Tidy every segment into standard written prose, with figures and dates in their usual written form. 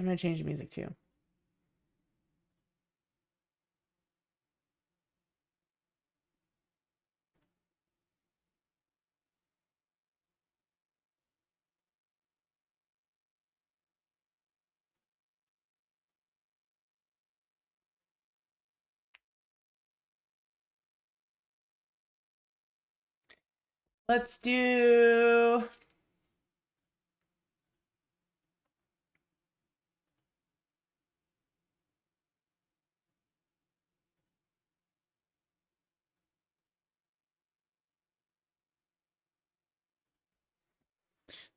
gonna change the music too. Let's do...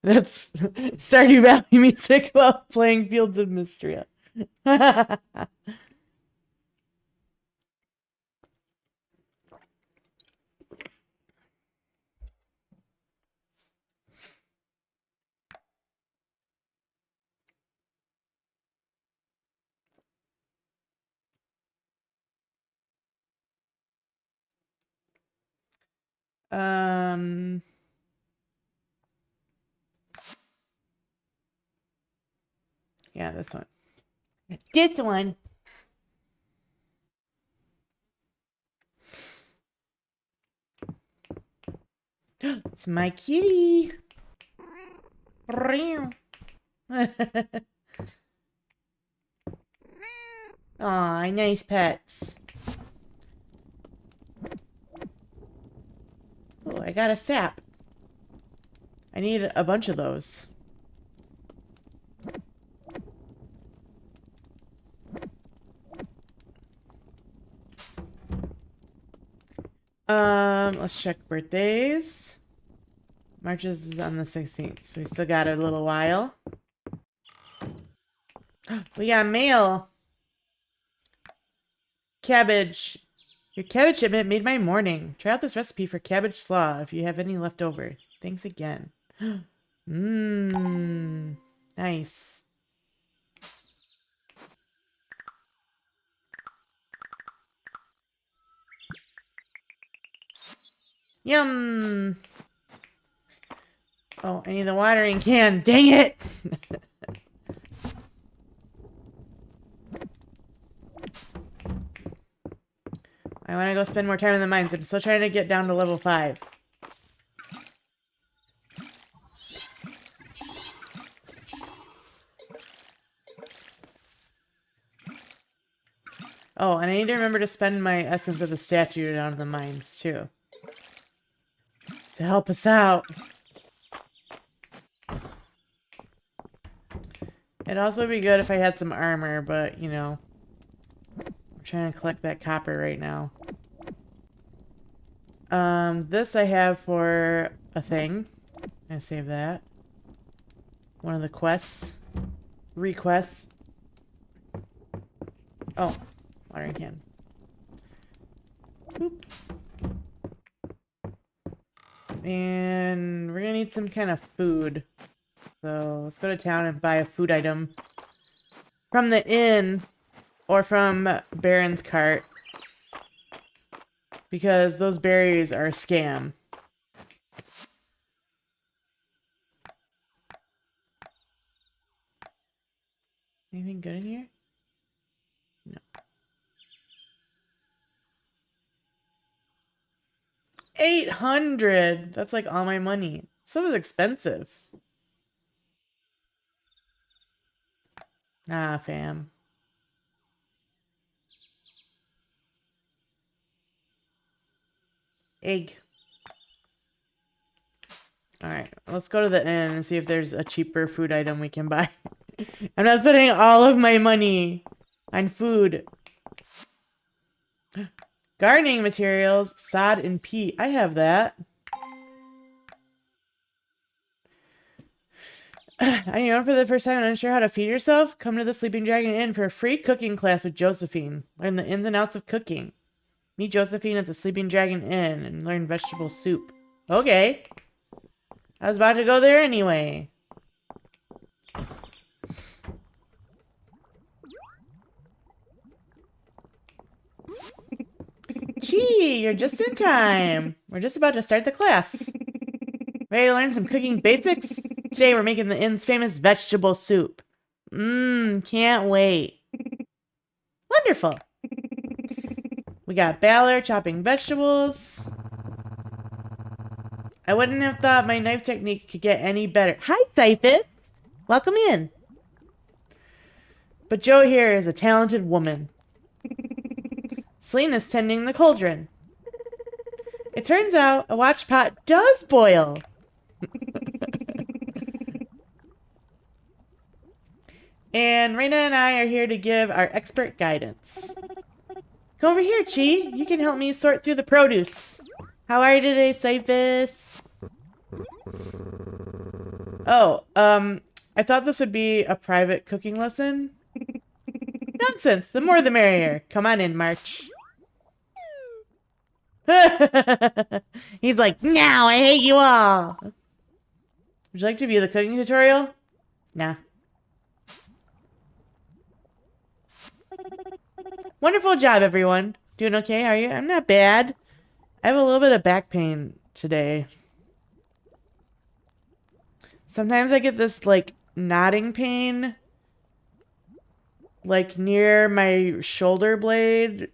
That's Stardew Valley music while playing Fields of Mistria. Um... Yeah, this one. This one. It's my kitty. Aw, nice pets. Oh, I got a sap. I need a bunch of those. Let's check birthdays. March's is on the 16th, so we still got a little while. We got mail. Cabbage. Your cabbage shipment made my morning. Try out this recipe for cabbage slaw if you have any left over. Thanks again. Mmm. Nice. Yum. Oh, I need the watering can. Dang it. I want to go spend more time in the mines. I'm still trying to get down to level 5. Oh, and I need to remember to spend my essence of the statue down in the mines, too. To help us out. It'd also be good if I had some armor, but, you know. I'm trying to collect that copper right now. This I have for a thing. I'm gonna save that. One of the quests. Requests. Oh, watering can. Boop. And we're gonna need some kind of food. So let's go to town and buy a food item from the inn or from Baron's cart. Because those berries are a scam. Anything good in here? No. 800! That's like all my money. Stuff is expensive. Nah, fam. Egg. Alright, let's go to the inn and see if there's a cheaper food item we can buy. I'm not spending all of my money on food. Gardening materials, sod and peat. I have that. I know for the first time and unsure how to feed yourself? Come to the Sleeping Dragon Inn for a free cooking class with Josephine. Learn the ins and outs of cooking. Meet Josephine at the Sleeping Dragon Inn and learn vegetable soup. Okay. I was about to go there anyway. Gee, you're just in time. We're just about to start the class. Ready to learn some cooking basics? Today we're making the inn's famous vegetable soup. Can't wait. Wonderful. We got Baller chopping vegetables. I wouldn't have thought my knife technique could get any better. Hi, ChiiFett. Welcome in. But Jo here is a talented woman. Selena's tending the cauldron. It turns out a watch pot does boil. And Reina and I are here to give our expert guidance. Come over here, Chi. You can help me sort through the produce. How are you today, ChiiFett? Oh, I thought this would be a private cooking lesson. Nonsense. The more the merrier. Come on in, March. He's like, now I hate you all. Would you like to view the cooking tutorial? Nah. Wonderful job, everyone. Doing okay, are you? I'm not bad. I have a little bit of back pain today. Sometimes I get this, like, knotting pain. Like, near my shoulder blade.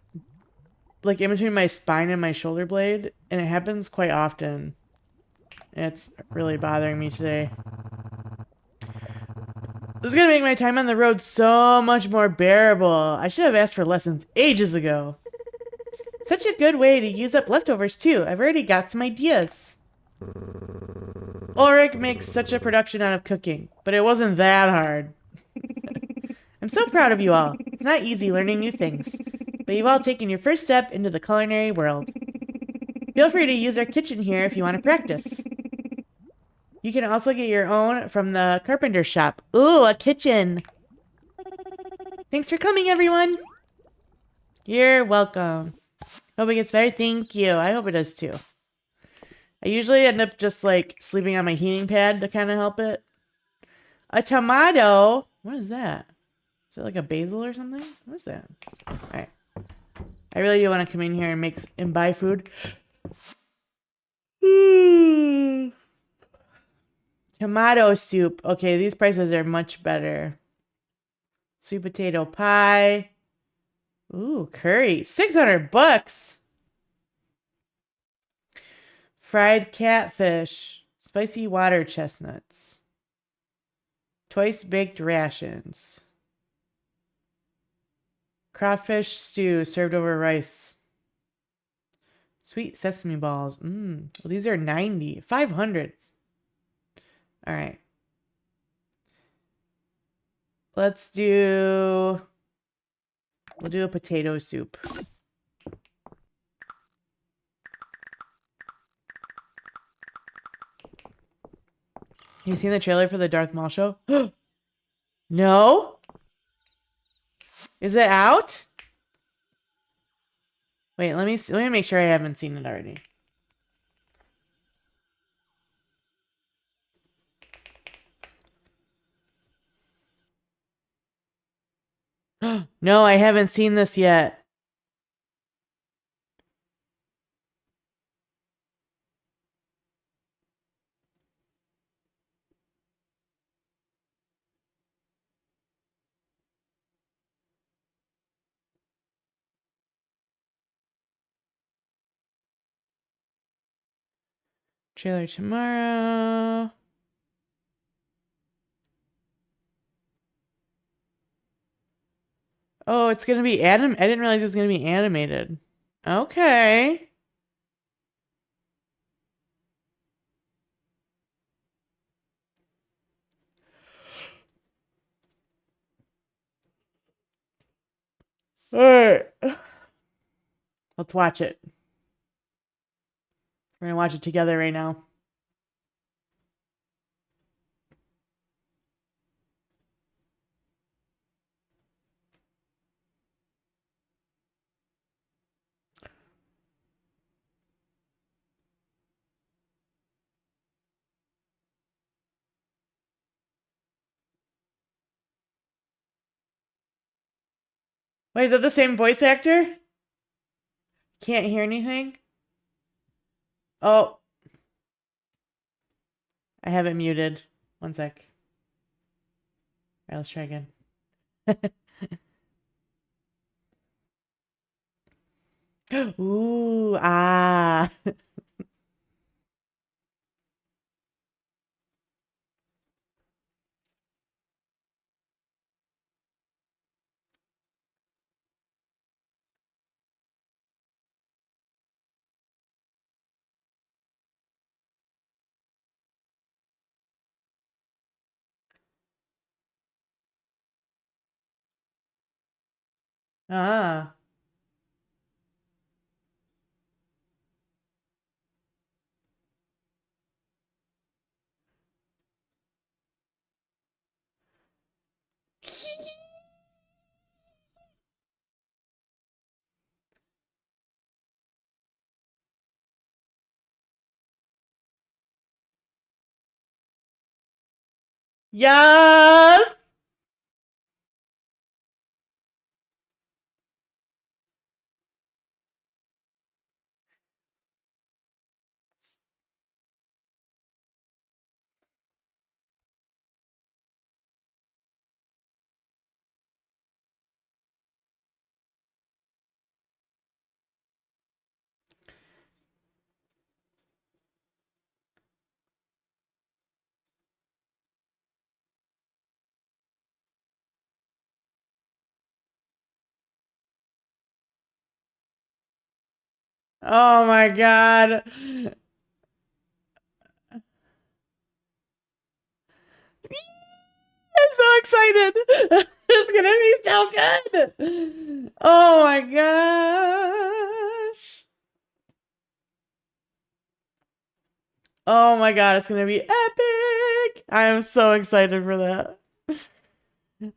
Like, in between my spine and my shoulder blade. And it happens quite often. It's really bothering me today. This is gonna make my time on the road so much more bearable. I should have asked for lessons ages ago. Such a good way to use up leftovers, too. I've already got some ideas. Ulrich makes such a production out of cooking, but it wasn't that hard. I'm so proud of you all. It's not easy learning new things, but you've all taken your first step into the culinary world. Feel free to use our kitchen here if you want to practice. You can also get your own from the carpenter shop. Ooh, a kitchen. Thanks for coming, everyone. You're welcome. Hope it gets better. Thank you. I hope it does, too. I usually end up just, like, sleeping on my heating pad to kind of help it. A tomato. What is that? Is it like a basil or something? What is that? All right. I really do want to come in here and buy food. Tomato soup. Okay, these prices are much better. Sweet potato pie. Ooh, curry. 600 bucks. Fried catfish. Spicy water chestnuts. Twice baked rations. Crawfish stew served over rice. Sweet sesame balls. Well, these are 90. 500. All right. We'll do a potato soup. You seen the trailer for the Darth Maul show? No? Is it out? Wait, let me make sure I haven't seen it already. No, I haven't seen this yet. Trailer tomorrow. Oh, it's gonna be I didn't realize it was gonna be animated. Okay. Alright. Let's watch it. We're gonna watch it together right now. Wait, is that the same voice actor? Can't hear anything? Oh. I have it muted. One sec. All right, let's try again. Ooh, ah. Ah. Yes! Oh my god. I'm so excited. It's gonna be so good. Oh my gosh. Oh my god, it's gonna be epic. I am so excited for that.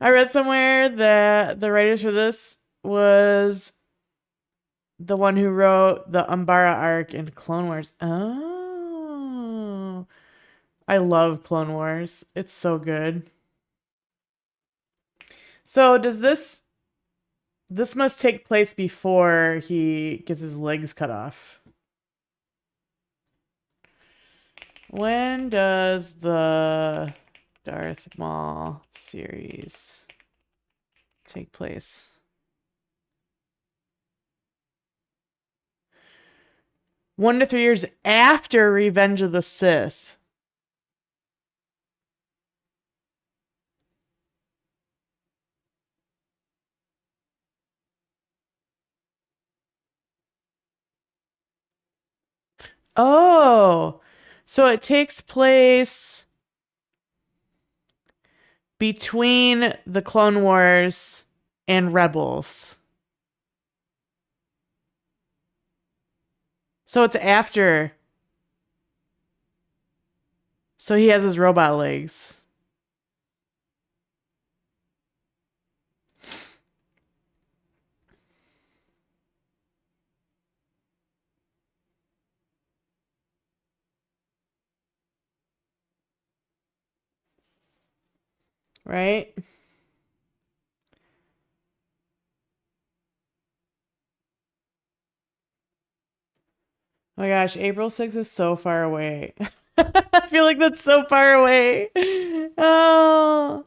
I read somewhere that the writers for this was the one who wrote the Umbara arc in Clone Wars. Oh. I love Clone Wars. It's so good. So does this must take place before he gets his legs cut off. When does the Darth Maul series take place? One to 3 years after Revenge of the Sith. Oh, so it takes place between the Clone Wars and Rebels. So it's after. So he has his robot legs. Right? Oh my gosh, April 6th is so far away. I feel like that's so far away. Oh.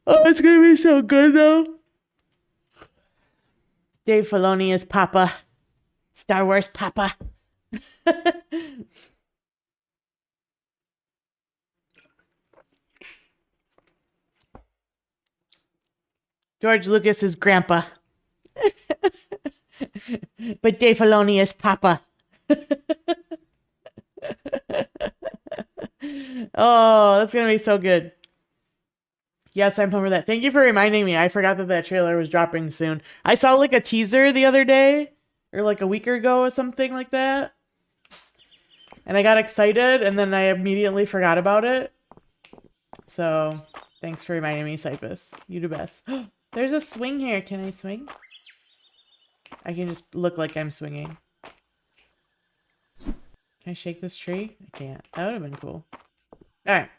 Oh, it's gonna be so good though. Dave Filoni is Papa. Star Wars Papa. George Lucas is Grandpa. But Dave Filoni is Papa. Oh, that's gonna be so good. Yes, I'm pumped for that. Thank you for reminding me. I forgot that that trailer was dropping soon. I saw like a teaser the other day, or like a week ago or something like that. And I got excited, and then I immediately forgot about it. So, thanks for reminding me, Cyphus. You do best. There's a swing here. Can I swing? I can just look like I'm swinging. Can I shake this tree? I can't. That would have been cool. Alright.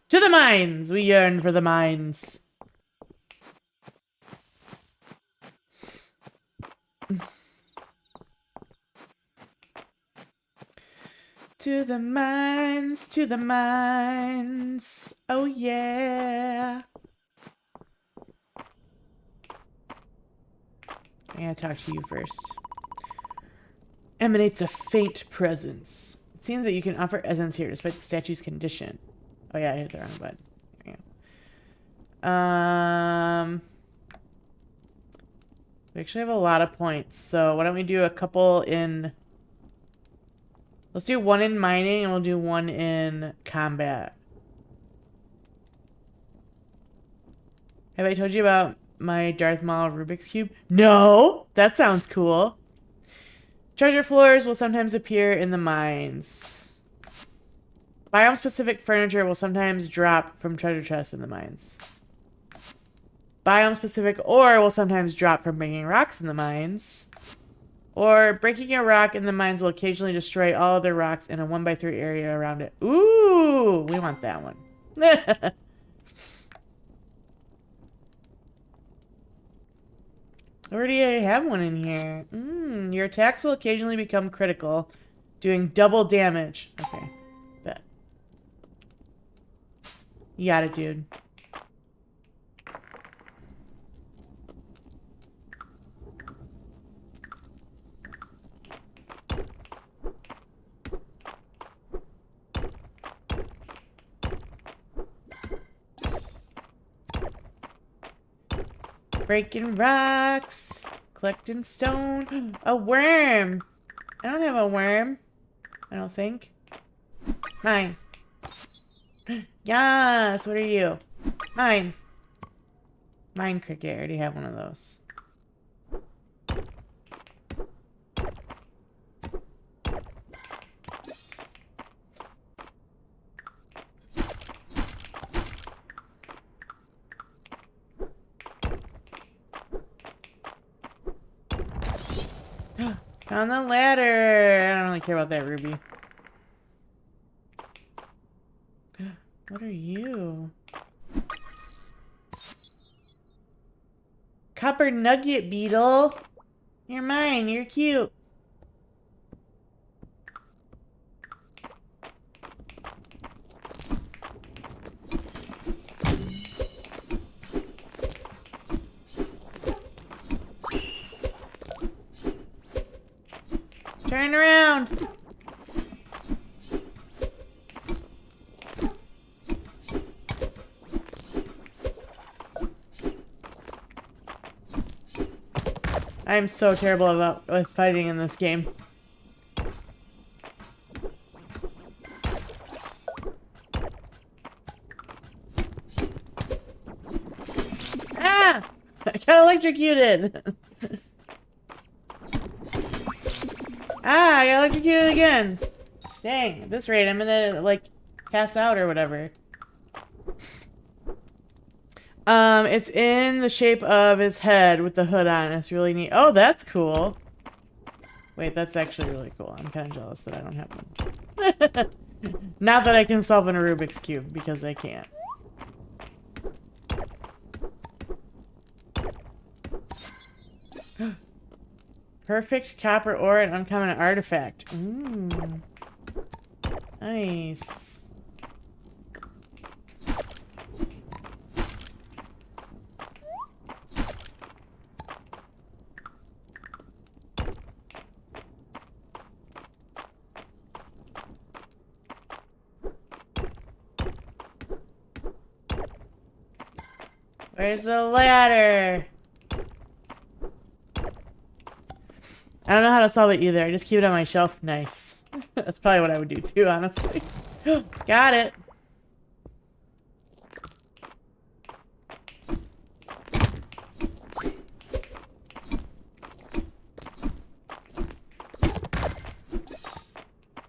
To the mines! We yearn for the mines. To the mines, to the mines. Oh yeah. I gotta talk to you first. Emanates a faint presence. It seems that you can offer essence here despite the statue's condition. Oh yeah, I hit the wrong button. There we go. We actually have a lot of points, so why don't we do a couple in... Let's do one in mining and we'll do one in combat. Have I told you about my Darth Maul Rubik's Cube? No! That sounds cool. Treasure floors will sometimes appear in the mines. Biome-specific furniture will sometimes drop from treasure chests in the mines. Biome-specific ore will sometimes drop from breaking rocks in the mines. Or breaking a rock in the mines will occasionally destroy all other rocks in a 1x3 area around it. Ooh! We want that one. Already have one in here. Your attacks will occasionally become critical, doing double damage. Okay, bet. You got it, dude. Breaking rocks, collecting stone. A worm. I don't have a worm. I don't think. Mine. Yes, what are you? Mine. Mine cricket. I already have one of those. On the ladder. I don't really care about that ruby. What are you? Copper nugget beetle. You're mine. You're cute. Turn around. I'm so terrible with fighting in this game. Ah! I got electrocuted. Ah, I got electrocuted again. Dang, at this rate, I'm gonna, like, pass out or whatever. It's in the shape of his head with the hood on. It's really neat. Oh, that's cool. Wait, that's actually really cool. I'm kind of jealous that I don't have one. Not that I can solve in a Rubik's Cube, because I can't. Perfect copper ore and uncommon artifact. Ooh. Nice. Where's the ladder? I don't know how to solve it either. I just keep it on my shelf. Nice. That's probably what I would do too, honestly. Got it.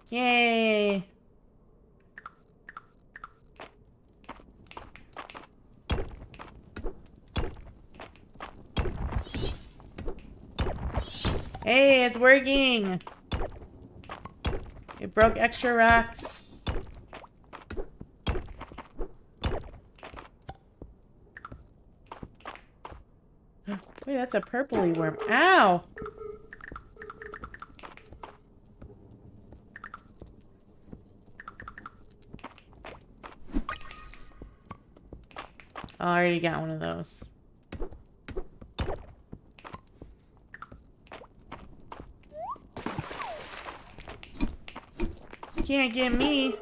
Yay. Hey, it's working! It broke extra rocks. Wait, that's a purpley worm. Ow! Oh, I already got one of those. Can't get me.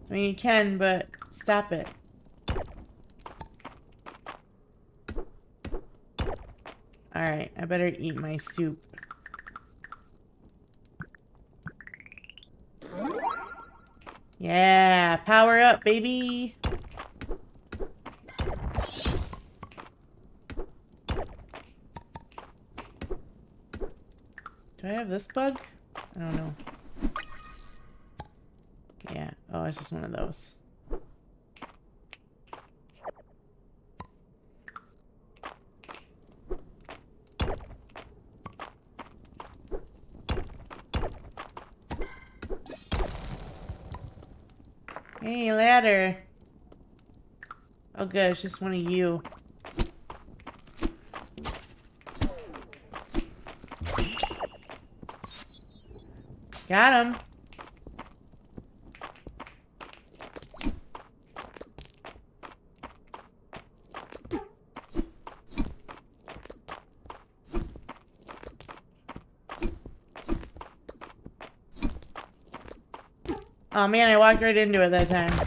I mean, you can, but stop it. Alright, I better eat my soup. Yeah, power up, baby! Do I have this bug? I don't know. Yeah. Oh, it's just one of those. Hey, ladder. Oh, good. It's just one of you. Got him. Oh man, I walked right into it that time.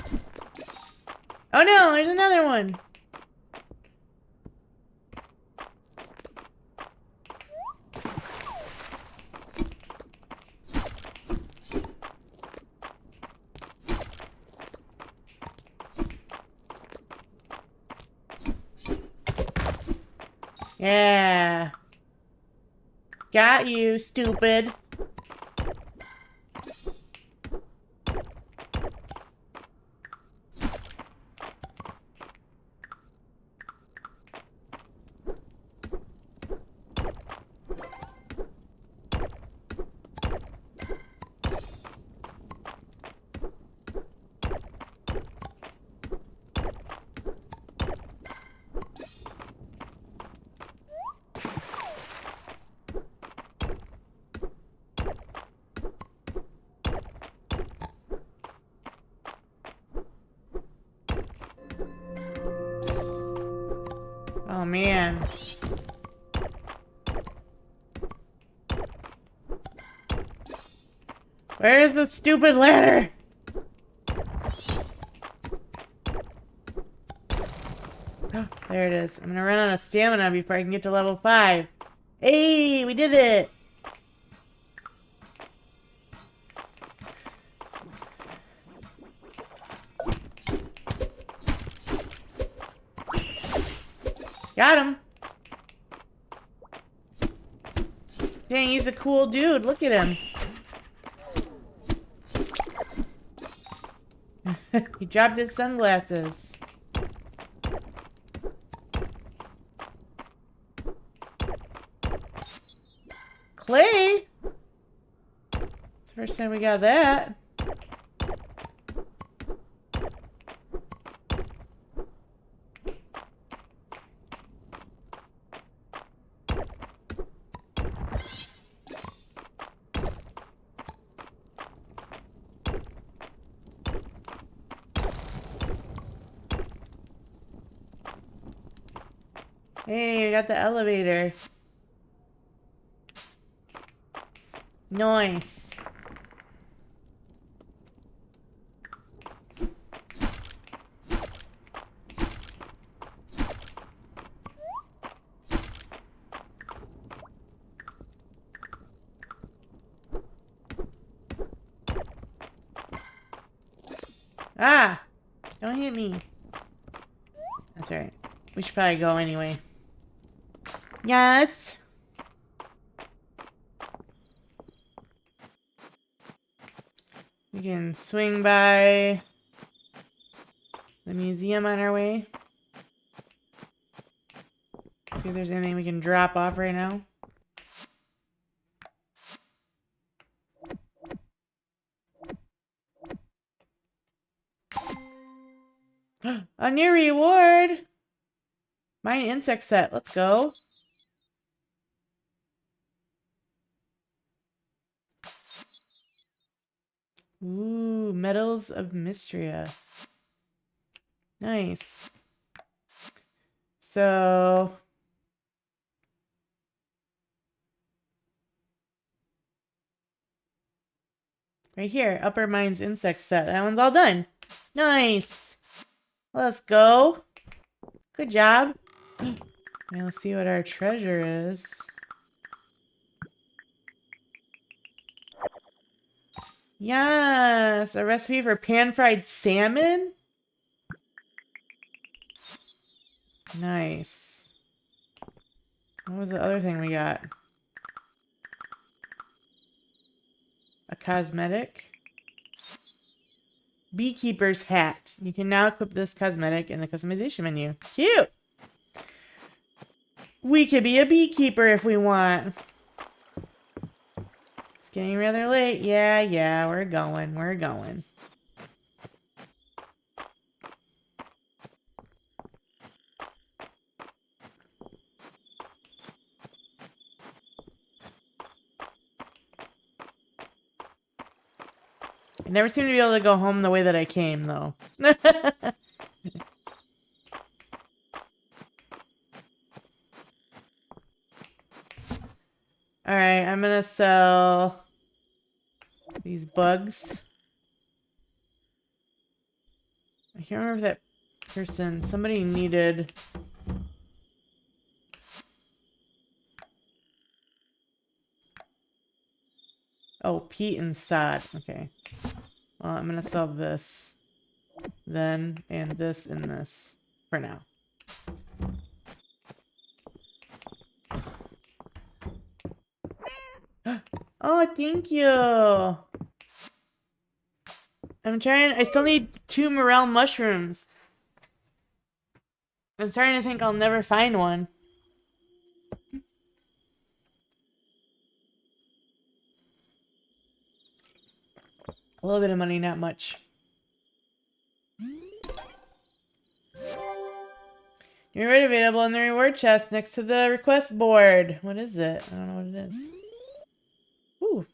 Oh no, there's another one. Yeah. Got you, stupid. Oh man. Where's the stupid ladder? Oh, there it is. I'm gonna run out of stamina before I can get to level 5. Hey, we did it! Got him! Dang, he's a cool dude. Look at him. He dropped his sunglasses. Clay? It's the first time we got that. Hey, we got the elevator. Nice. Ah! Don't hit me. That's alright. We should probably go anyway. Yes! We can swing by the museum on our way. See if there's anything we can drop off right now. A new reward! Mine insect set. Let's go. Ooh, Medals of Mistria. Nice. So... right here, Upper Mines insect set. That one's all done. Nice. Let's go. Good job. Now let's see what our treasure is. Yes, a recipe for pan-fried salmon. Nice. What was the other thing we got? A cosmetic. Beekeeper's hat. You can now equip this cosmetic in the customization menu. Cute! We could be a beekeeper if we want. It's getting rather late. Yeah, we're going. I never seem to be able to go home the way that I came, though. Alright, I'm gonna sell these bugs. I can't remember if that person... somebody needed... oh, peat and sod. Okay. Well, I'm gonna sell this. Then, and this and this. For now. Oh, thank you! I'm trying... I still need 2 morel mushrooms. I'm starting to think I'll never find one. A little bit of money, not much. New reward available in the reward chest next to the request board. What is it? I don't know what it is. Ooh.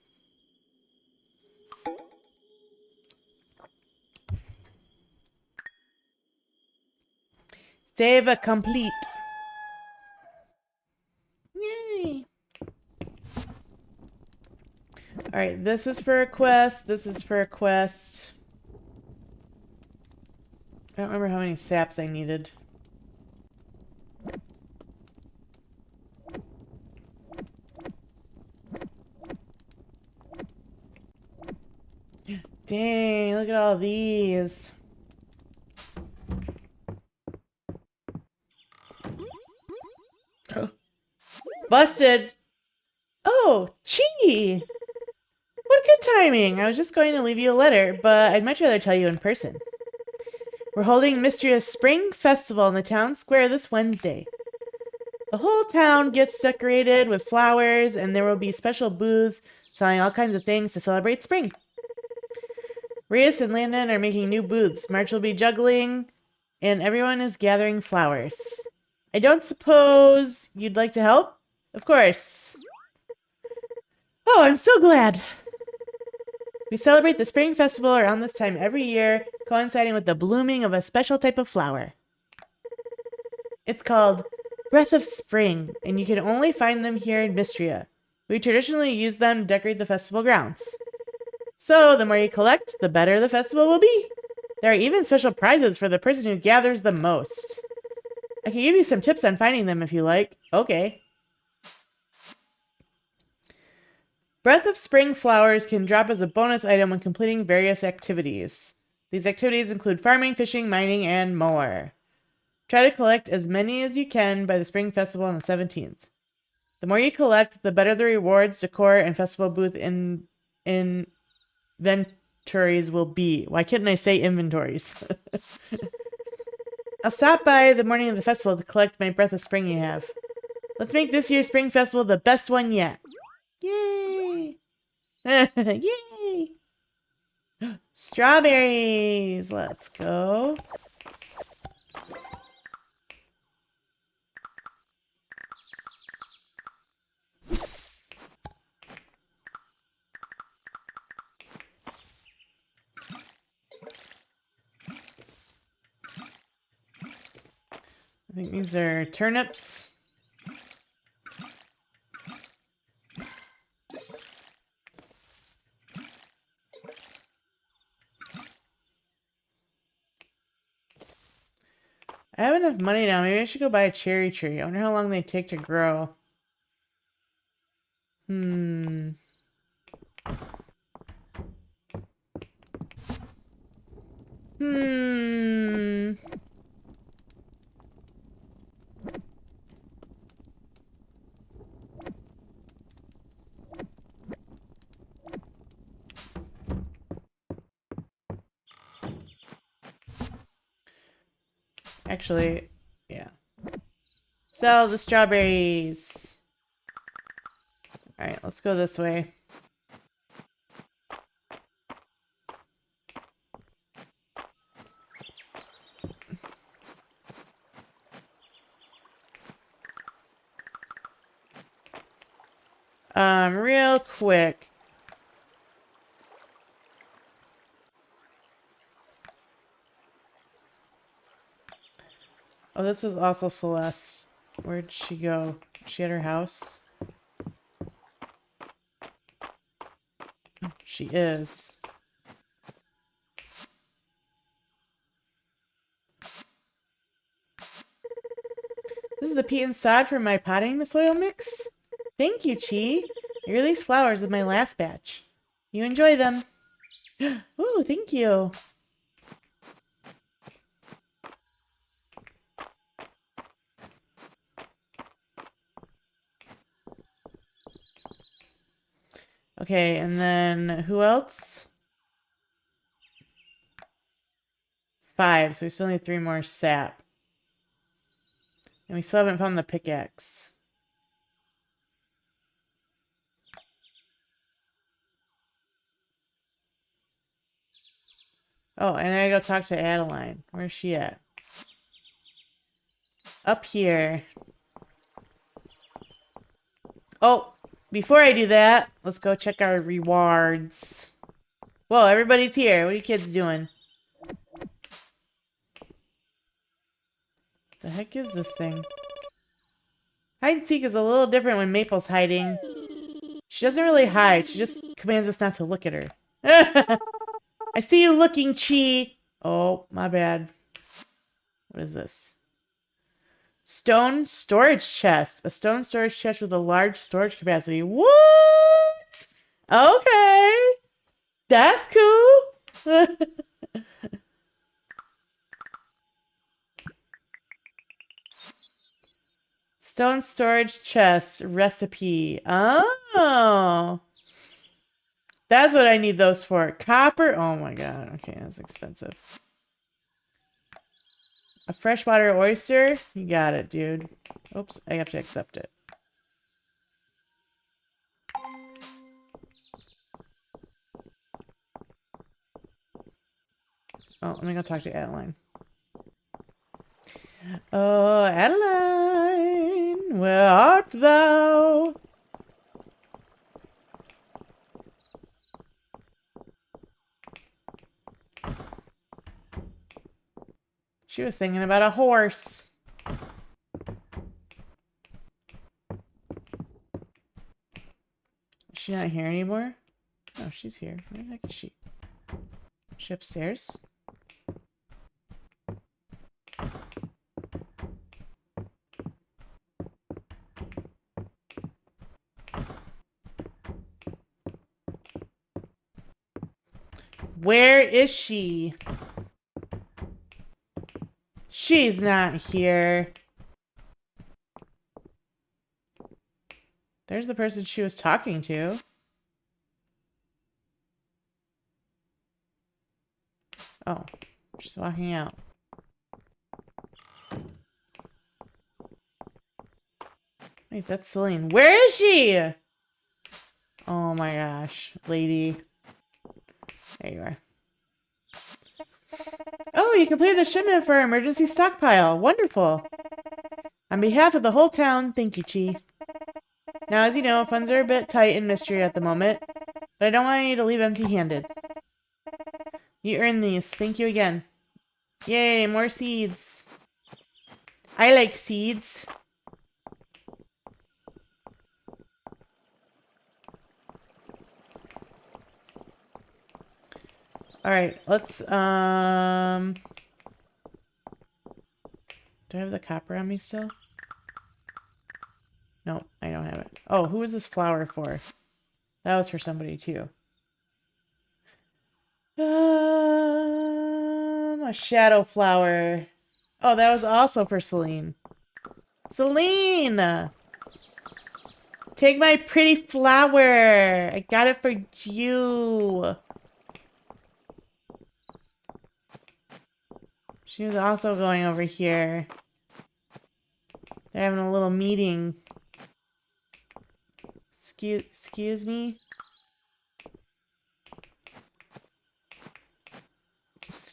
Save a complete. Yay. Alright, this is for a quest. This is for a quest. I don't remember how many saps I needed. Dang, look at all these. Busted. Oh, Chi! What good timing! I was just going to leave you a letter, but I'd much rather tell you in person. We're holding Mistria's Spring Festival in the town square this Wednesday. The whole town gets decorated with flowers, and there will be special booths selling all kinds of things to celebrate spring. Rias and Landon are making new booths. March will be juggling, and everyone is gathering flowers. I don't suppose you'd like to help? Of course. Oh, I'm so glad! We celebrate the Spring Festival around this time every year, coinciding with the blooming of a special type of flower. It's called Breath of Spring, and you can only find them here in Mistria. We traditionally use them to decorate the festival grounds. So, the more you collect, the better the festival will be. There are even special prizes for the person who gathers the most. I can give you some tips on finding them if you like. Okay. Breath of Spring flowers can drop as a bonus item when completing various activities. These activities include farming, fishing, mining, and more. Try to collect as many as you can by the Spring Festival on the 17th. The more you collect, the better the rewards, decor, and festival booth inventories will be. Why couldn't I say inventories? I'll stop by the morning of the festival to collect my Breath of Spring you have. Let's make this year's Spring Festival the best one yet. Yay! Yay! Strawberries! Let's go. I think these are turnips. I have enough money now. Maybe I should go buy a cherry tree. I wonder how long they take to grow. Hmm. Actually, yeah. Sell the strawberries. Alright, let's go this way. Real quick. Oh, this was also Celeste. Where'd she go? Is she at her house? She is. This is the peat and sod for my potting soil mix. Thank you, Chi. I released flowers with my last batch. You enjoy them. Ooh, thank you. Okay, and then who else? 5, so we still need 3 more sap. And we still haven't found the pickaxe. Oh, and I gotta go talk to Adeline. Where's she at? Up here. Oh, before I do that, let's go check our rewards. Whoa, everybody's here. What are you kids doing? The heck is this thing? Hide and seek is a little different when Maple's hiding. She doesn't really hide. She just commands us not to look at her. I see you looking, Chi. Oh, my bad. What is this? Stone storage chest. A stone storage chest with a large storage capacity. What? Okay. That's cool. Stone storage chest recipe. Oh. That's what I need those for. Copper. Oh my god. Okay, that's expensive. A freshwater oyster? You got it, dude. Oops, I have to accept it. Oh, let me go talk to Adeline. Oh, Adeline, where art thou? She was thinking about a horse. Is she not here anymore? No, she's here. Where the heck is she? Is she upstairs? Where is she? She's not here. There's the person she was talking to. Oh, she's walking out. Wait, that's Celine. Where is she? Oh my gosh, lady. There you are. Oh, you completed the shipment for our emergency stockpile. Wonderful. On behalf of the whole town, thank you, Chi. Now, as you know, funds are a bit tight in Mistria at the moment, but I don't want you to leave empty-handed. You earned these. Thank you again. Yay, more seeds. I like seeds. Alright, let's, do I have the copper on me still? No, I don't have it. Oh, who is this flower for? That was for somebody, too. A shadow flower. Oh, that was also for Celine. Celine! Take my pretty flower! I got it for you! She was also going over here. They're having a little meeting. Excuse me?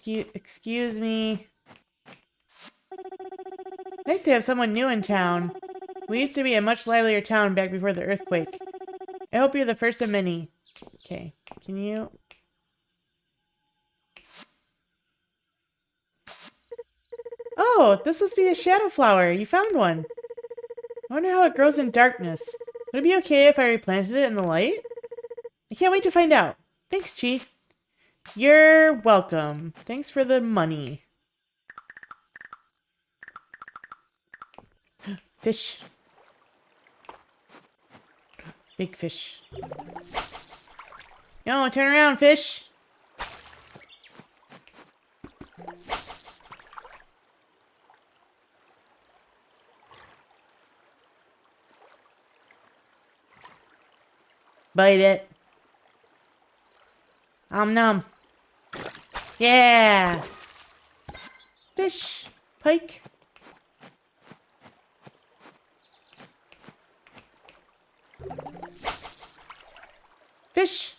Excuse me? Nice to have someone new in town. We used to be a much livelier town back before the earthquake. I hope you're the first of many. Okay, can you... Oh, this must be a shadow flower. You found one. I wonder how it grows in darkness. Would it be okay if I replanted it in the light? I can't wait to find out. Thanks, Chi. You're welcome. Thanks for the money. Fish. Big fish. No, turn around, fish. Bite it. Nom. Yeah. Fish. Pike. Fish.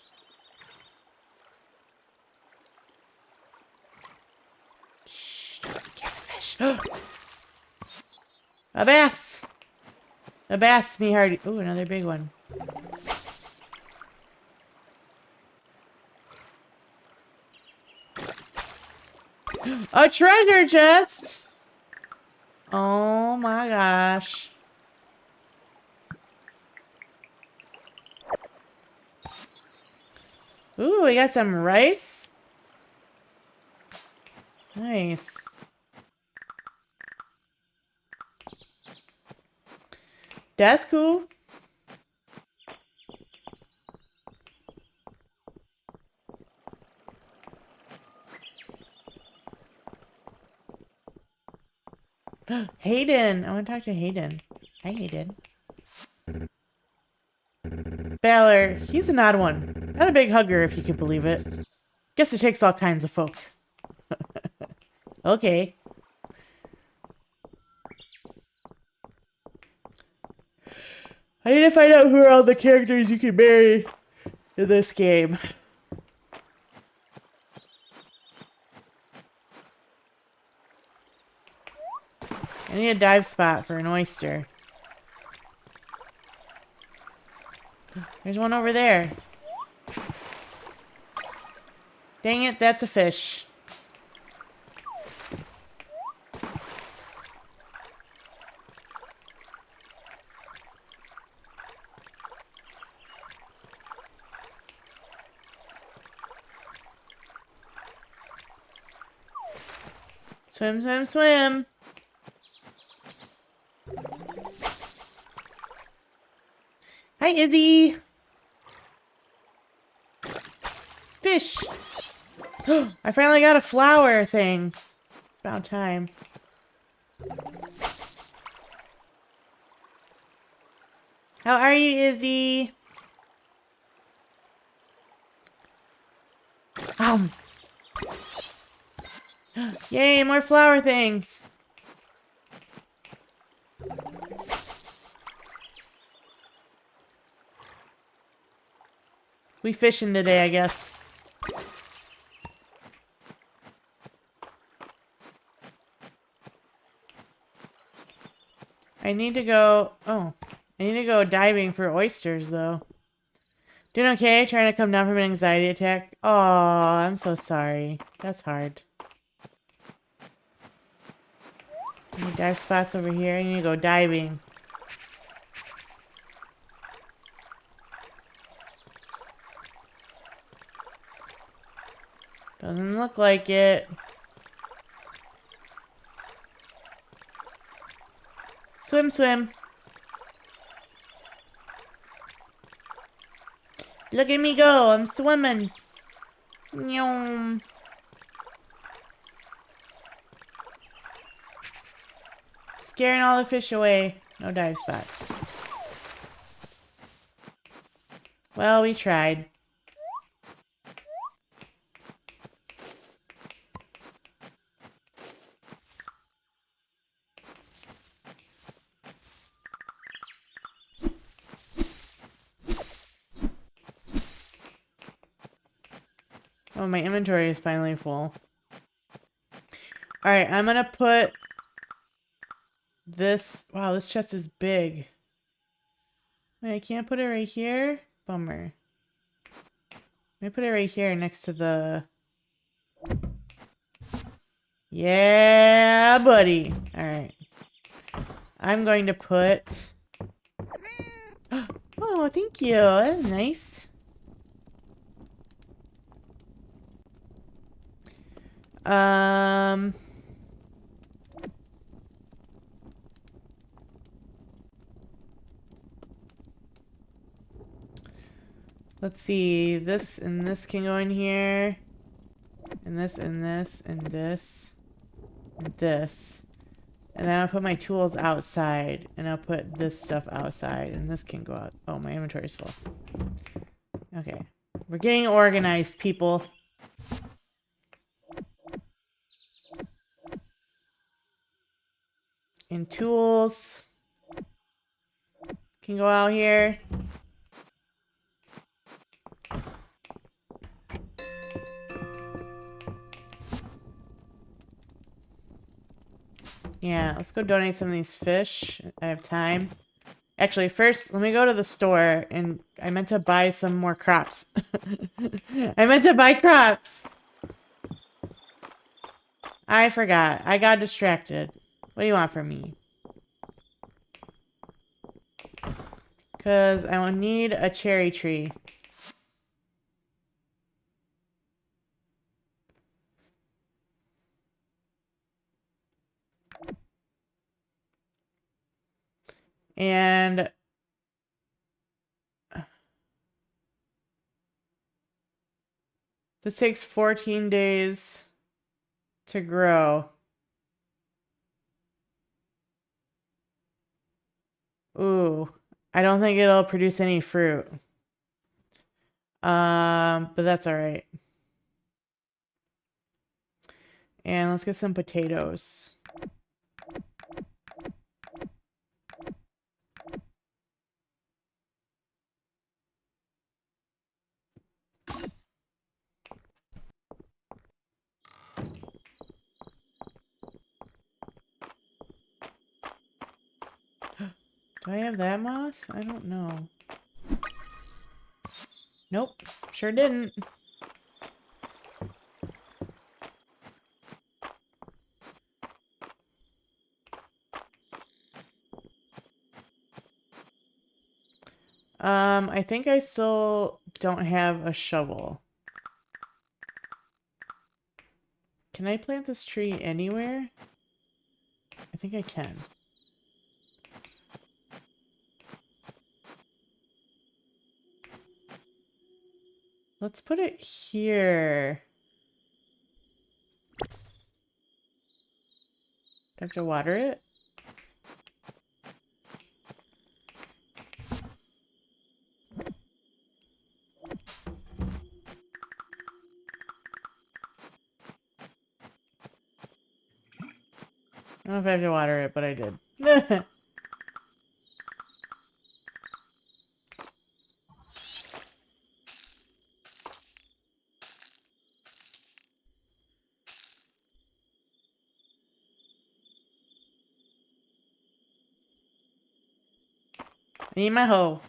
Shh, don't scare the fish. A bass. A bass, me hearty. Ooh, another big one. A treasure chest! Oh my gosh. Ooh, we got some rice. Nice. That's cool. Hayden. I want to talk to Hayden. Hi, Hayden. Baylor. He's an odd one. Not a big hugger, if you can believe it. Guess it takes all kinds of folk. Okay. I need to find out who are all the characters you can marry in this game. I need a dive spot for an oyster. There's one over there. Dang it, that's a fish. Swim, swim, swim. Hi, Izzy. Fish. I finally got a flower thing. It's about time. How are you, Izzy? Yay, more flower things. We fishing today, I guess. I need to go... Oh. I need to go diving for oysters, though. Doing okay? Trying to come down from an anxiety attack? Oh, I'm so sorry. That's hard. Any dive spots over here? I need to go diving. Doesn't look like it. Swim, swim. Look at me go. I'm swimming. Nyom. Scaring all the fish away. No dive spots. Well, we tried. Oh, my inventory is finally full. Alright, I'm gonna put this... Wow, this chest is big. Wait, I can't put it right here? Bummer. Let me put it right here next to the... Yeah, buddy. Alright. I'm going to put... Oh, thank you. That's nice. Let's see. This and this can go in here. And this and this and this. And this. And then I'll put my tools outside. And I'll put this stuff outside. And this can go out. Oh, my inventory's full. Okay. We're getting organized, people. And tools can go out here. Yeah, let's go donate some of these fish. I have time. Actually, first, let me go to the store, and I meant to buy some more crops. I meant to buy crops! I forgot. I got distracted. What do you want from me? Because I will need a cherry tree. And this takes 14 days to grow. Ooh, I don't think it'll produce any fruit. But that's all right. And let's get some potatoes. Do I have that moth? I don't know. Nope, sure didn't. I think I still don't have a shovel. Can I plant this tree anywhere? I think I can. Let's put it here. Do I have to water it? I don't know if I have to water it, but I did. I need my hoe.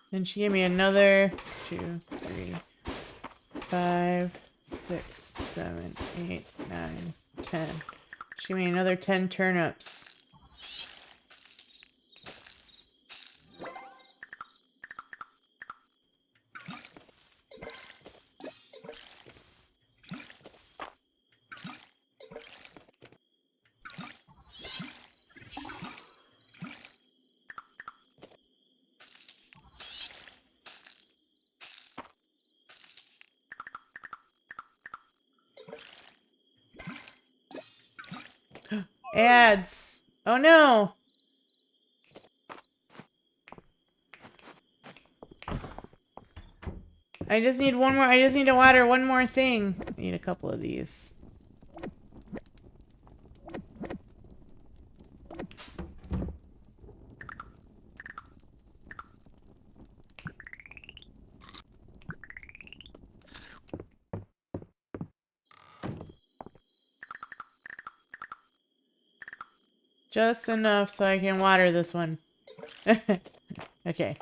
Then she gave me another 2, 3, 5, 6, 7, 8, 9, 10. She gave me another 10 turnips. Ads. Oh no. I just need one more. I just need to water one more thing. I need a couple of these. Just enough so I can water this one. Okay.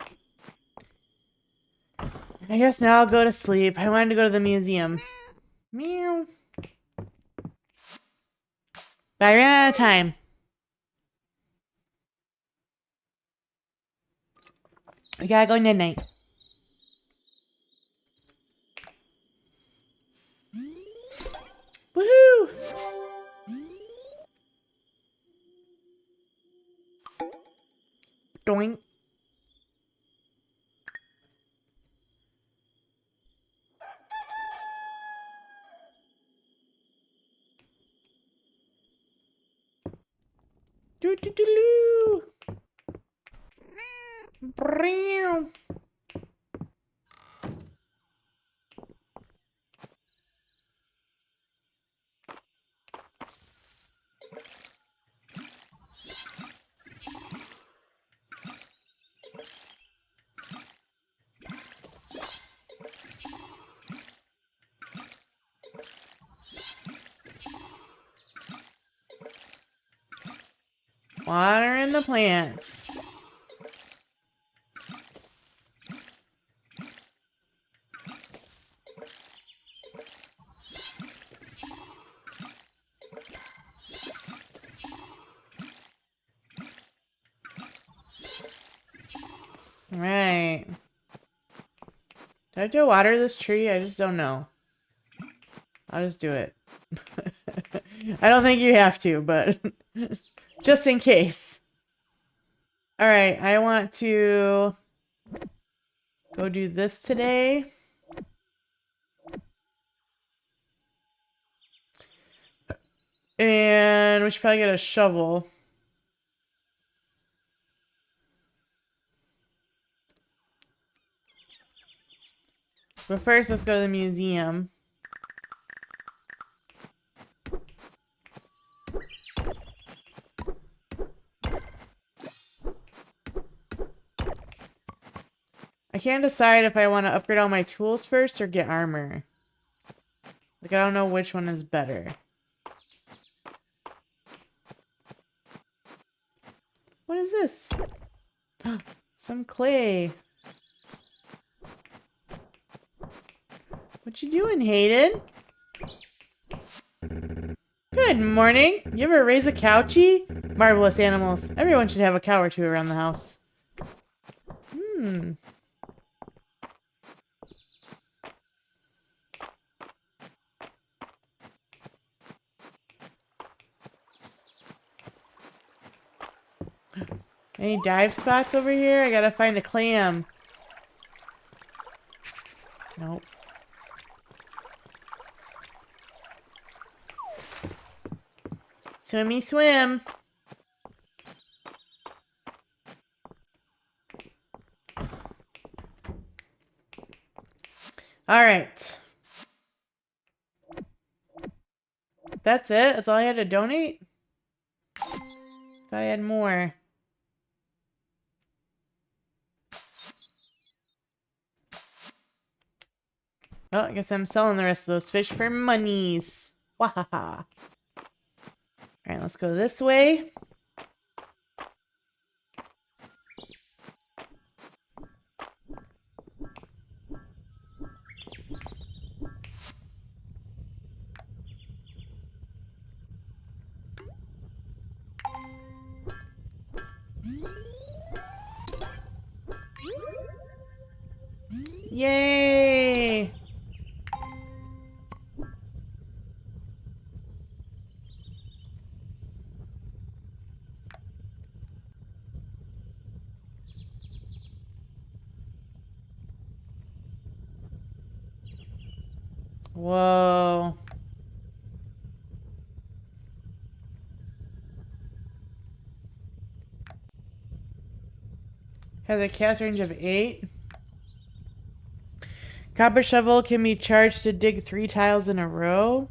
I guess now I'll go to sleep. I wanted to go to the museum. Meow. But I ran out of time. We gotta go night-night. Woohoo! Doink. Do-do-do-loo. Brow. Watering the plants. Right. Do I have to water this tree? I just don't know. I'll just do it. I don't think you have to, but just in case. Alright, I want to go do this today. And we should probably get a shovel. But first, let's go to the museum. I can't decide if I want to upgrade all my tools first or get armor. Like, I don't know which one is better. What is this? Some clay. What you doing, Hayden? Good morning. You ever raise a couchie? Marvelous animals. Everyone should have a cow or two around the house. Any dive spots over here? I gotta find a clam. Nope. Swimmy swim. Alright. That's it? That's all I had to donate? Thought I had more. Oh, I guess I'm selling the rest of those fish for monies. Wahaha. Alright, let's go this way. Yay! Whoa. Has a cast range of 8. Copper shovel can be charged to dig 3 tiles in a row.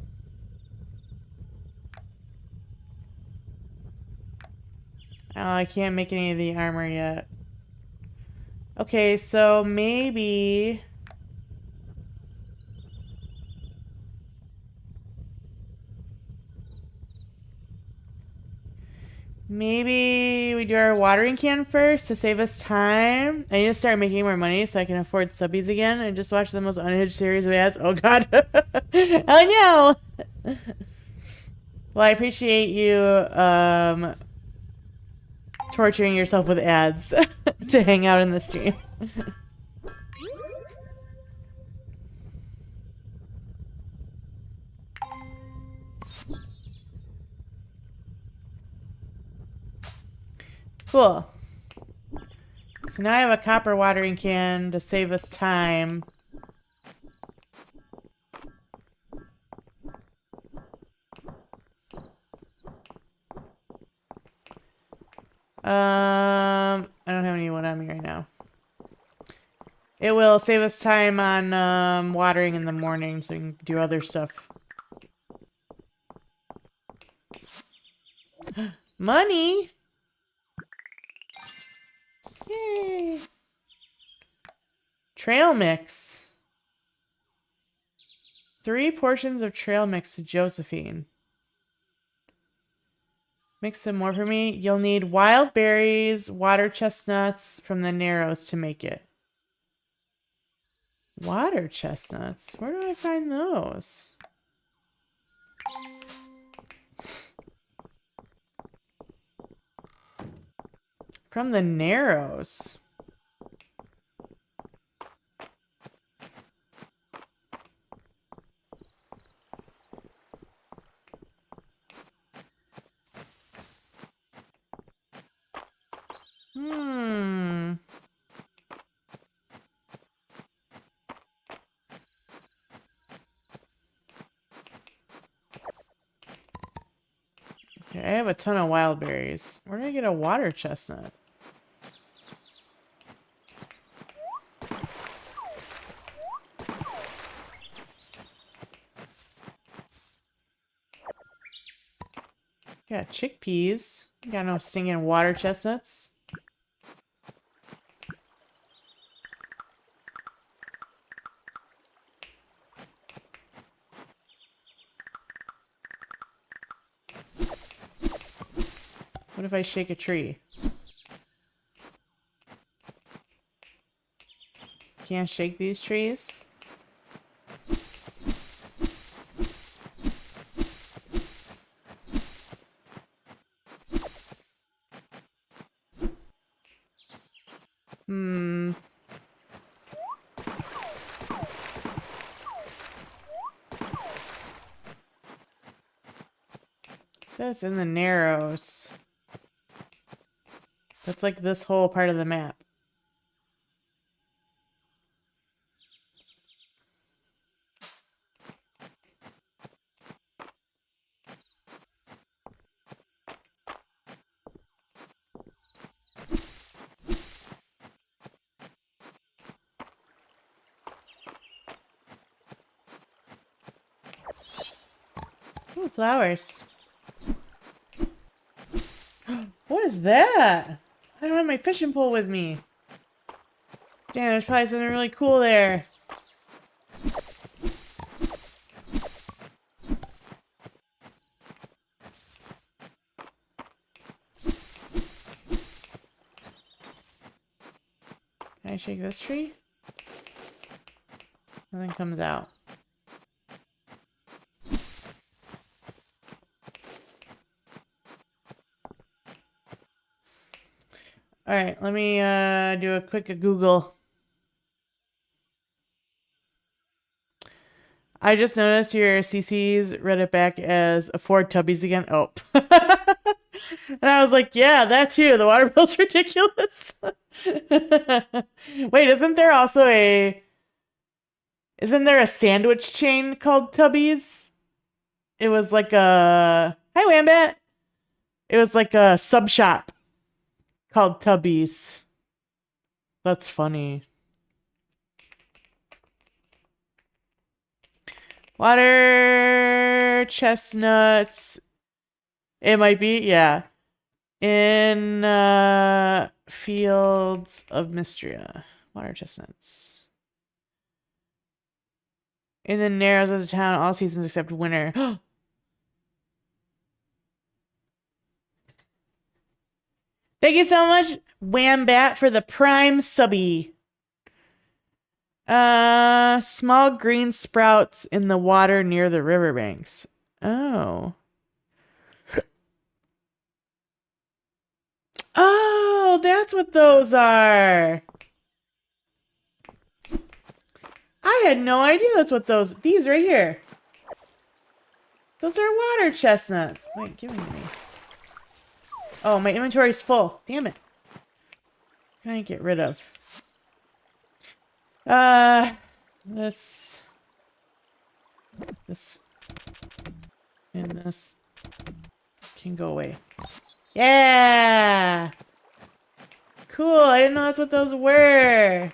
Oh, I can't make any of the armor yet. Okay, so maybe... Maybe we do our watering can first to save us time. I need to start making more money so I can afford subbies again. I just watched the most unhinged series of ads. Oh god. Oh no! Well, I appreciate you torturing yourself with ads to hang out in the stream. Cool. So now I have a copper watering can to save us time. I don't have any wood on me right now. It will save us time on watering in the morning so we can do other stuff. Money! Yay! Trail mix. 3 portions of trail mix to Josephine. Mix some more for me. You'll need wild berries, water chestnuts from the Narrows to make it. Water chestnuts? Where do I find those? From the Narrows. Okay, I have a ton of wild berries. Where do I get a water chestnut? Got chickpeas. Got no stinging water chestnuts. What if I shake a tree? Can't shake these trees? So it's in the Narrows. That's like this whole part of the map. Ooh, flowers. What is that? I don't have my fishing pole with me. Damn, there's probably something really cool there. Can I shake this tree? Nothing comes out. Alright, let me do a quick Google. I just noticed your CC's read it back as afford tubbies again. Oh. And I was like, yeah, that too. The water bill's ridiculous. Wait, isn't there a sandwich chain called Tubbies? It was like a... Hi, Wambat. It was like a sub shop called Tubbies. That's funny. Water chestnuts. It might be, yeah. In fields of Mistria. Water chestnuts. In the narrows of the town, all seasons except winter. Thank you so much, Wambat, for the prime subby. Small green sprouts in the water near the riverbanks. Oh. Oh, that's what those are. I had no idea that's what these right here. Those are water chestnuts. Wait, give me. Oh, my inventory's full. Damn it. What can I get rid of? This, and this can go away. Yeah! Cool, I didn't know that's what those were.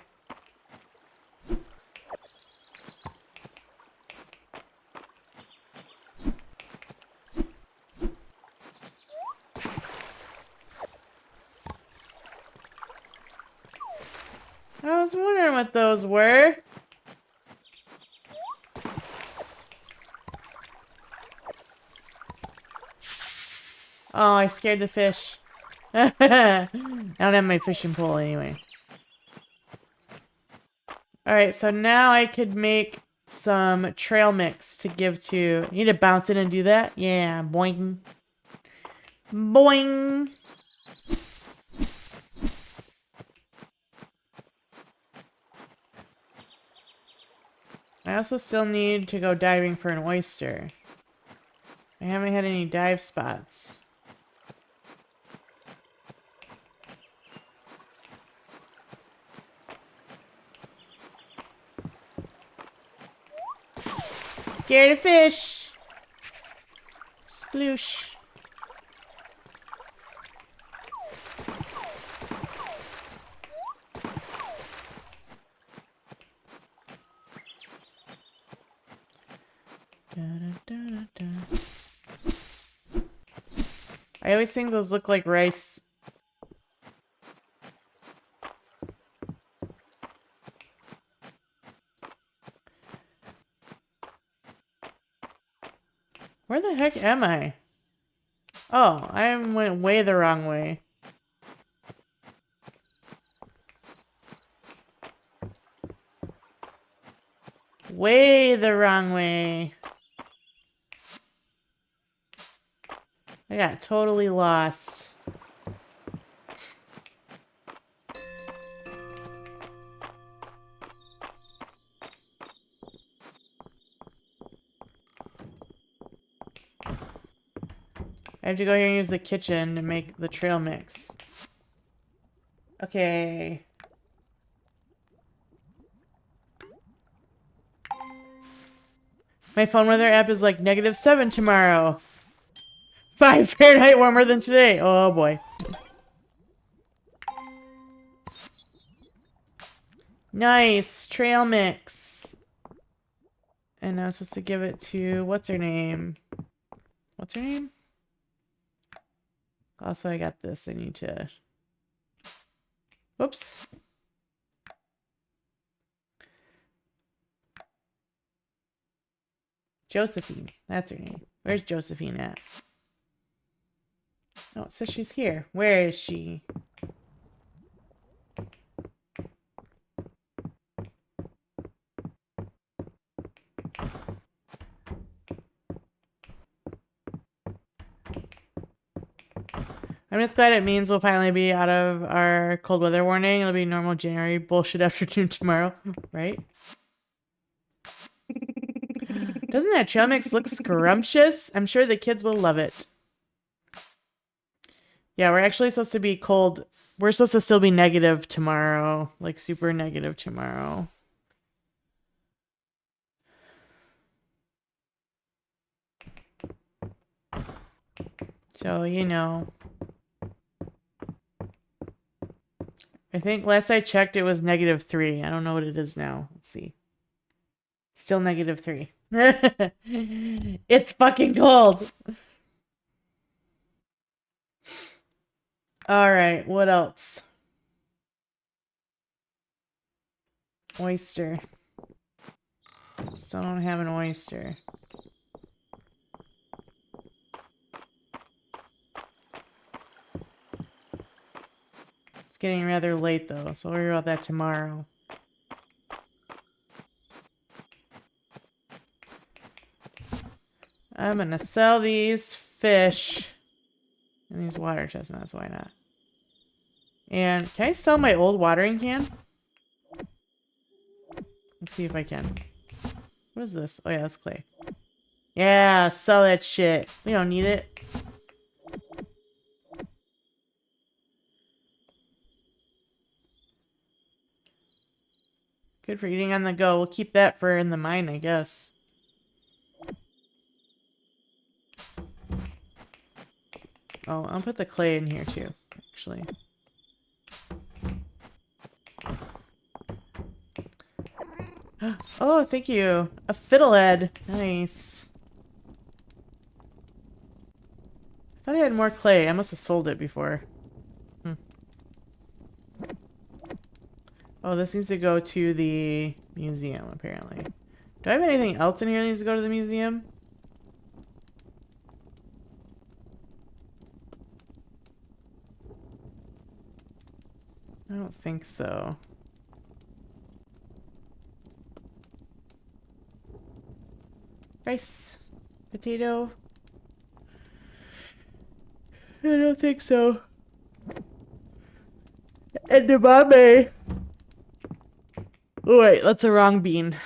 I was wondering what those were. Oh, I scared the fish. I don't have my fishing pole anyway. Alright, so now I could make some trail mix to give to... You need to bounce in and do that? Yeah, boing. Boing! I also still need to go diving for an oyster. I haven't had any dive spots. Scared of fish! Sploosh. I always think those look like rice. Where the heck am I? Oh, I went way the wrong way. Way the wrong way. I got totally lost. I have to go here and use the kitchen to make the trail mix. Okay. My phone weather app is like -7 tomorrow. 5 Fahrenheit warmer than today. Oh boy. Nice. Trail mix. And I was supposed to give it to... What's her name? What's her name? Also, I got this. I need to... Whoops. Josephine. That's her name. Where's Josephine at? Oh, it says she's here. Where is she? I'm just glad it means we'll finally be out of our cold weather warning. It'll be normal January bullshit afternoon tomorrow, right? Doesn't that trail mix look scrumptious? I'm sure the kids will love it. Yeah, we're actually supposed to be cold. We're supposed to still be negative tomorrow. Like super negative tomorrow. So, you know. I think last I checked it was -3. I don't know what it is now. Let's see. Still -3. It's fucking cold. Alright, what else? Oyster. Still don't have an oyster. It's getting rather late though, so we'll worry about that tomorrow. I'm gonna sell these fish and these water chestnuts, why not? And can I sell my old watering can? Let's see if I can. What is this? Oh yeah, that's clay. Yeah, sell that shit. We don't need it. Good for eating on the go. We'll keep that for in the mine, I guess. Oh, I'll put the clay in here too, actually. Oh, thank you. A fiddlehead. Nice. I thought I had more clay. I must have sold it before. Oh, this needs to go to the museum, apparently. Do I have anything else in here that needs to go to the museum? I don't think so. Rice. Potato. I don't think so. Edamame. Oh, wait, that's a wrong bean.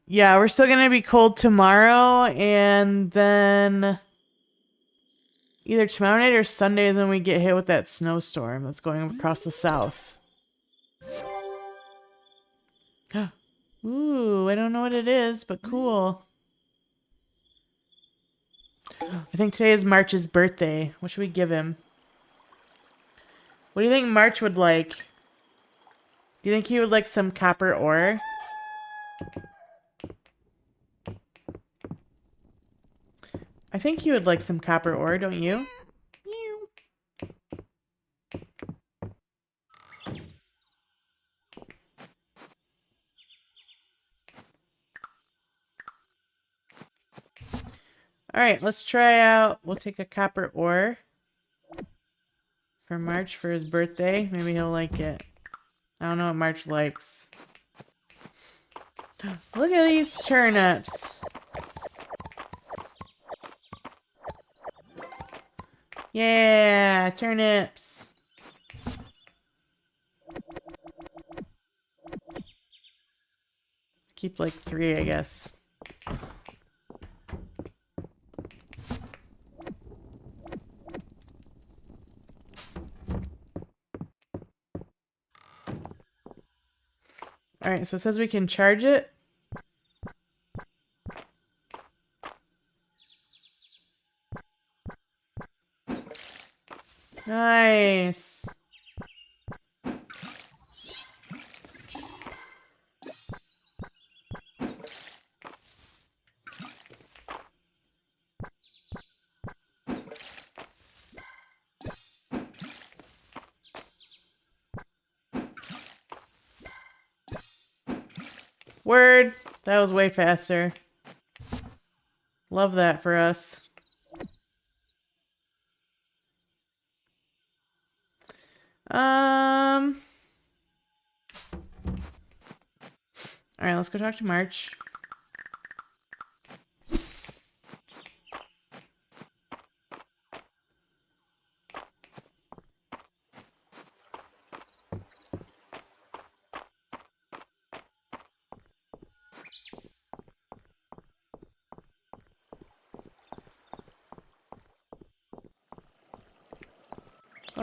Yeah, we're still gonna be cold tomorrow, and then either tomorrow night or Sunday is when we get hit with that snowstorm that's going across the south. Ooh, I don't know what it is, but cool. I think today is March's birthday. What should we give him? What do you think March would like? Do you think he would like some copper ore? I think he would like some copper ore, don't you? Alright, let's try out. We'll take a copper ore for March for his birthday. Maybe he'll like it. I don't know what March likes. Look at these turnips. Yeah, turnips. Keep like 3, I guess. Alright, so it says we can charge it. Nice. Word. That was way faster. Love that for us. Alright, let's go talk to March.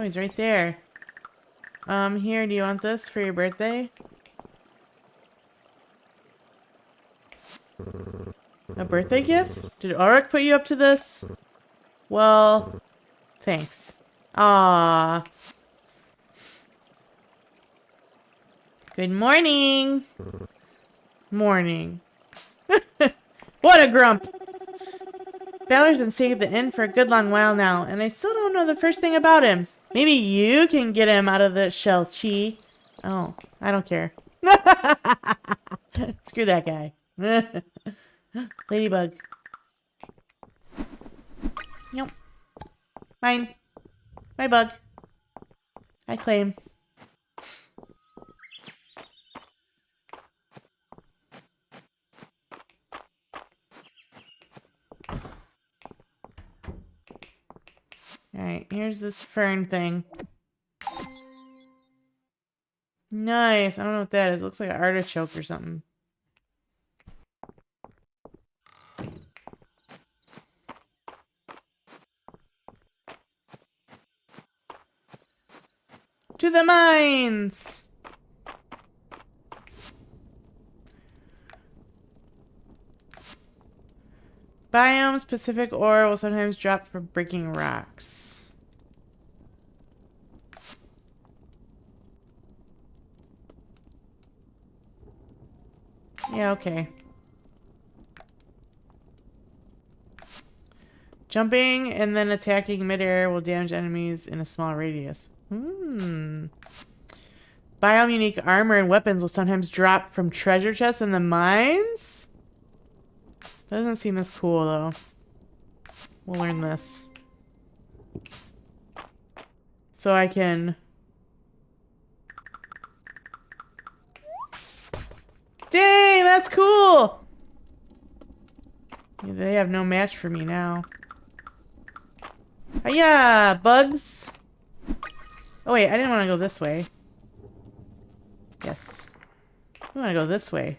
Oh, he's right there. Here, do you want this for your birthday? A birthday gift? Did Ulrich put you up to this? Well, thanks. Ah. Good morning. Morning. What a grump. Balor's been staying at the inn for a good long while now, and I still don't know the first thing about him. Maybe you can get him out of the shell, Chi. Oh, I don't care. Screw that guy. Ladybug. Nope. Mine. My bug. I claim. Alright, here's this fern thing. Nice. I don't know what that is. It looks like an artichoke or something. To the mines! Biome specific ore will sometimes drop from breaking rocks. Yeah, okay. Jumping and then attacking midair will damage enemies in a small radius. Biome unique armor and weapons will sometimes drop from treasure chests in the mines? Doesn't seem as cool though. We'll learn this. So I can... Dang, that's cool! Yeah, they have no match for me now. Hiya, bugs! Oh wait, I didn't want to go this way. Yes. I want to go this way.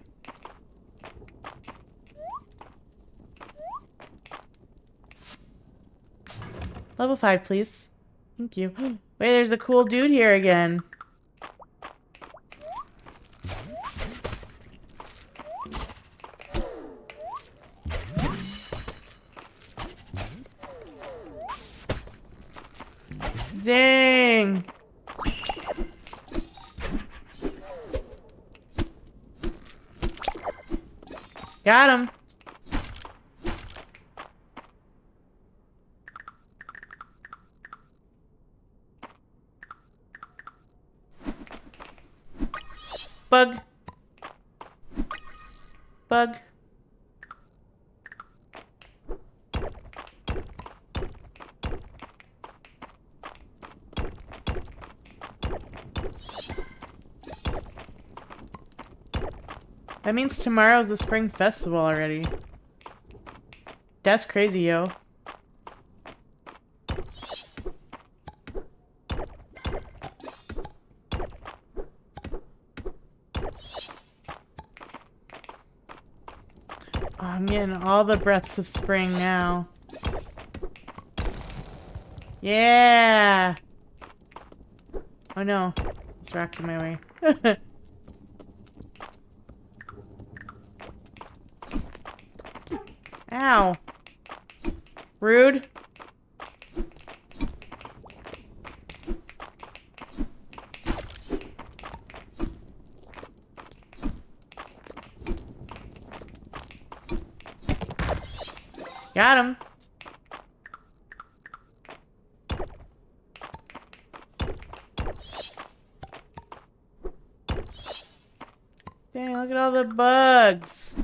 Level 5, please. Thank you. Wait, there's a cool dude here again. Dang. Got him. Bug. Bug. That means tomorrow's the spring festival already. That's crazy, yo. Oh, I'm getting all the breaths of spring now. Yeah! Oh no. This rock's in my way. Ow. Rude. Got him. Dang, look at all the bugs.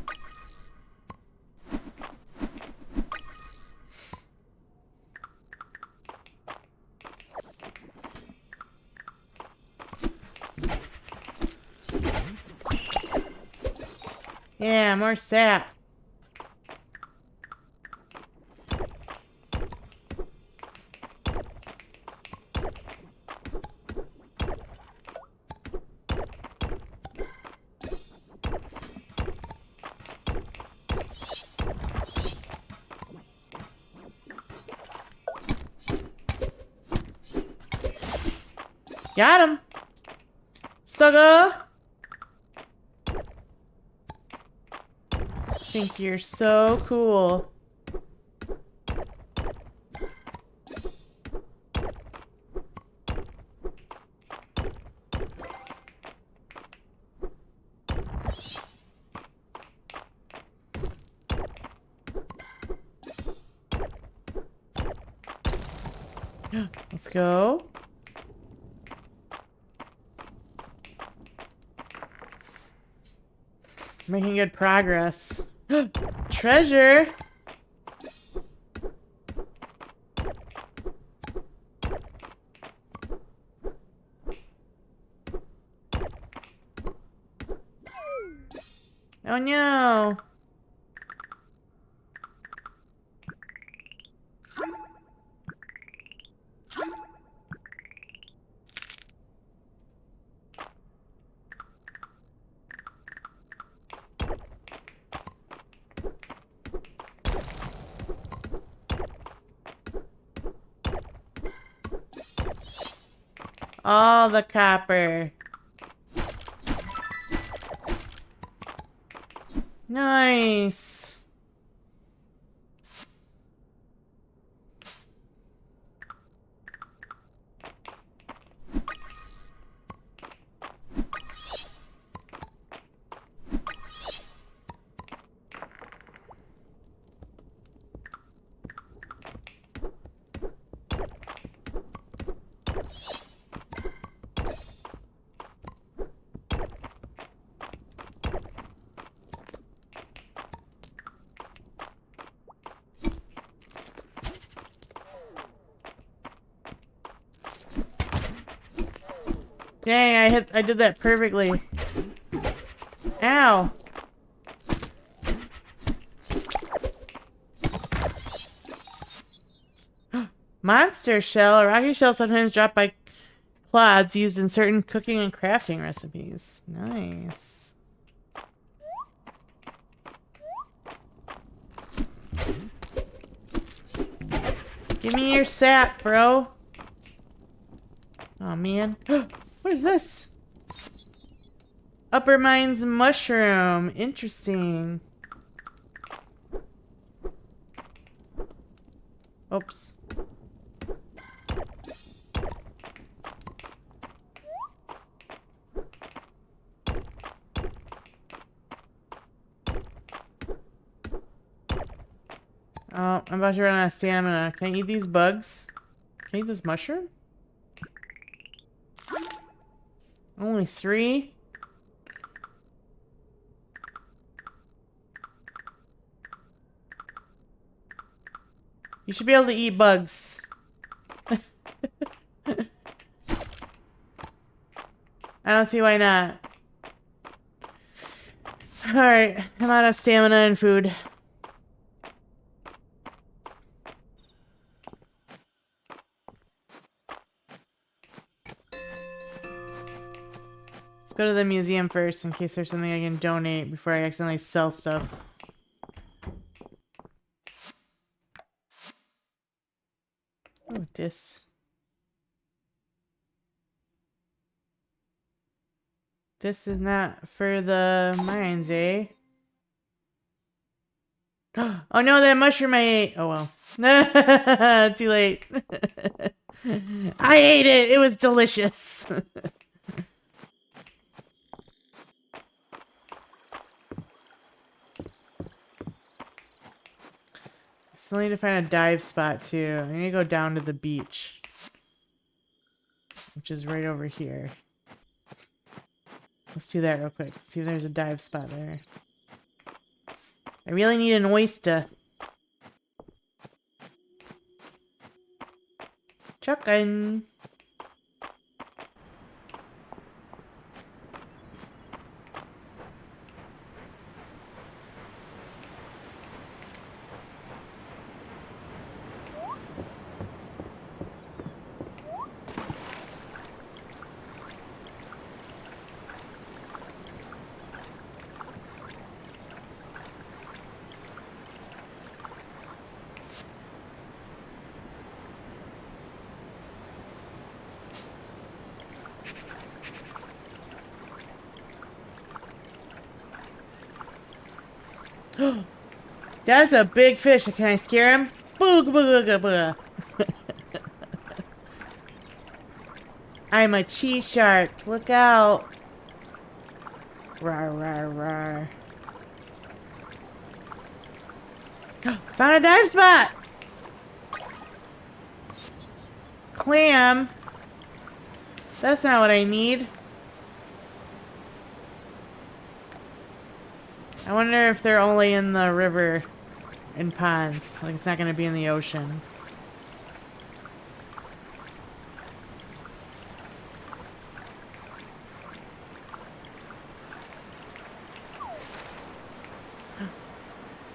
Yeah, more sap. Got him. Sugar. Think you're so cool. Let's go. Making good progress. Treasure! Oh no! All the copper. Nice. Dang, I did that perfectly. Ow. Monster shell. A rocky shell sometimes dropped by clods used in certain cooking and crafting recipes. Nice. Give me your sap, bro. Oh, man. What is this? Upper Mines mushroom. Interesting. Oops. Oh, I'm about to run out of stamina. Can I eat these bugs? Can I eat this mushroom? Only 3? You should be able to eat bugs. I don't see why not. Alright, I'm out of stamina and food. Let's go to the museum first in case there's something I can donate before I accidentally sell stuff. Oh, this. This is not for the mines, eh? Oh no, that mushroom I ate! Oh well. Too late. I ate it! It was delicious! Still need to find a dive spot too. I need to go down to the beach. Which is right over here. Let's do that real quick. See if there's a dive spot there. I really need an oyster. Chuckin'. That's a big fish. Can I scare him? Boog, boog, boog, boog. I'm a chi shark. Look out. Rar, rar, rar. Found a dive spot. Clam. That's not what I need. I wonder if they're only in the river and ponds. Like, it's not going to be in the ocean.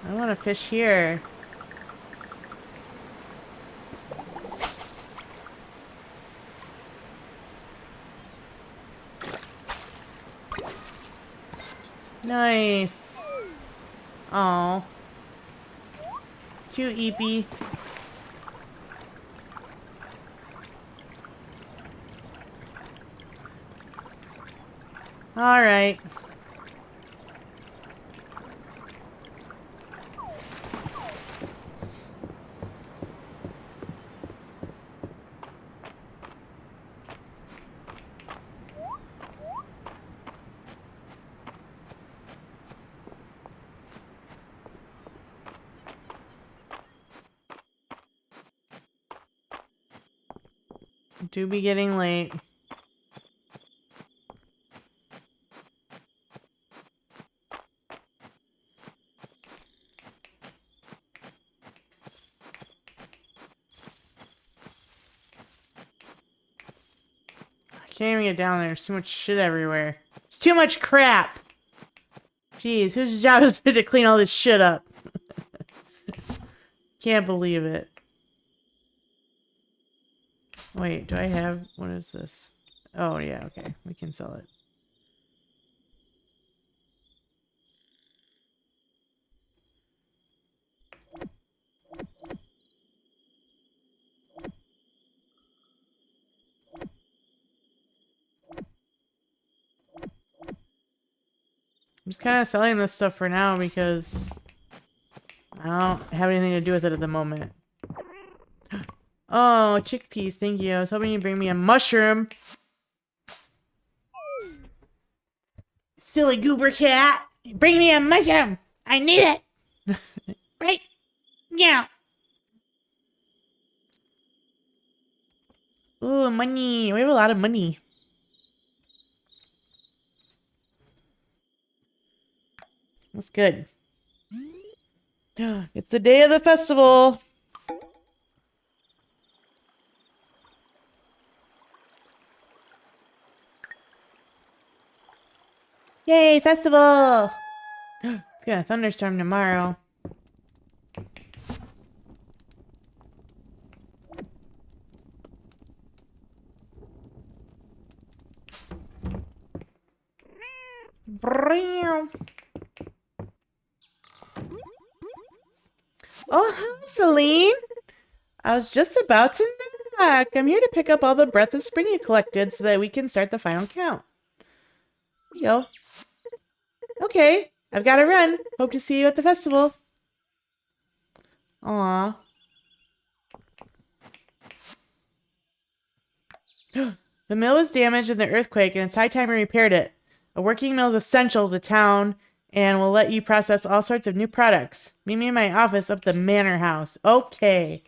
I want to fish here. Nice. Oh. Too eepy. Alright. Do be getting late. I can't even get down there. There's too much shit everywhere. There's too much crap. Jeez, whose job is it to clean all this shit up? Can't believe it. Wait, do I have... What is this? Oh, yeah, okay. We can sell it. I'm just kind of selling this stuff for now because I don't have anything to do with it at the moment. Oh, chickpeas, thank you. I was hoping you'd bring me a mushroom. Silly goober cat. Bring me a mushroom. I need it. Right? Yeah. Ooh, money. We have a lot of money. That's good. It's the day of the festival. Yay, festival! It's gonna thunderstorm tomorrow. Oh, hi, Celine. I was just about to knock. I'm here to pick up all the Breath of Spring you collected so that we can start the final count. Here you go. Okay, I've got to run. Hope to see you at the festival. Aww. The mill was damaged in the earthquake, and it's high time we repaired it. A working mill is essential to town and will let you process all sorts of new products. Meet me in my office up the manor house. Okay.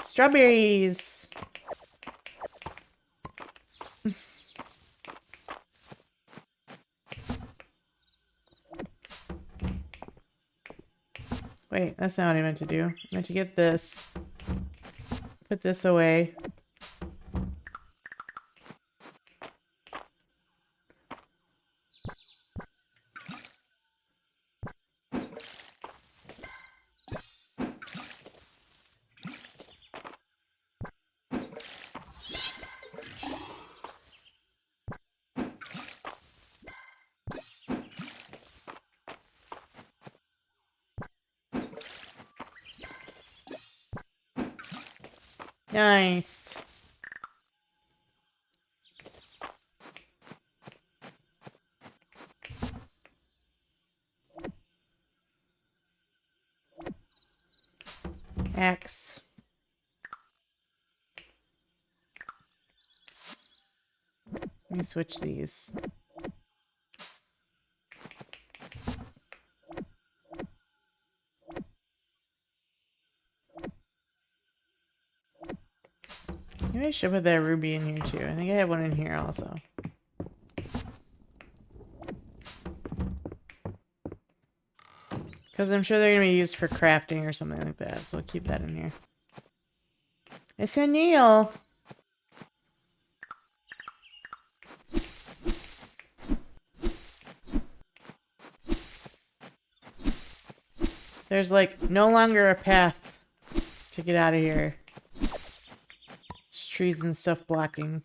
Strawberries. Wait, that's not what I meant to do. I meant to get this. Put this away. Nice. axe. Let me switch these. Maybe I should put that ruby in here too. I think I have one in here also. Because I'm sure they're going to be used for crafting or something like that. So we'll keep that in here. It's a Neil. There's like no longer a path to get out of here. Just trees and stuff blocking.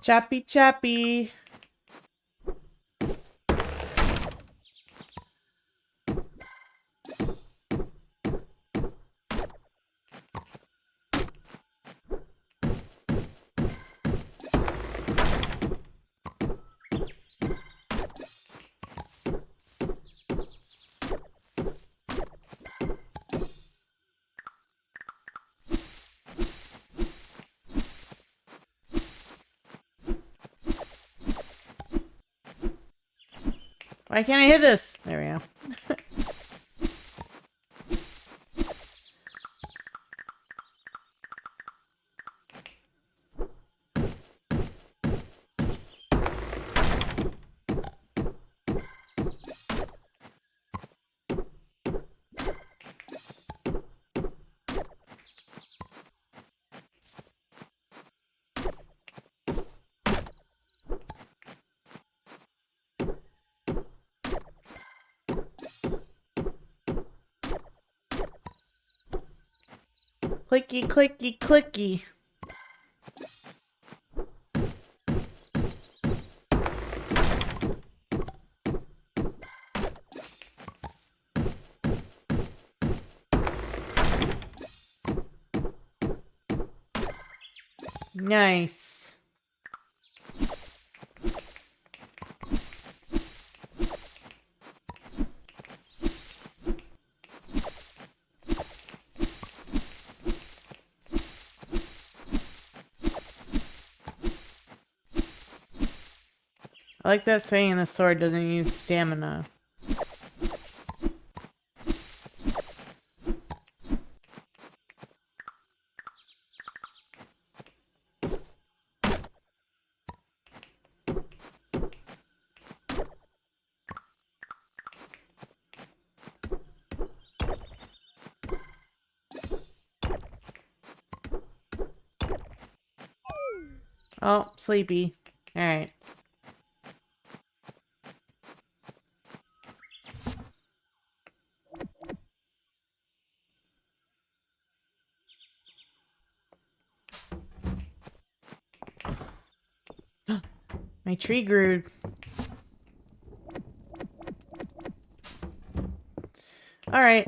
Choppy choppy. Why can't I hit this? There we go. Clicky, clicky, clicky. Nice. I like that swinging the sword doesn't use stamina. Oh, sleepy. Alright. My tree grew. Alright.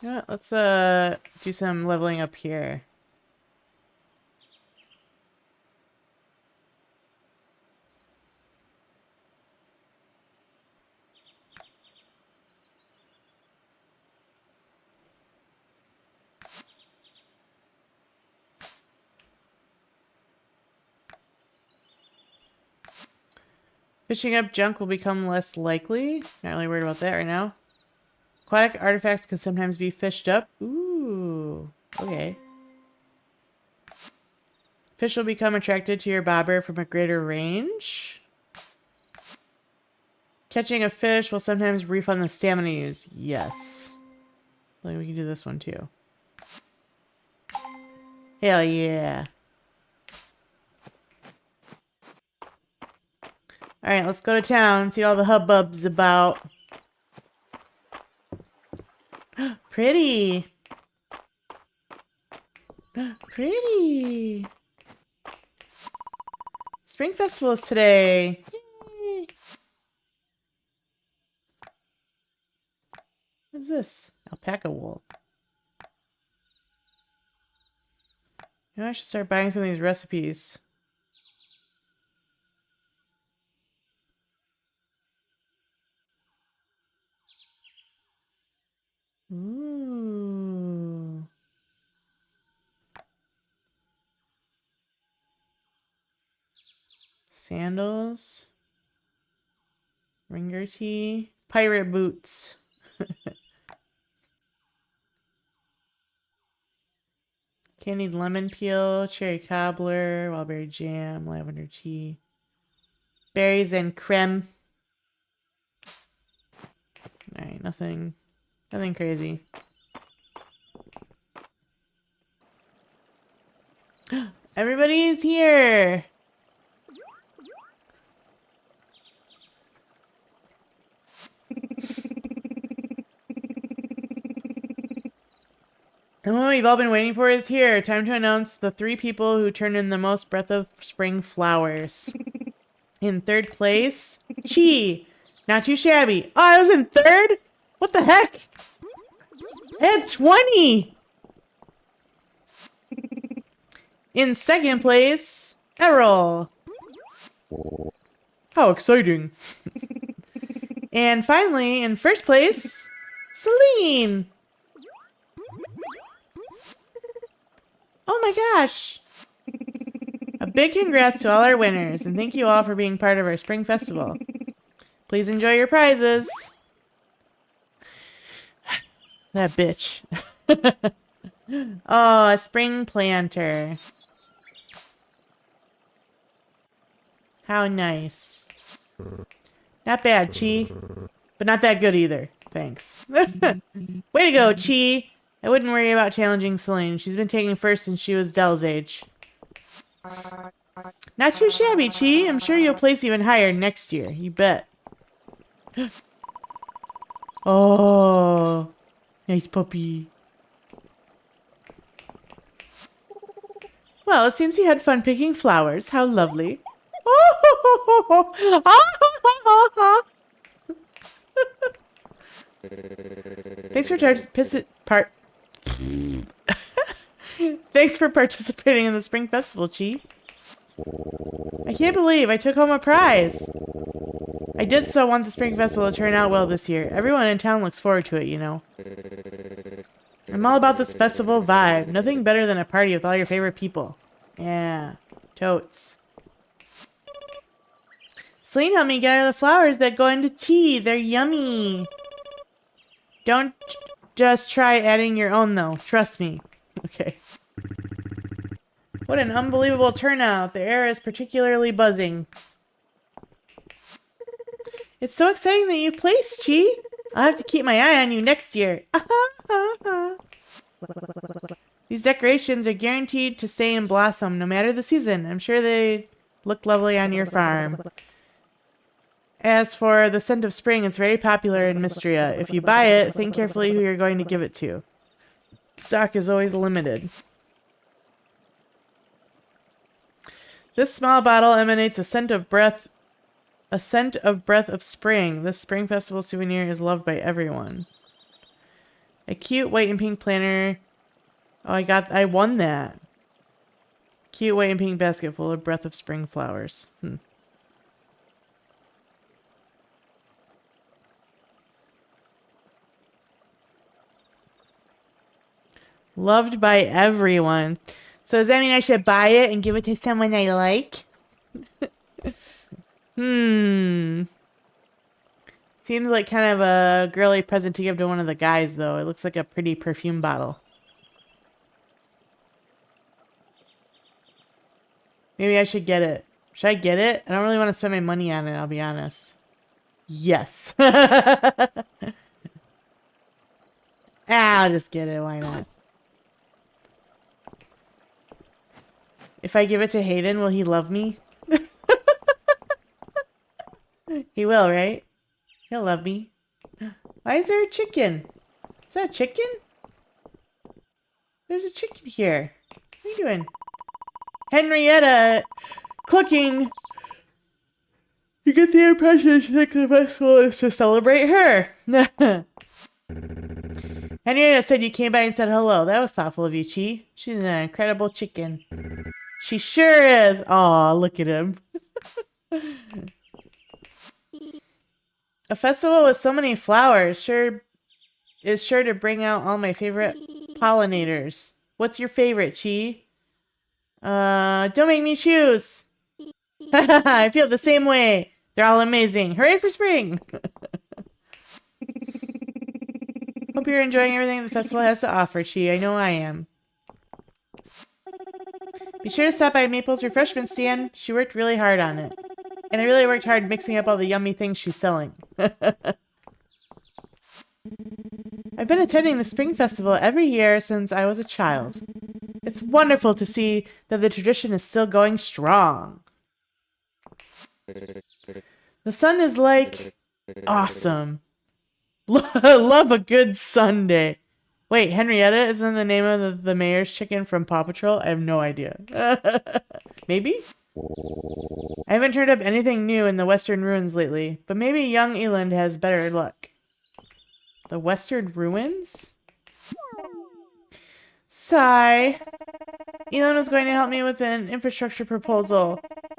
You know what? Let's do some leveling up here. Fishing up junk will become less likely. Not really worried about that right now. Aquatic artifacts can sometimes be fished up. Ooh. Okay. Fish will become attracted to your bobber from a greater range. Catching a fish will sometimes refund the stamina used. Yes. Like we can do this one too. Hell yeah. Alright, let's go to town, see all the hubbub's about. Pretty. Pretty. Spring Festival is today. Yay. is this? Alpaca wool. You know, I should start buying some of these recipes. Ooh. Sandals. Ringer tea. Pirate boots. Candied lemon peel. Cherry cobbler. Wildberry jam. Lavender tea. Berries and creme. Alright, nothing crazy. Everybody's here! And what we've all been waiting for is here. Time to announce the 3 people who turned in the most Breath of Spring flowers. In 3rd place, Chi. Not too shabby. Oh, I was in 3rd? What the heck? I had 20! In 2nd place, Errol. How exciting. And finally, in 1st place, Celine. Oh my gosh. A big congrats to all our winners, and thank you all for being part of our spring festival. Please enjoy your prizes. That bitch. Oh, a spring planter. How nice. Not bad, Chi. But not that good either. Thanks. Way to go, Chi. I wouldn't worry about challenging Celine. She's been taking first since she was Dell's age. Not too shabby, Chi. I'm sure you'll place even higher next year. You bet. Oh, nice puppy. Well, it seems you had fun picking flowers. How lovely. Thanks for Thanks for participating in the Spring Festival, Chi. I can't believe I took home a prize. I did so want the Spring Festival to turn out well this year. Everyone in town looks forward to it, you know. I'm all about this festival vibe. Nothing better than a party with all your favorite people. Yeah, totes. Celine helped me get out of the flowers that go into tea. They're yummy. Don't just try adding your own, though. Trust me. Okay. What an unbelievable turnout. The air is particularly buzzing. It's so exciting that you placed, Chi. I'll have to keep my eye on you next year. These decorations are guaranteed to stay and blossom no matter the season. I'm sure they look lovely on your farm. As for the scent of spring, it's very popular in Mistria. If you buy it, think carefully who you're going to give it to. Stock is always limited. This small bottle emanates a scent of breath of spring. This spring festival souvenir is loved by everyone. A cute white and pink planner. Oh, I won that. Cute white and pink basket full of breath of spring flowers. Loved by everyone. So does that mean I should buy it and give it to someone I like? Seems like kind of a girly present to give to one of the guys, though. It looks like a pretty perfume bottle. Maybe I should get it. Should I get it? I don't really want to spend my money on it, I'll be honest. Yes. I'll just get it. Why not? If I give it to Hayden, will he love me? He will, right? He'll love me. Why is there a chicken? Is that a chicken? There's a chicken here. What are you doing? Henrietta! Cooking! You get the impression she thinks the festival is to celebrate her. Henrietta said you came by and said hello. That was thoughtful of you, Chi. She's an incredible chicken. She sure is. Aw, look at him. A festival with so many flowers is sure to bring out all my favorite pollinators. What's your favorite, Chi? Don't make me choose. I feel the same way. They're all amazing. Hooray for spring! Hope you're enjoying everything the festival has to offer, Chi. I know I am. Be sure to stop by Maple's refreshment stand. She worked really hard on it. And I really worked hard mixing up all the yummy things she's selling. I've been attending the Spring Festival every year since I was a child. It's wonderful to see that the tradition is still going strong. The sun is like... awesome. Love a good Sunday. Wait, Henrietta isn't the name of the mayor's chicken from Paw Patrol? I have no idea. Maybe? I haven't turned up anything new in the Western Ruins lately, but maybe young Eland has better luck. The Western Ruins? Sigh. Eland was going to help me with an infrastructure proposal,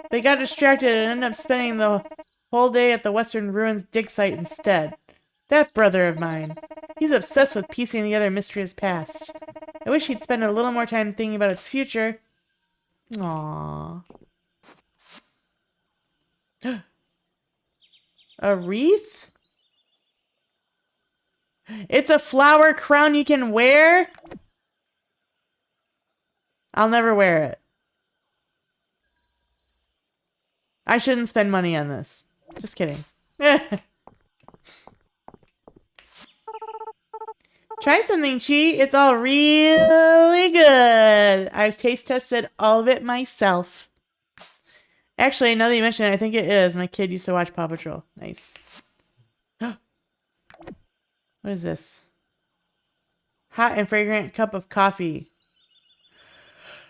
but he got distracted and ended up spending the whole day at the Western Ruins dig site instead. That brother of mine. He's obsessed with piecing together Mistria's past. I wish he'd spend a little more time thinking about its future. Aww. A wreath? It's a flower crown you can wear? I'll never wear it. I shouldn't spend money on this. Just kidding. Try something, Chi. It's all really good. I've taste tested all of it myself. Actually, now that you mention it, I think it is. My kid used to watch Paw Patrol. Nice. What is this? Hot and fragrant cup of coffee.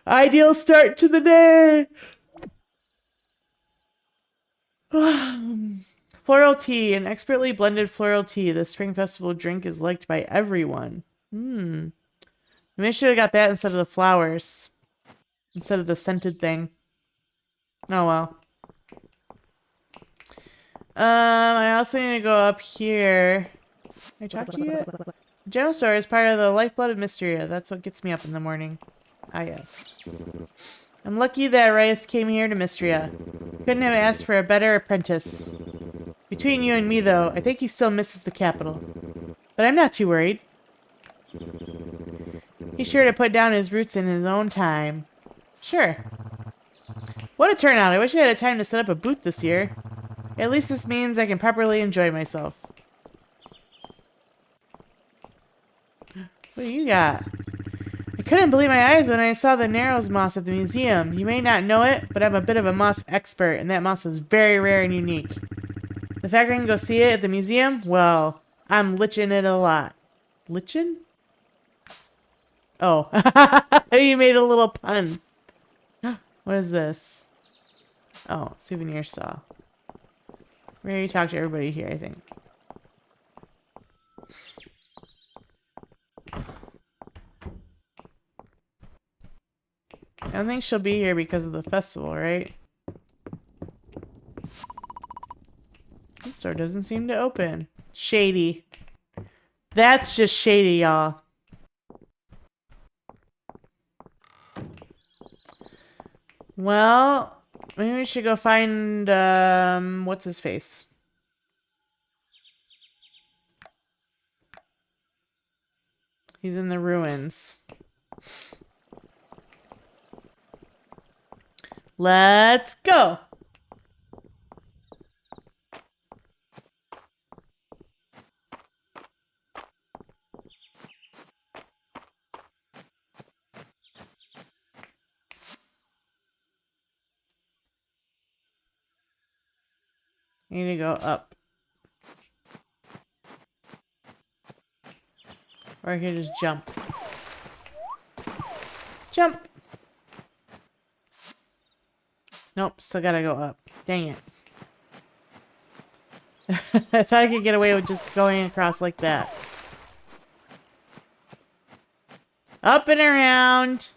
Ideal start to the day. Floral tea, an expertly blended floral tea. The Spring Festival drink is liked by everyone. Maybe I should have got that instead of the flowers. Instead of the scented thing. Oh well. I also need to go up here. Can I talk to you yet? The general store is part of the lifeblood of Mistria. That's what gets me up in the morning. Ah, yes. I'm lucky that Rice came here to Mistria. Couldn't have asked for a better apprentice. Between you and me, though, I think he still misses the capital. But I'm not too worried. He's sure to put down his roots in his own time. Sure. What a turnout. I wish I had time to set up a booth this year. At least this means I can properly enjoy myself. What do you got? I couldn't believe my eyes when I saw the Narrows moss at the museum. You may not know it, but I'm a bit of a moss expert, and that moss is very rare and unique. The fact I can go see it at the museum, well, I'm liching it a lot. Lichin'? Oh, you made a little pun. What is this? Oh, souvenir saw. We already talked to everybody here, I think. I don't think she'll be here because of the festival, right? This door doesn't seem to open. Shady. That's just shady, y'all. Well, maybe we should go find, what's his face? He's in the ruins. Let's go! I need to go up. Or I can just jump. Jump! Nope, still gotta go up. Dang it. I thought I could get away with just going across like that. Up and around.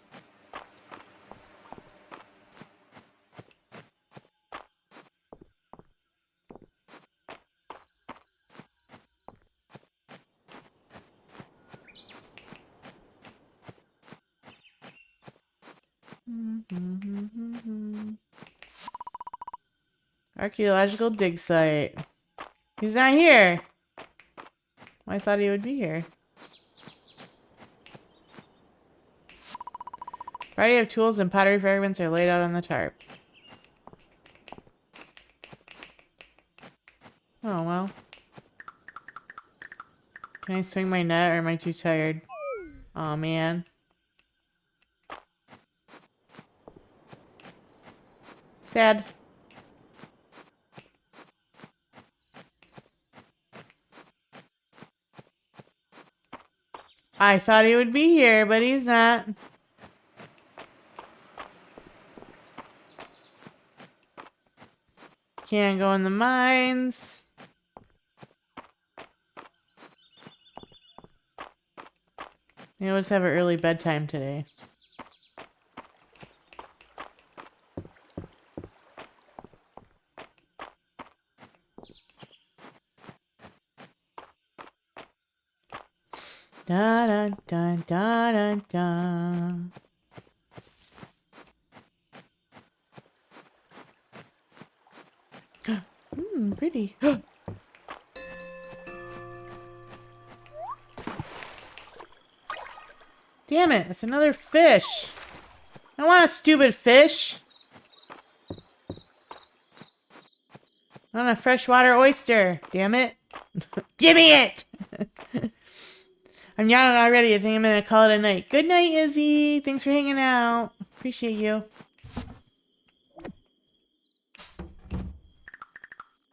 Archaeological dig site. He's not here. I thought he would be here. Variety of tools and pottery fragments are laid out on the tarp. Oh, well. Can I swing my net or am I too tired? Aw, man. Sad. I thought he would be here, but he's not. Can't go in the mines. Maybe let's have an early bedtime today. Da da da da da da. Pretty. Damn it, it's another fish. I don't want a stupid fish. I want a freshwater oyster. Damn it. Give me it! I'm yawning already. I think I'm gonna call it a night. Good night, Izzy. Thanks for hanging out. Appreciate you.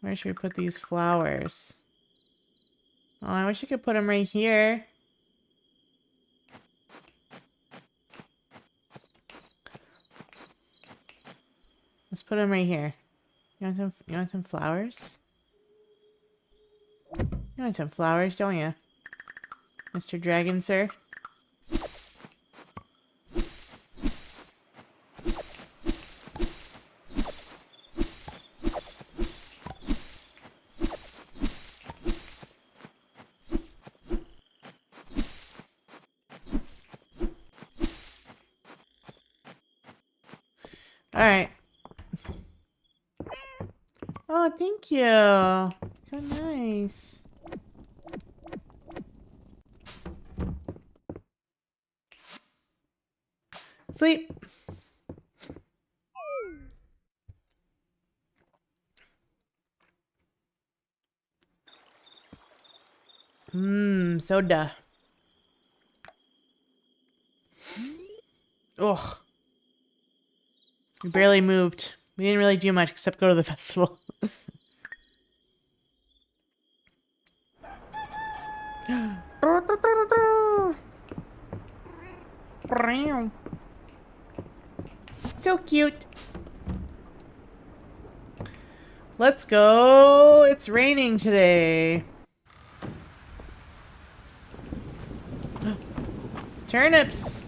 Where should we put these flowers? Oh, I wish I could put them right here. Let's put them right here. You want some flowers? You want some flowers, don't you? Mr. Dragon, sir? Alright. Oh, thank you. So nice. Sleep. Soda. Ugh. We barely moved. We didn't really do much except go to the festival. So cute. Let's go. It's raining today. Turnips.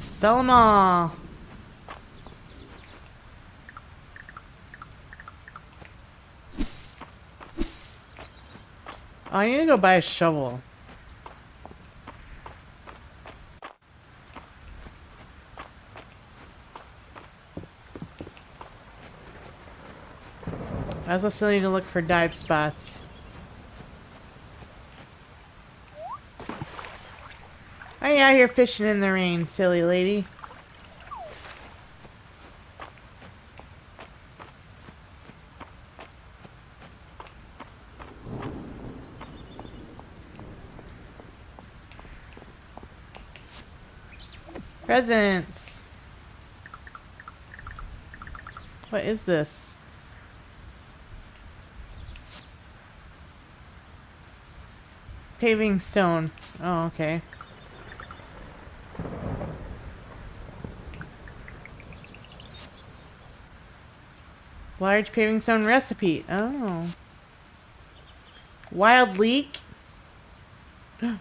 Sell them all. Oh, I need to go buy a shovel. I also still need to look for dive spots. Why are you out here fishing in the rain, silly lady? Presents! What is this? Paving stone. Oh, okay. Large paving stone recipe. Oh. Wild leek. Wait,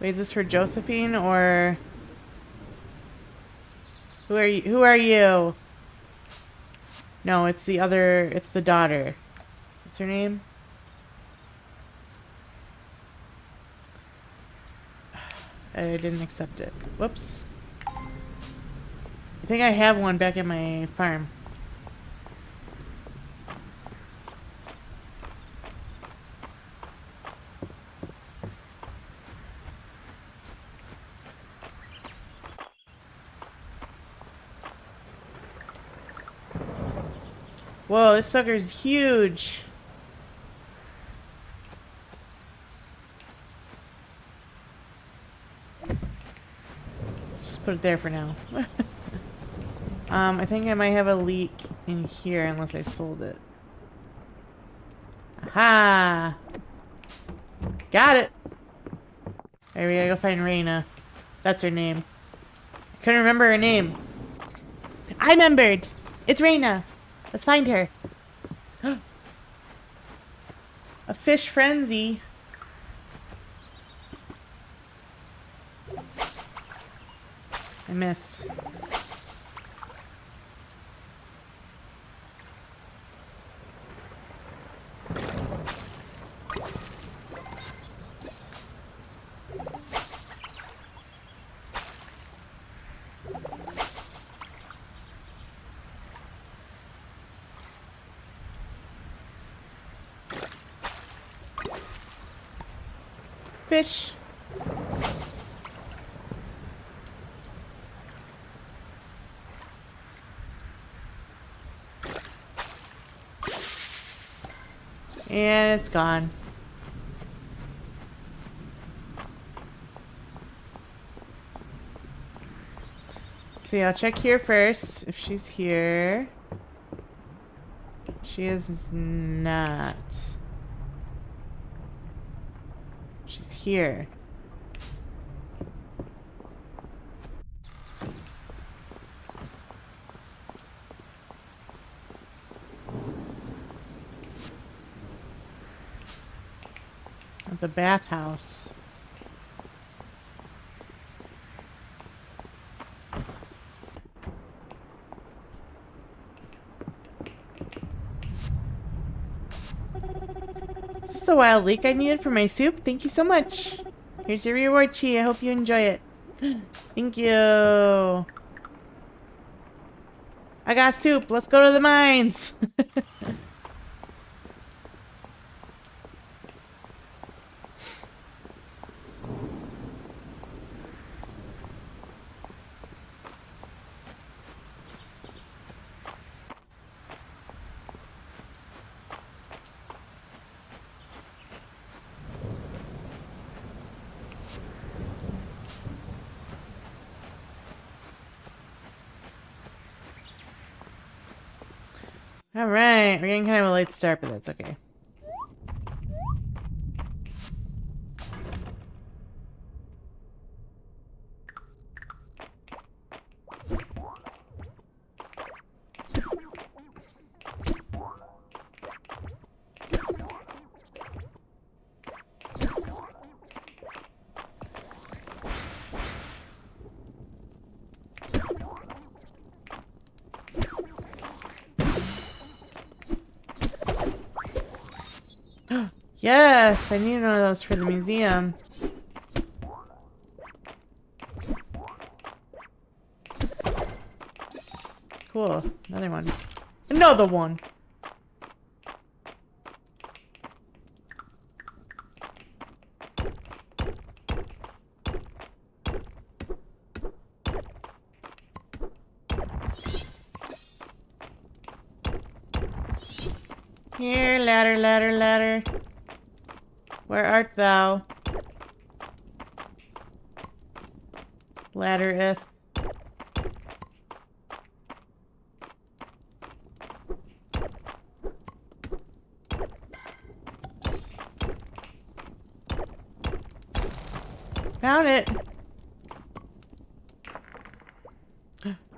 is this for Josephine or who are you? Who are you? No, it's the other. It's the daughter. What's her name? I didn't accept it. Whoops. I think I have one back at my farm. Whoa, this sucker's huge. Just put it there for now. I think I might have a leak in here unless I sold it. Aha! Got it! Alright, we gotta go find Raina. That's her name. I couldn't remember her name. I remembered! It's Raina! Let's find her. A fish frenzy. I missed. Fish. And it's gone. See, I'll check here first if she's here. She is not. She's here. At the bathhouse. This is the wild leek I needed for my soup. Thank you so much. Here's your reward, Chi. I hope you enjoy it. Thank you. I got soup. Let's go to the mines. Alright, we're getting kind of a late start, but that's okay. Yes, I need one of those for the museum. Cool. Another one. Another one! Here, ladder, ladder, ladder. Where art thou? Laddereth. Found it.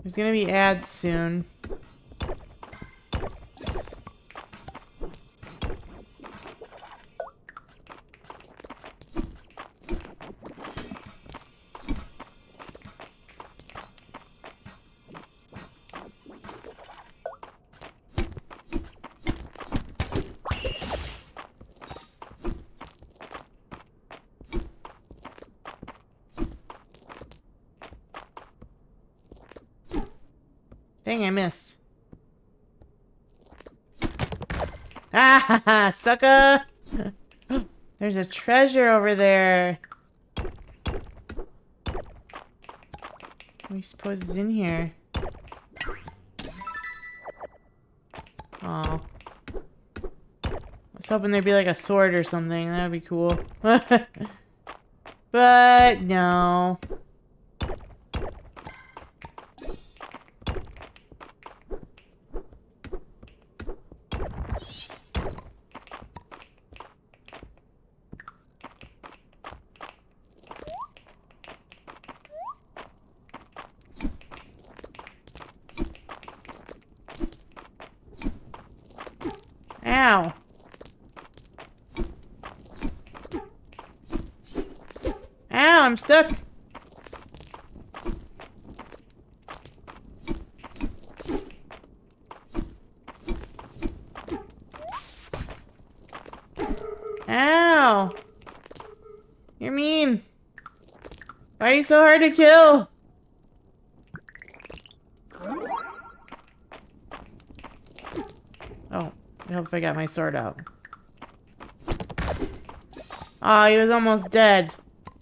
There's gonna be ads soon. Dang, I missed. Ah, sucker! There's a treasure over there. We suppose it's in here. Oh. I was hoping there'd be like a sword or something. That would be cool. But no. Ow. Ow, I'm stuck. Ow. You're mean. Why are you so hard to kill? Oh, I hope I got my sword out. Aw, he was almost dead.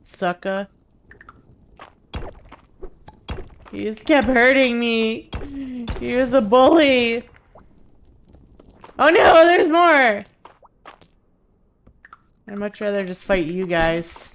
Sucker. He just kept hurting me. He was a bully. Oh no, there's more! I'd much rather just fight you guys.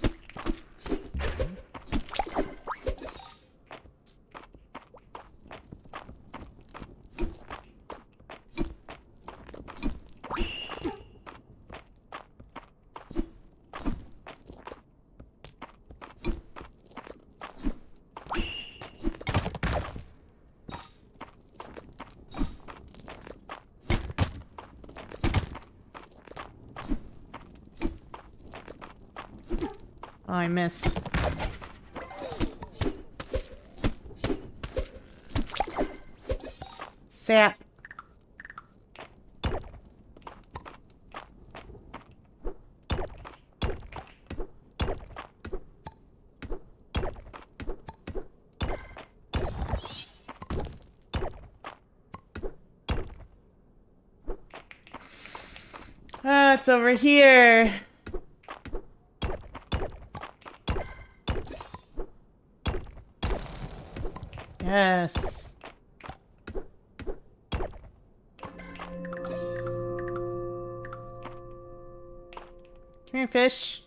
Oh, I missed. Sap. Ah, it's over here. Yes. Come here, fish.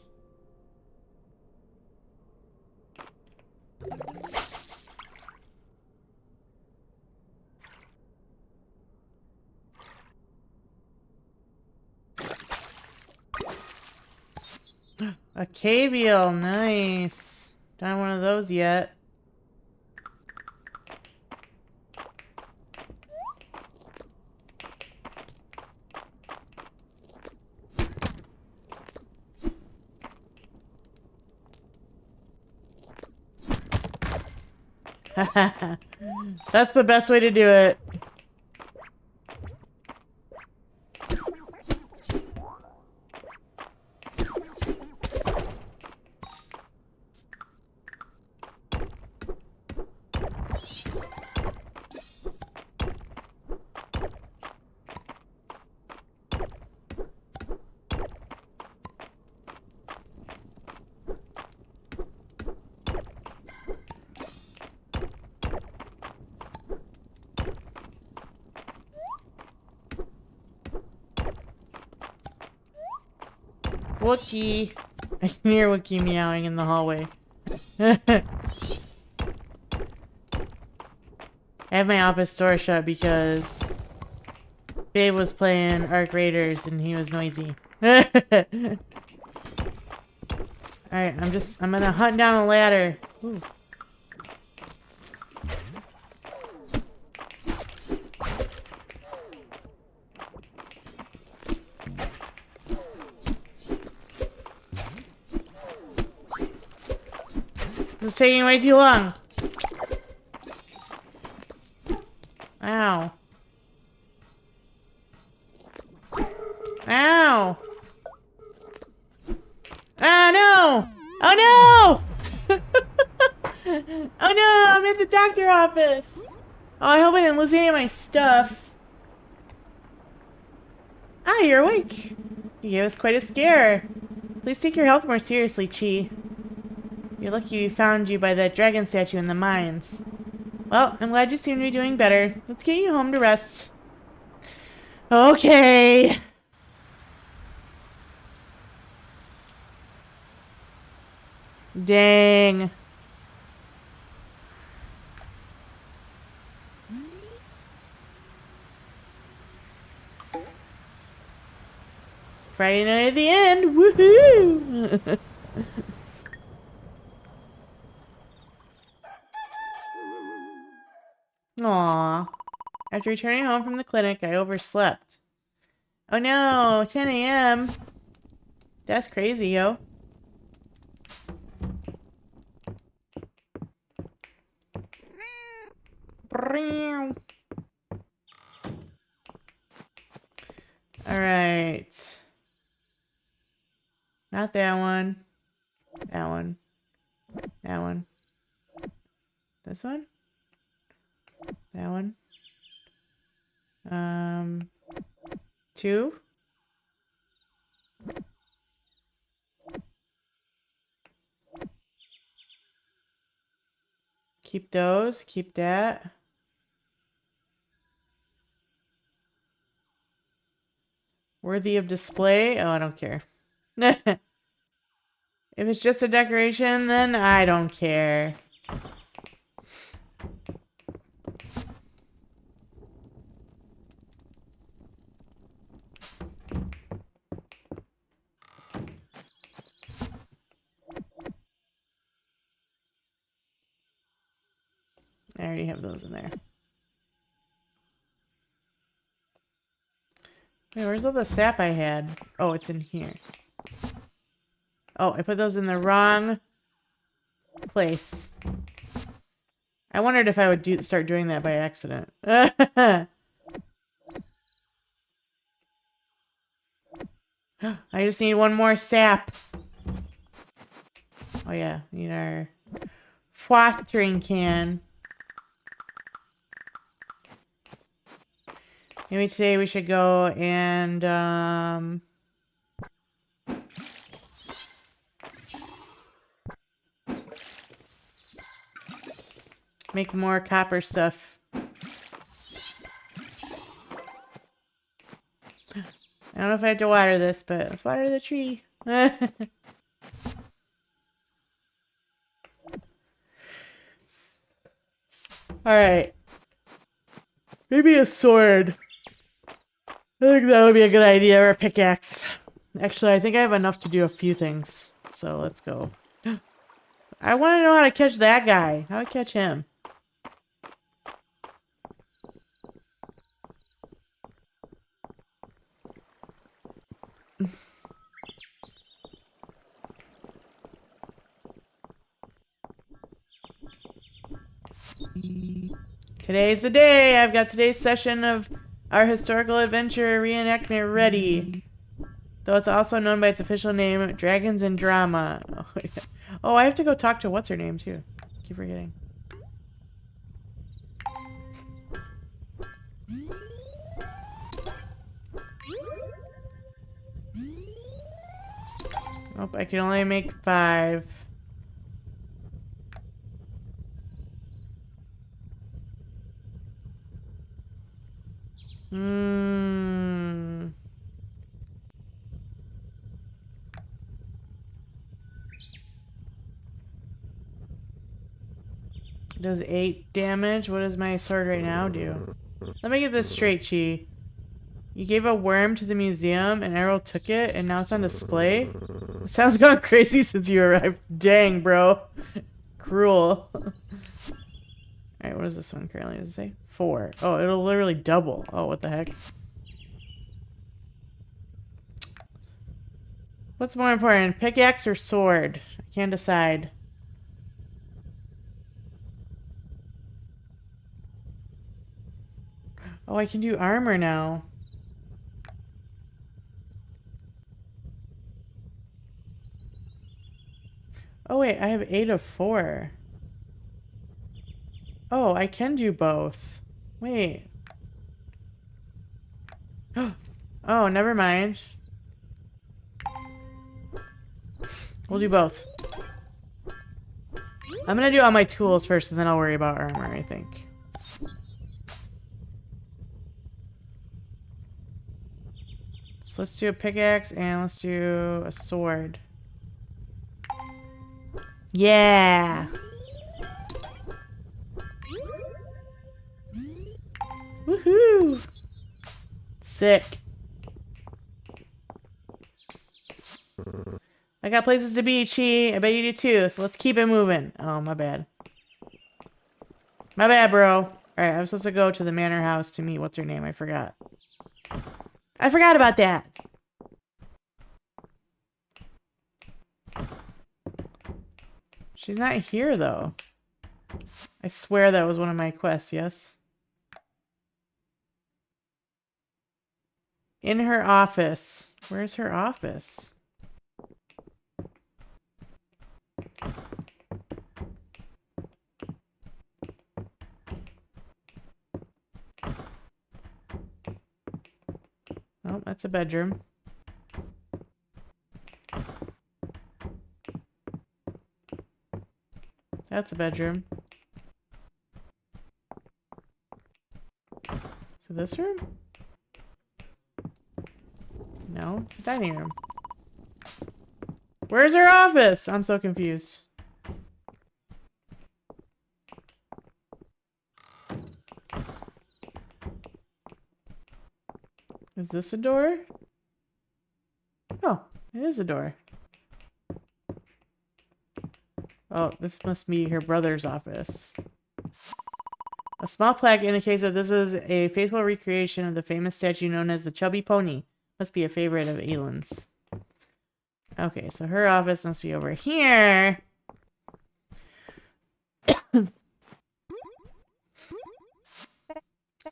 A cave eel, nice. Don't have one of those yet. That's the best way to do it. Wookie. I can hear Wookie meowing in the hallway. I have my office door shut because Babe was playing Arc Raiders and he was noisy. Alright, I'm gonna hunt down a ladder. Ooh. is taking way too long. Ow. Ow. Oh no! Oh no! Oh no! I'm at the doctor's office! Oh, I hope I didn't lose any of my stuff. Ah, you're awake. You gave us quite a scare. Please take your health more seriously, Chi. You're lucky we found you by that dragon statue in the mines. Well, I'm glad you seem to be doing better. Let's get you home to rest. Okay. Dang. Friday night at the end. Woohoo! Aww. After returning home from the clinic, I overslept. Oh no, 10 a.m. That's crazy, yo. Alright. Not that one. That one. That one. This one? That one. 2. Keep those. Keep that. Worthy of display? Oh, I don't care. If it's just a decoration, then I don't care. I already have those in there. Wait, where's all the sap I had? Oh, it's in here. Oh, I put those in the wrong place. I wondered if I would start doing that by accident. I just need one more sap. Oh yeah, we need our watering can. Maybe today we should go and make more copper stuff. I don't know if I have to water this, but let's water the tree. Alright. Maybe a sword. I think that would be a good idea, or a pickaxe. Actually, I think I have enough to do a few things. So let's go. I want to know how to catch that guy. How to catch him. Today's the day. I've got today's session of our historical adventure reenactment ready. Though it's also known by its official name, Dragons and Drama. Oh, yeah. Oh, I have to go talk to what's her name too. Keep forgetting. Oh, I can only make 5. Does 8 damage? What does my sword right now do? Let me get this straight, Chi. You gave a worm to the museum, and Errol took it, and now it's on display? It sounds gone crazy since you arrived. Dang, bro. Cruel. Alright, what does this one currently does it say? 4. Oh, it'll literally double. Oh, what the heck? What's more important, pickaxe or sword? I can't decide. Oh, I can do armor now. Oh wait, I have 8 of 4. Oh, I can do both. Wait. Oh, never mind. We'll do both. I'm gonna do all my tools first and then I'll worry about armor, I think. So let's do a pickaxe and let's do a sword. Yeah! Woohoo! Sick. I got places to be, Chi. I bet you do too, so let's keep it moving. Oh, my bad. My bad, bro. Alright, I was supposed to go to the manor house to meet what's her name. I forgot. I forgot about that! She's not here, though. I swear that was one of my quests, yes? In her office. Where's her office? Oh, that's a bedroom. That's a bedroom. So this room? No, it's a dining room. Where's her office? I'm so confused. Is this a door? Oh, it is a door. Oh, this must be her brother's office. A small plaque indicates that this is a faithful recreation of the famous statue known as the Chubby Pony. Must be a favorite of Aylin's. Okay, so her office must be over here.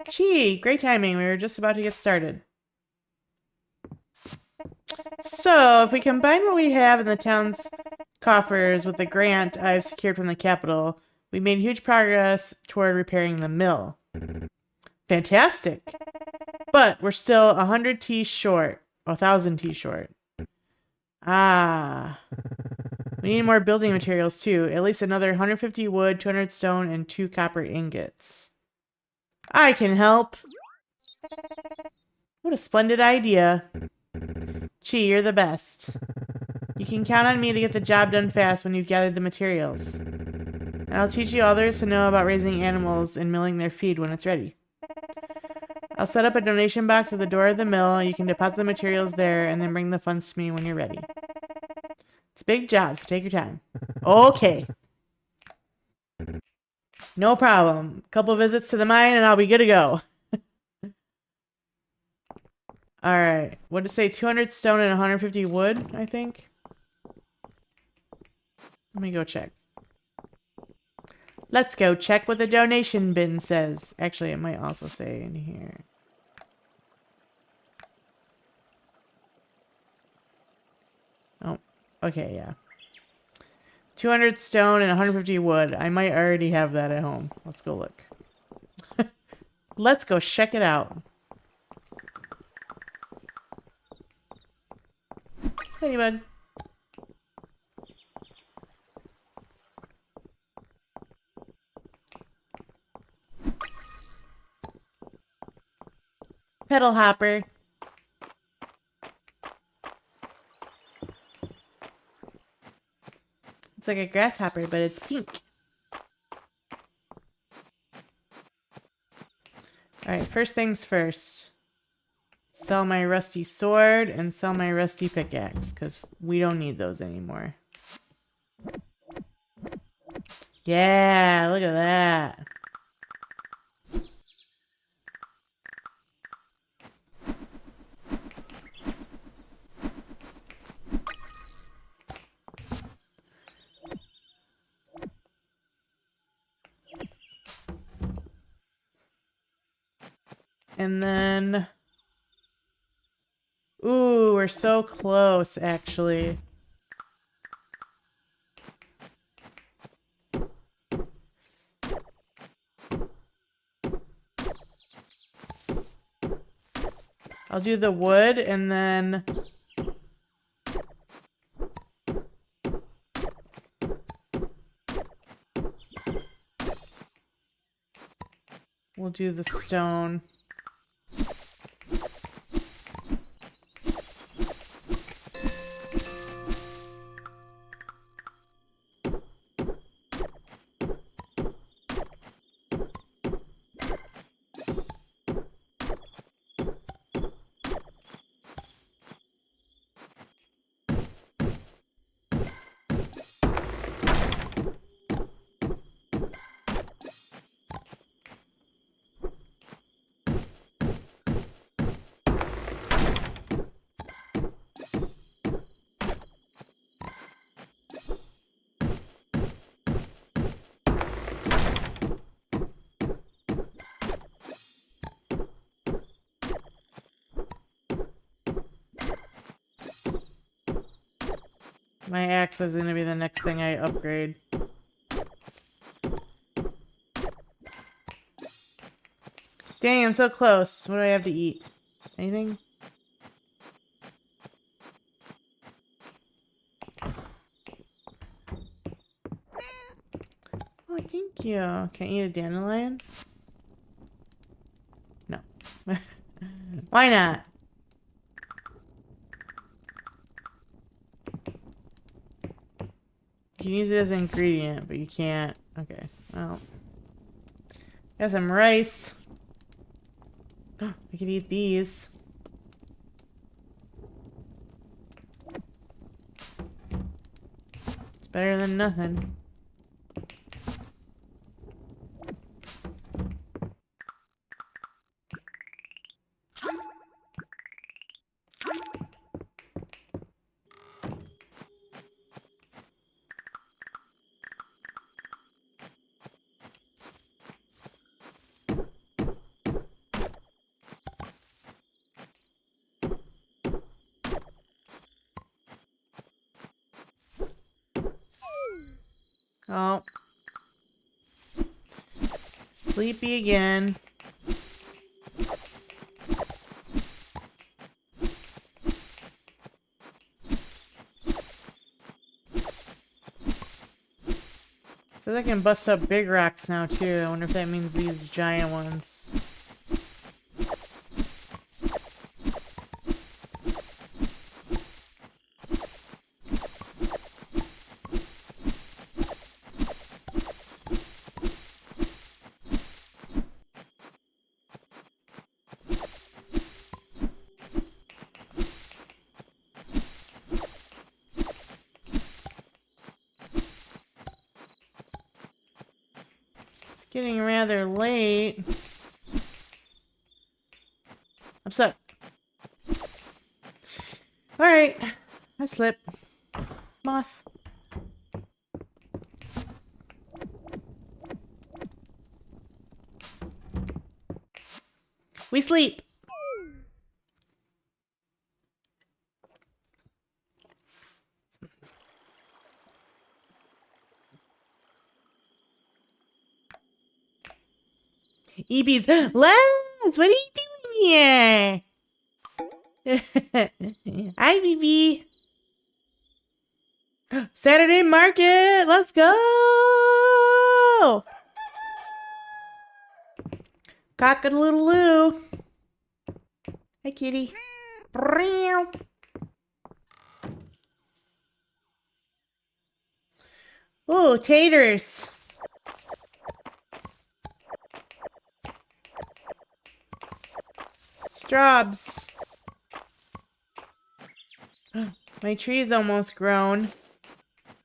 Gee, great timing. We were just about to get started. So, if we combine what we have in the town's coffers with the grant I've secured from the capital, we made huge progress toward repairing the mill. Fantastic! But we're still 100 T's short. 1,000 T's short. Ah. We need more building materials too. At least another 150 wood, 200 stone, and 2 copper ingots. I can help! What a splendid idea. Chi, you're the best. You can count on me to get the job done fast when you've gathered the materials. And I'll teach you all there is to know about raising animals and milling their feed when it's ready. I'll set up a donation box at the door of the mill. You can deposit the materials there and then bring the funds to me when you're ready. It's a big job, so take your time. Okay. No problem. A couple visits to the mine and I'll be good to go. Alright. What did it say? 200 stone and 150 wood, I think? Let me go check. Let's go check what the donation bin says. Actually, it might also say in here. Oh, okay, yeah. 200 stone and 150 wood. I might already have that at home. Let's go look. Let's go check it out. Ladybug. Petal hopper. It's like a grasshopper, but it's pink. Alright, first things first. Sell my rusty sword and sell my rusty pickaxe, because we don't need those anymore. Yeah, look at that. And then... Ooh, we're so close, actually. I'll do the wood, and then... we'll do the stone. My axe is going to be the next thing I upgrade. Dang, I'm so close. What do I have to eat? Anything? Oh, thank you. Can I eat a dandelion? No. Why not? You can use it as an ingredient, but you can't. Okay, well. Got some rice. I could eat these. It's better than nothing. Oh. Sleepy again. Says I can bust up big rocks now too. I wonder if that means these giant ones. Getting rather late. I'm stuck. Alright. I slip. Moth. We sleep. EB's Lance, what are you doing here? Hi, BB. Saturday market, let's go. Cock-a-doodle-doo. Hi, kitty. Oh, taters. Strawbs. My tree is almost grown.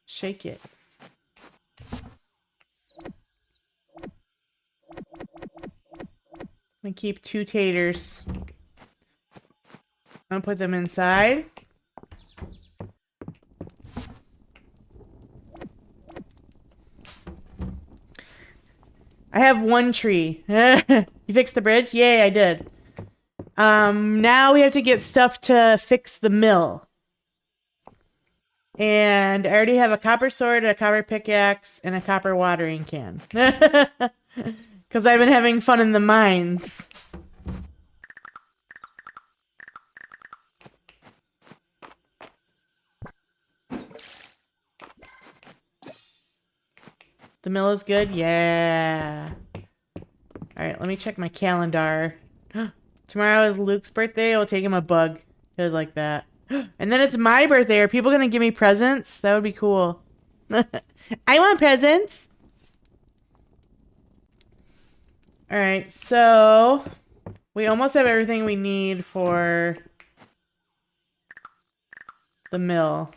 Shake it. I'm gonna keep 2 taters. I'm gonna put them inside. I have 1 tree. You fixed the bridge? Yay, I did. Now we have to get stuff to fix the mill. And I already have a copper sword, a copper pickaxe, and a copper watering can. Because I've been having fun in the mines. The mill is good? Yeah. Alright, let me check my calendar. Tomorrow is Luke's birthday. I'll take him a bug. Good like that. And then it's my birthday. Are people gonna give me presents? That would be cool. I want presents. Alright, so we almost have everything we need for the mill.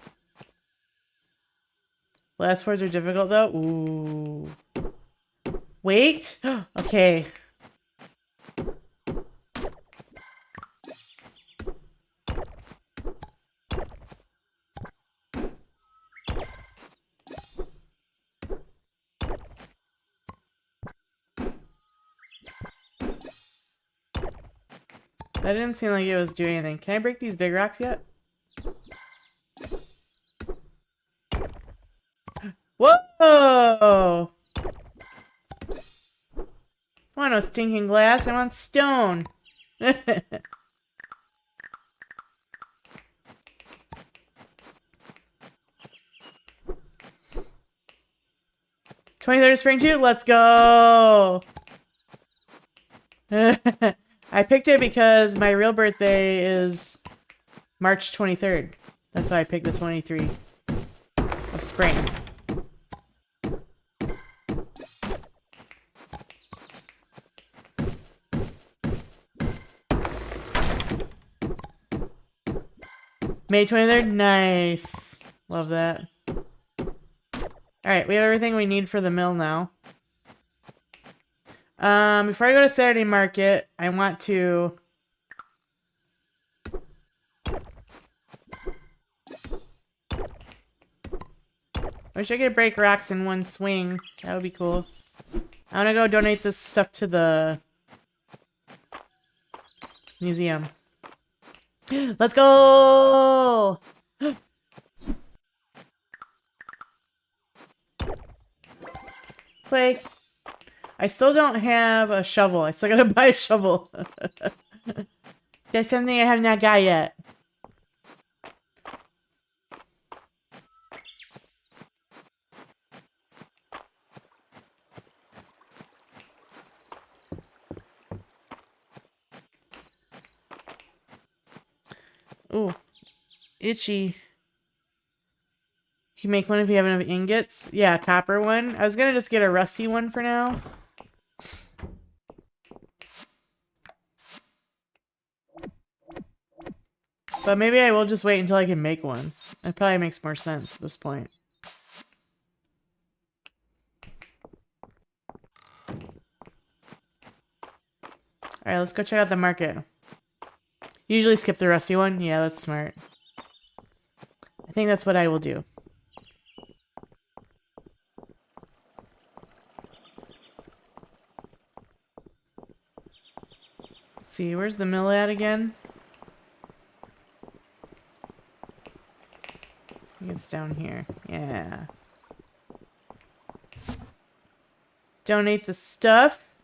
Last fours are difficult though. Ooh. Wait. Okay. That didn't seem like it was doing anything. Can I break these big rocks yet? Whoa! I want no stinking glass. I want stone. 23rd spring shoot. Let's go. I picked it because my real birthday is March 23rd. That's why I picked the 23 of spring. May 23rd? Nice. Love that. Alright, we have everything we need for the mill now. Before I go to Saturday market, I want to... I wish I could break rocks in one swing. That would be cool. I want to go donate this stuff to the museum. Let's go! Play. I still don't have a shovel. I still gotta buy a shovel. That's something I have not got yet. Ooh. Itchy. You can make one if you have enough ingots. Yeah, copper one. I was gonna just get a rusty one for now. But maybe I will just wait until I can make one. It probably makes more sense at this point. Alright, let's go check out the market. Usually skip the rusty one. Yeah, that's smart. I think that's what I will do. Let's see, where's the mill at again? I think it's down here. Yeah. Donate the stuff.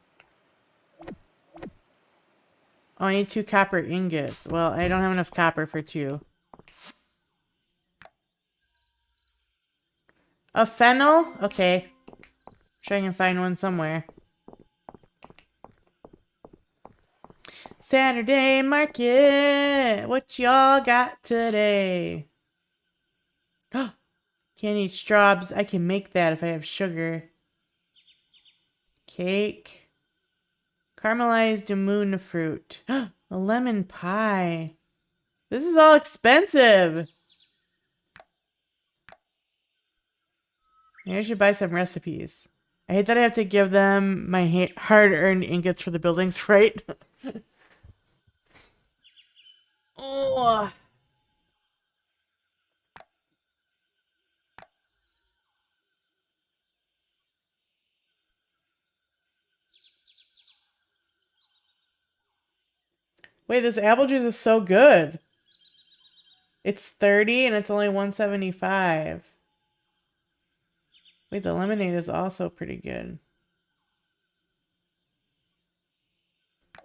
Oh, I need 2 copper ingots. Well, I don't have enough copper for 2. A fennel? Okay. Sure I can find one somewhere. Saturday market. What y'all got today? Can't eat straws. I can make that if I have sugar. Cake. Caramelized moon fruit. A lemon pie. This is all expensive. Maybe I should buy some recipes. I hate that I have to give them my hard-earned ingots for the buildings, right? Oh. Wait, this apple juice is so good. It's 30 and it's only 175. Wait, the lemonade is also pretty good.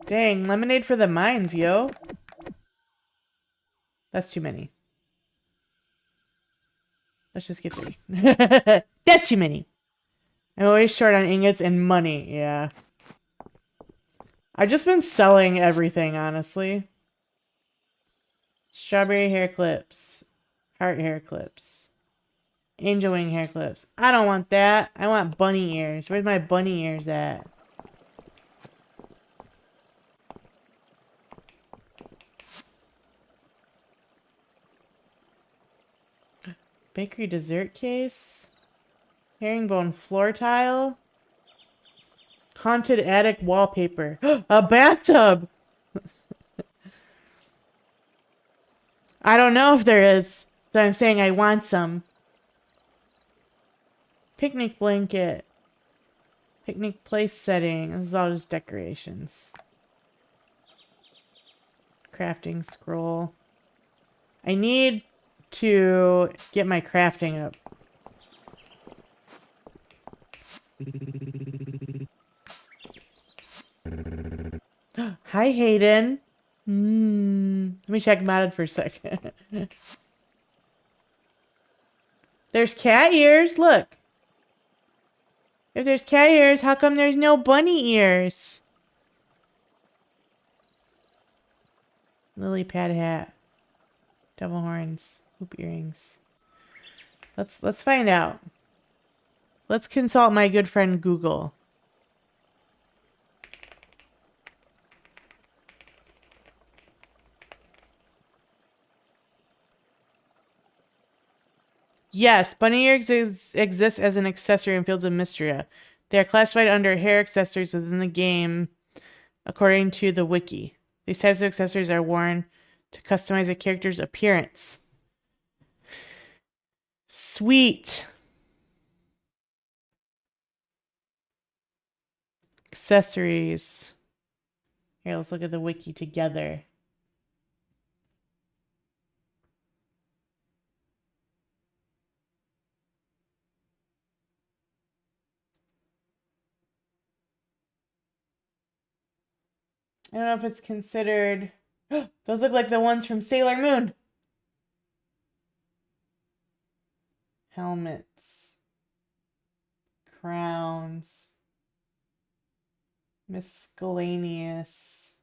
Dang, lemonade for the mines, yo. That's too many. Let's just get 3. That's too many. I'm always short on ingots and money. Yeah. I've just been selling everything, honestly. Strawberry hair clips. Heart hair clips. Angel wing hair clips. I don't want that. I want bunny ears. Where's my bunny ears at? Bakery dessert case. Herringbone floor tile. Haunted attic wallpaper. A bathtub! I don't know if there is. So I'm saying I want some. Picnic blanket. Picnic place setting. This is all just decorations. Crafting scroll. I need to get my crafting up. Hi, Hayden. Let me check modded for a second. There's cat ears. Look. If there's cat ears, how come there's no bunny ears? Lily pad hat. Devil horns. Hoop earrings. Let's find out. Let's consult my good friend Google. Yes, bunny ears exist as an accessory in Fields of Mistria. They are classified under hair accessories within the game, according to the wiki. These types of accessories are worn to customize a character's appearance. Sweet. Accessories. Here, let's look at the wiki together. I don't know if it's considered... Those look like the ones from Sailor Moon. Helmets. Crowns. Miscellaneous.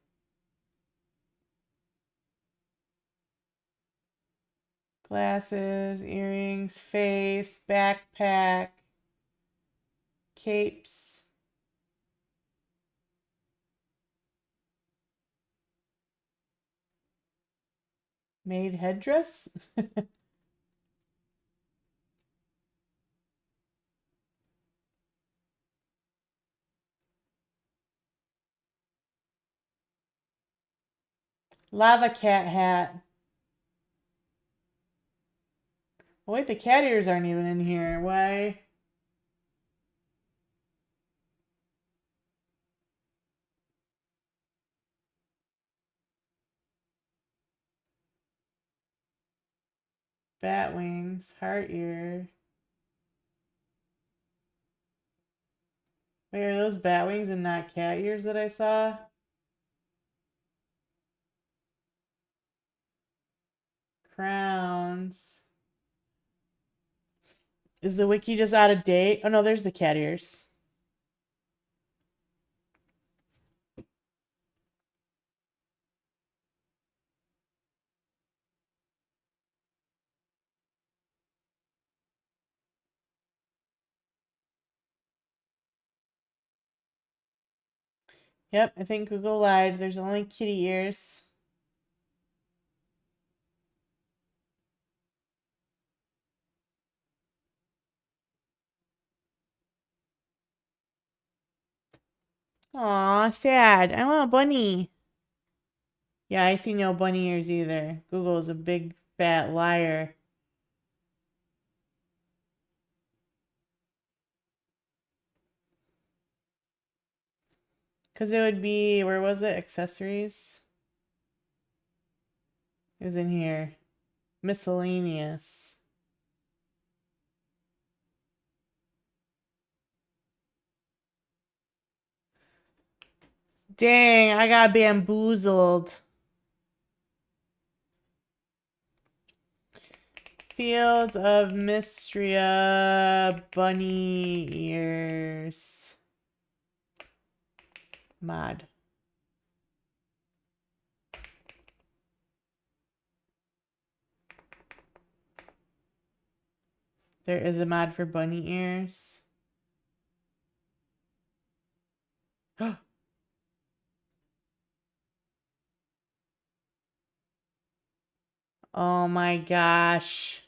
Glasses, earrings, face, backpack, capes. Made headdress? Lava cat hat. Oh, wait, the cat ears aren't even in here. Why? Bat wings, heart ear. Wait, are those bat wings and not cat ears that I saw? Crowns. Is the wiki just out of date? Oh no, there's the cat ears. Yep, I think Google lied. There's only kitty ears. Aw, sad. I want a bunny. Yeah, I see no bunny ears either. Google is a big fat liar. Because it would be, where was it? Accessories? It was in here. Miscellaneous. Dang, I got bamboozled. Fields of Mistria, bunny ears. Mod. There is a mod for bunny ears. Oh my gosh.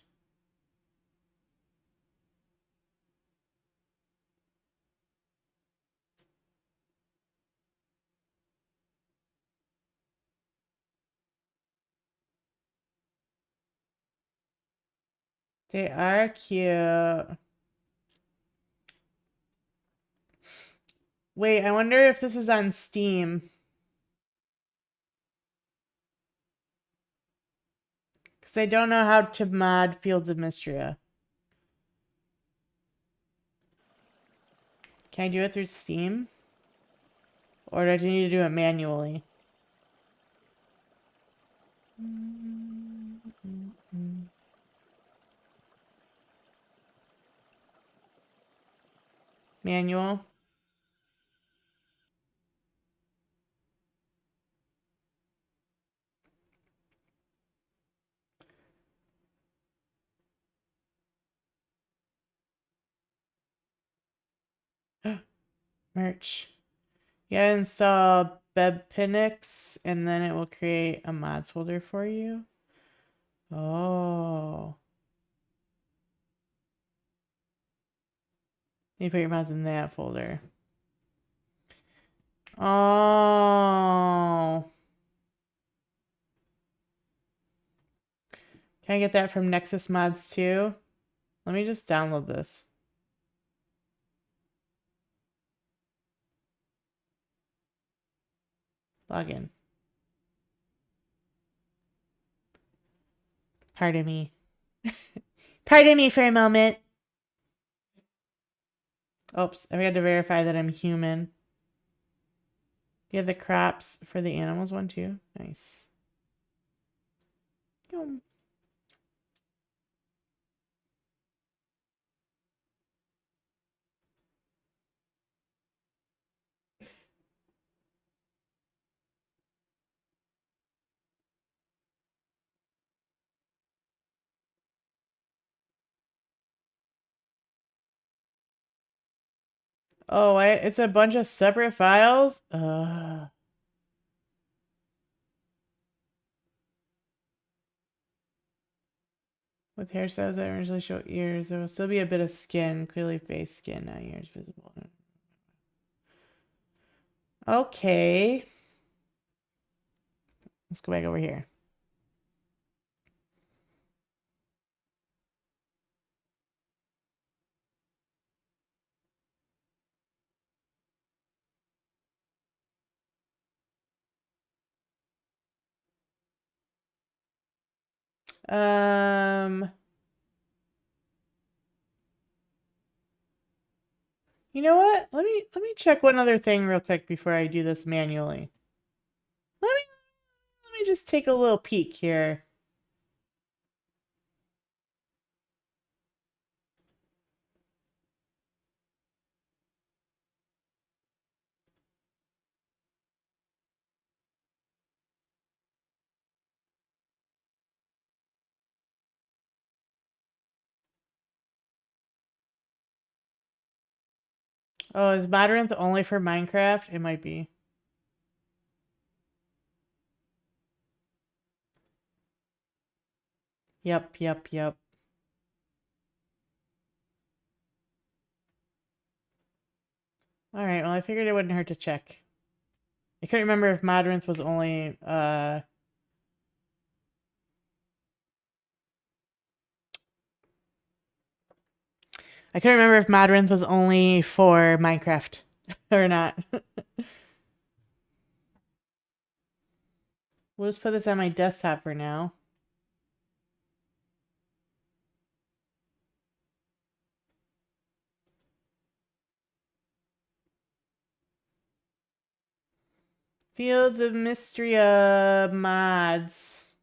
They are cute. Wait, I wonder if this is on Steam. Because I don't know how to mod Fields of Mistria. Can I do it through Steam? Or do I need to do it manually? Manual. Merch. Yeah, install Bebpinix, and then it will create a mods folder for you. Oh. You put your mods in that folder. Oh. Can I get that from Nexus Mods too? Let me just download this. Login. Pardon me. Pardon me for a moment. Oops, I forgot to verify that I'm human. You have the crops for the animals one too? Nice. Oh, it's a bunch of separate files? With hairstyles that originally show ears, there will still be a bit of skin, clearly face skin, now ears visible. Okay. Let's go back over here. You know what? Let me check one other thing real quick before I do this manually. Let me just take a little peek here. Oh, is Labyrinth only for Minecraft? It might be. Yep. Alright, well I figured it wouldn't hurt to check. I couldn't remember if Labyrinth was only, I couldn't remember if Labyrinth was only for Minecraft or not. We'll just put this on my desktop for now. Fields of Mistria mods.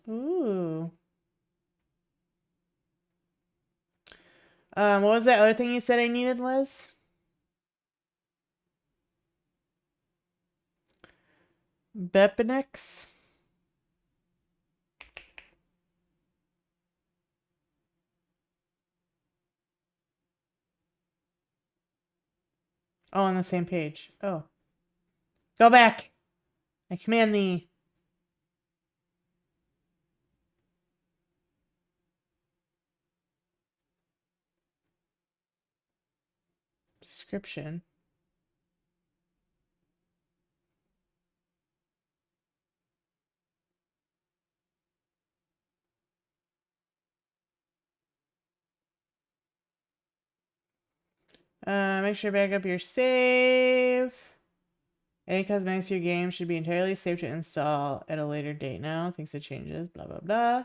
Ooh. What was that other thing you said I needed, Liz? Bepinex? Oh, on the same page. Oh. Go back. I command thee. Description. Make sure to back up your save. Any cosmetics to your game should be entirely safe to install at a later date now. Thanks to changes. Blah, blah, blah.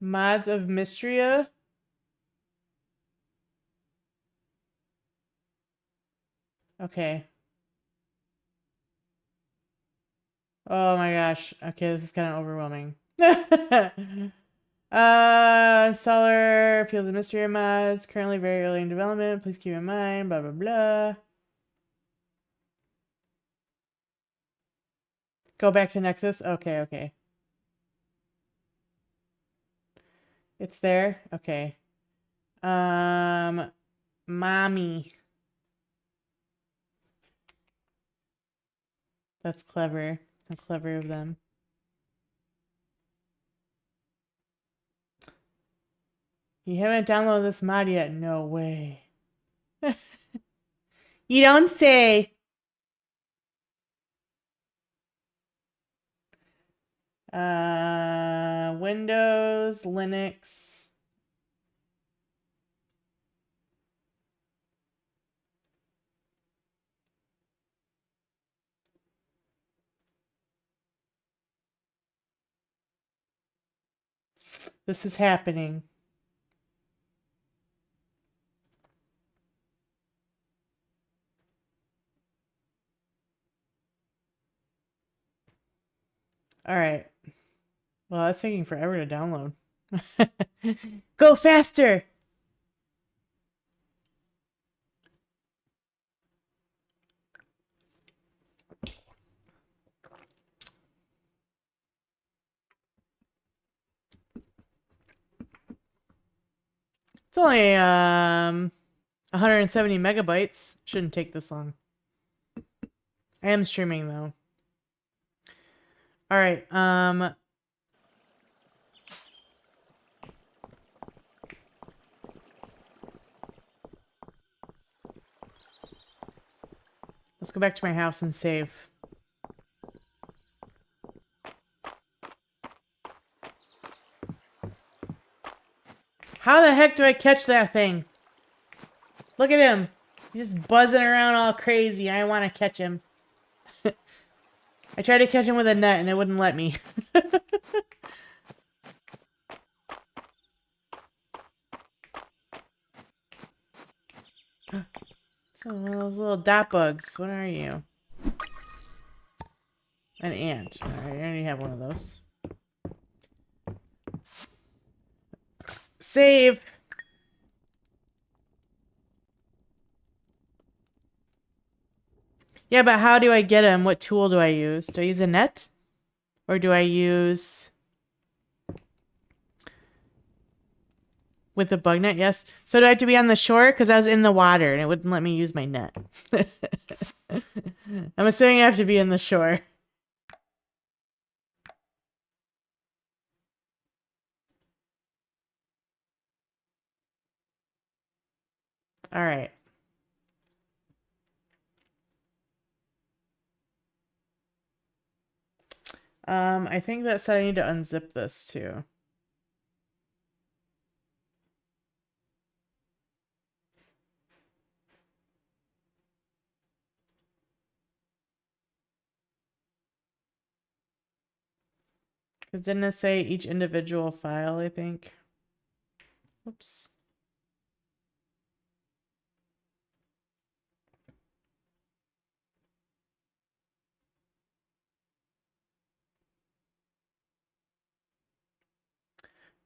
Mods of Mistria. Okay. Oh my gosh. Okay, this is kind of overwhelming. Installer Fields of Mystery mods currently very early in development. Please keep in mind. Blah blah blah. Go back to Nexus. Okay, okay. It's there. Okay. Mommy. That's clever. How clever of them. You haven't downloaded this mod yet? No way. You don't say. Windows, Linux. This is happening. All right. Well, that's taking forever to download. Go faster! It's only 170 megabytes. Shouldn't take this long. I am streaming though. All right. Let's go back to my house and save. How the heck do I catch that thing? Look at him. He's just buzzing around all crazy. I want to catch him. I tried to catch him with a net and it wouldn't let me. So those little dot bugs. What are you? An ant. Alright, I already have one of those. Save! Yeah, but how do I get him? What tool do I use? Do I use a net? Or do I use... With the bug net? Yes. So do I have to be on the shore? Because I was in the water and it wouldn't let me use my net. I'm assuming I have to be in the shore. Alright. I think that said I need to unzip this too. Because didn't it say each individual file, I think? Oops.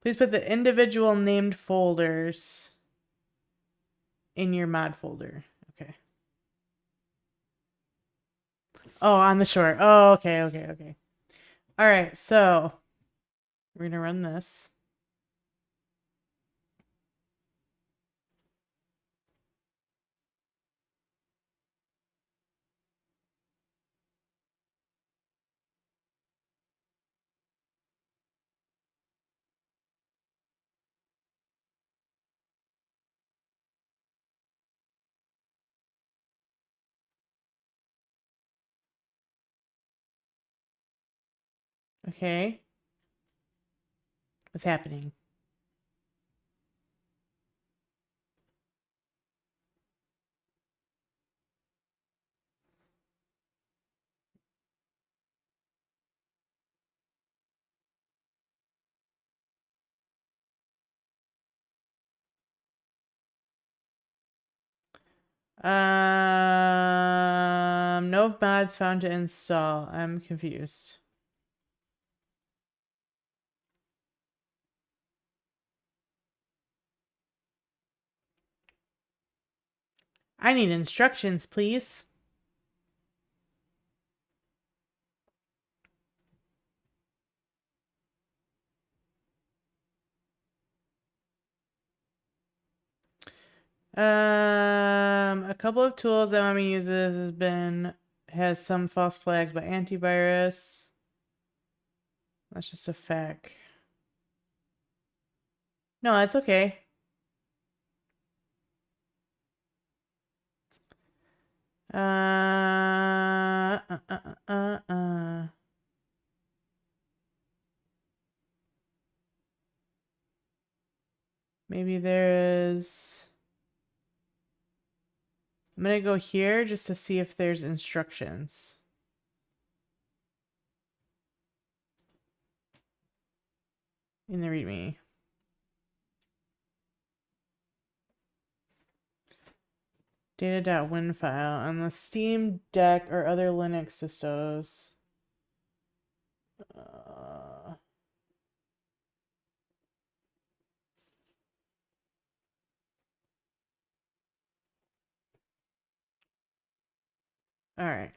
Please put the individual named folders in your mod folder. Okay. Oh, on the short. Oh, okay, okay, okay. All right, so we're going to run this. Okay. What's happening? No mods found to install. I'm confused. I need instructions, please. A couple of tools that mommy uses has some false flags by antivirus. That's just a fact. No, that's okay. Uh, uh, uh, uh, uh. Maybe there is. I'm gonna go here just to see if there's instructions. In the README. Data.win file on the Steam Deck or other Linux distros. All right.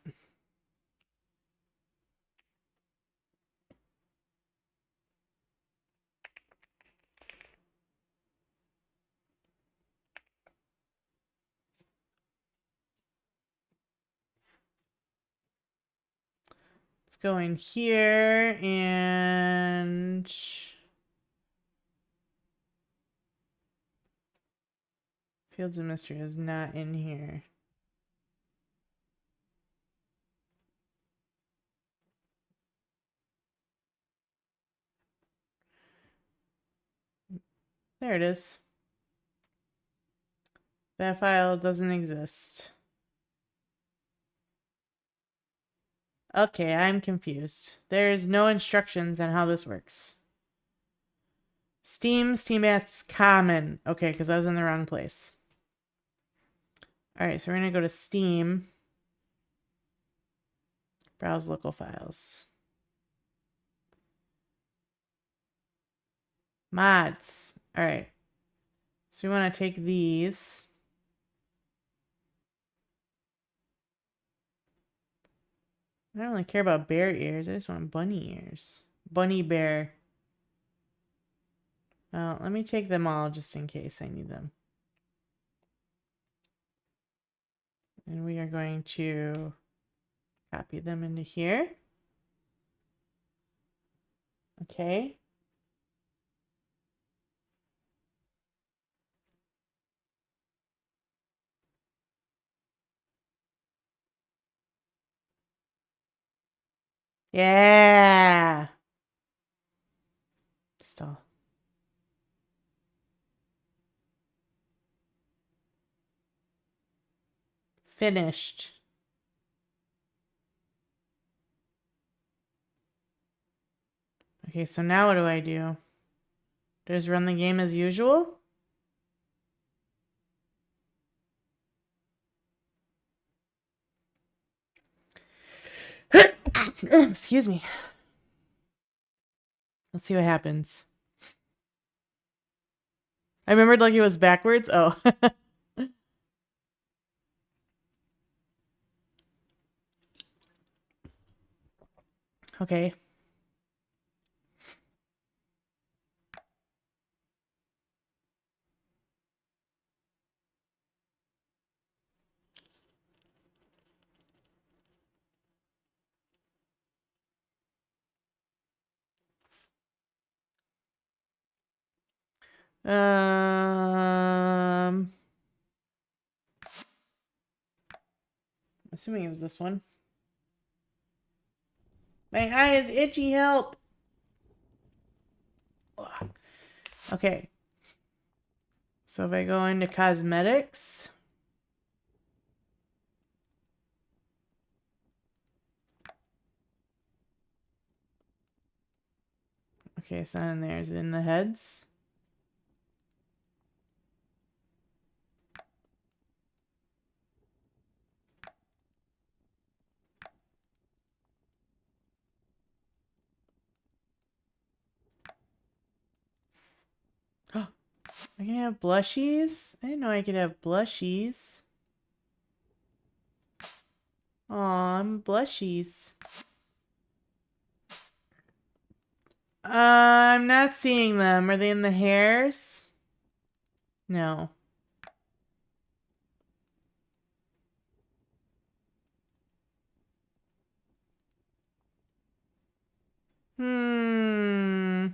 Let's go in here and Fields of Mistria is not in here. There it is. That file doesn't exist. Okay, I'm confused. There's no instructions on how this works. Steam apps common. Okay, because I was in the wrong place. All right, so we're going to go to Steam. Browse local files. Mods. All right. So we want to take these. I don't really care about bear ears. I just want bunny ears. Bunny bear. Well, let me take them all just in case I need them. And we are going to copy them into here. Okay. Yeah. install. Finished. Okay, so now what do I do? Just run the game as usual? Excuse me. Let's see what happens. I remembered like it was backwards. Oh. Okay. Assuming it was this one. My eye is itchy, help! Okay. So if I go into cosmetics. Okay, so then there's in the heads. Oh, I can have blushies? I didn't know I could have blushies. Aw, I'm blushies. I'm not seeing them. Are they in the hairs? No. Hmm.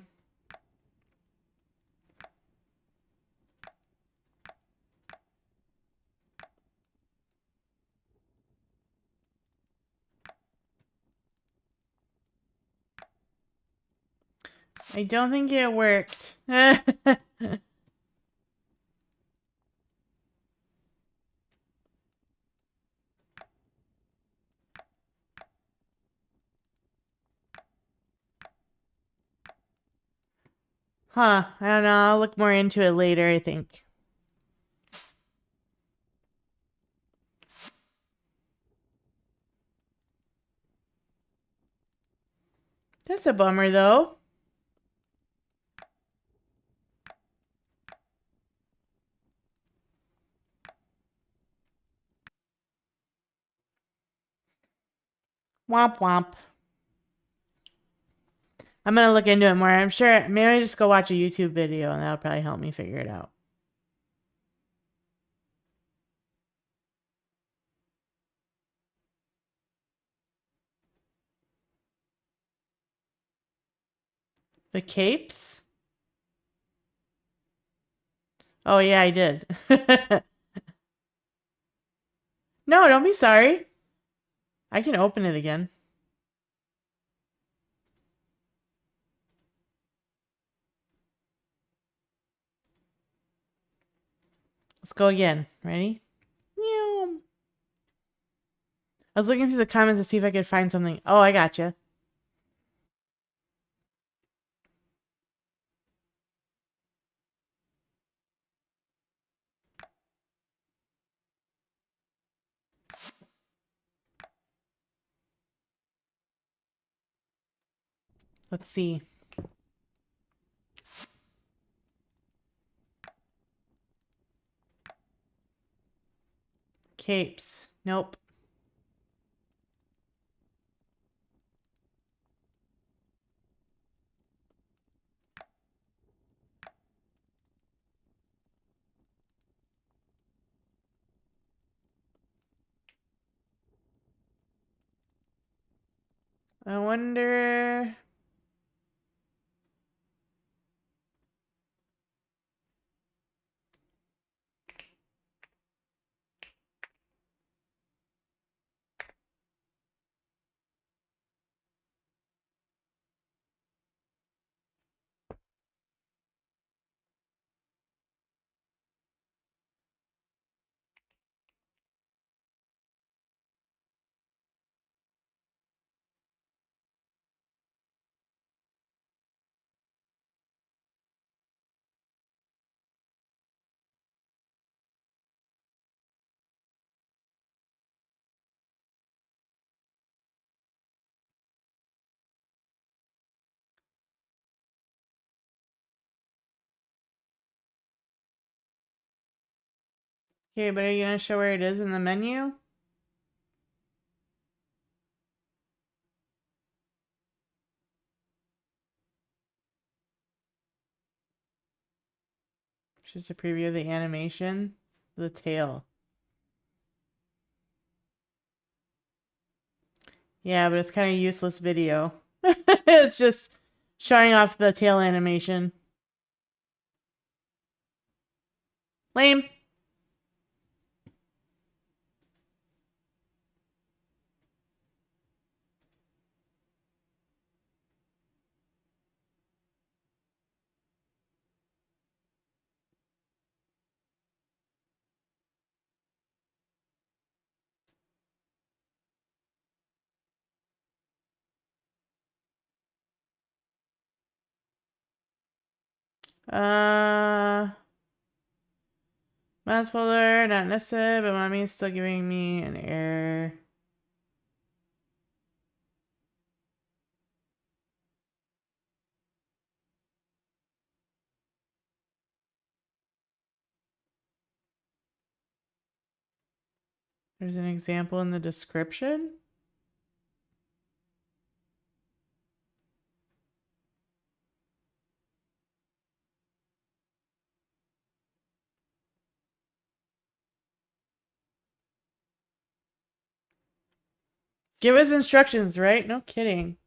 I don't think it worked. Huh. I don't know. I'll look more into it later, I think. That's a bummer, though. Womp womp. I'm gonna look into it more. I'm sure maybe I just go watch a YouTube video and that'll probably help me figure it out. The capes? Oh yeah, I did. No, don't be sorry. I can open it again. Let's go again. Ready? Meow. I was looking through the comments to see if I could find something. Oh, I gotcha. Let's see. Capes. Nope. I wonder... Okay, but are you gonna show where it is in the menu? Just a preview of the animation. The tail. Yeah, but it's kind of useless video. It's just showing off the tail animation. Lame. Mouse folder, not necessary, but mommy's still giving me an error. There's an example in the description. Give us instructions, right? No kidding.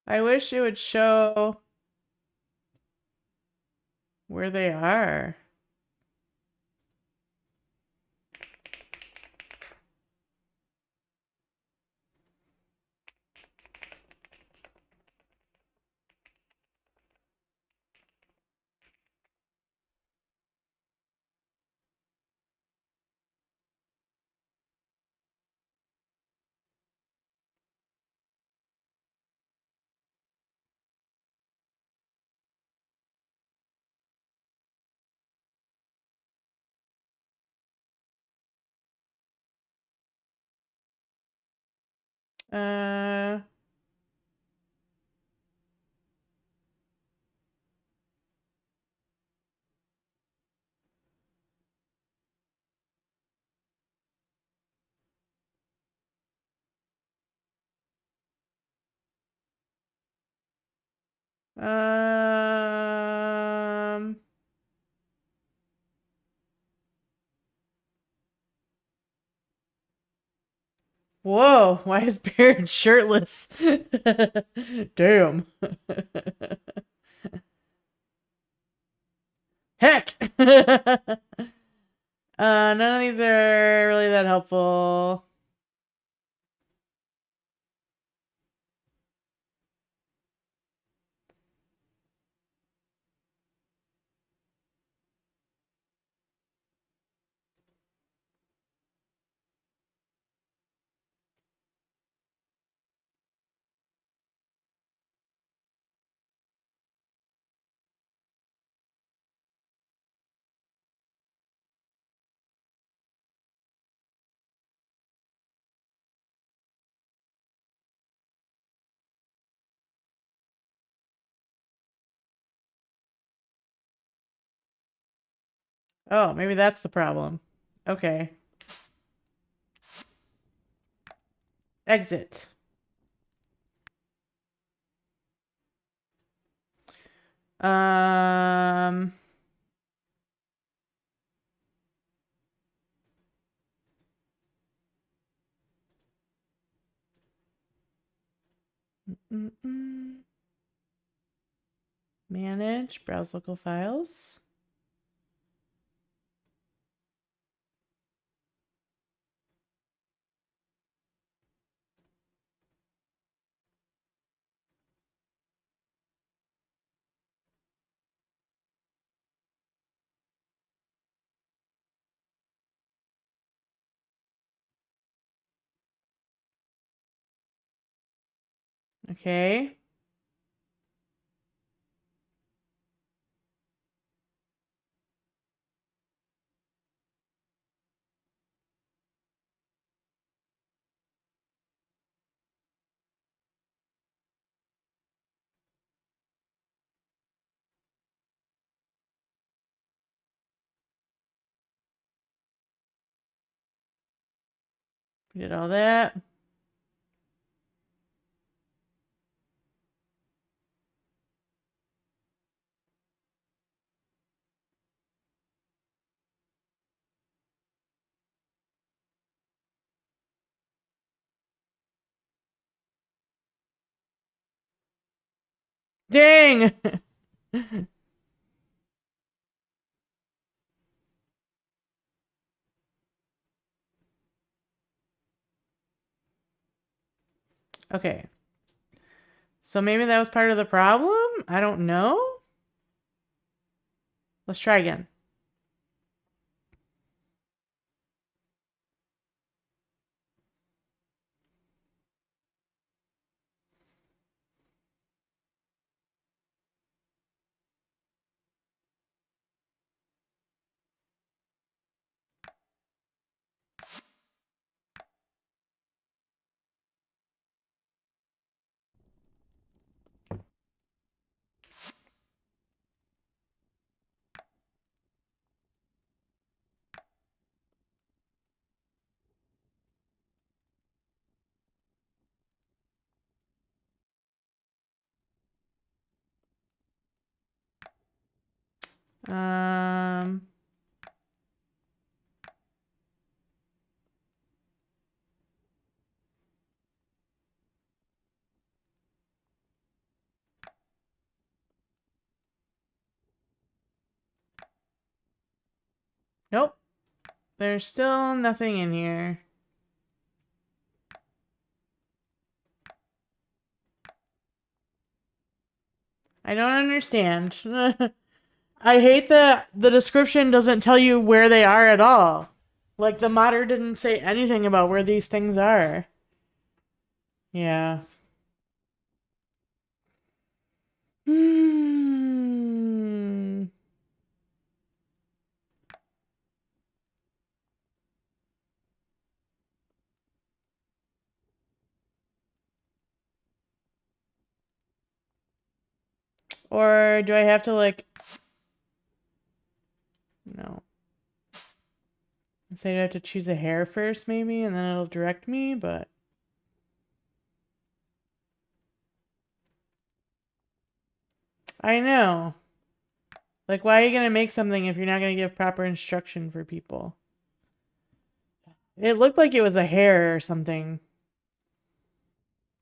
I wish it would show where they are. Uh, um, Whoa, why is Baron shirtless? Damn. Heck! None of these are really that helpful. Oh, maybe that's the problem. Okay. Exit. Um... Manage, browse local files. Okay. We did all that. Dang! Okay. So maybe that was part of the problem? I don't know. Let's try again. Um, nope. There's still nothing in here. I don't understand. I hate that the description doesn't tell you where they are at all. Like, the modder didn't say anything about where these things are. Yeah. Hmm. Or do I have to, like... No. Say I have to choose a hair first, maybe, and then it'll direct me, but... I know. Like, why are you gonna make something if you're not gonna give proper instruction for people? It looked like it was a hair or something.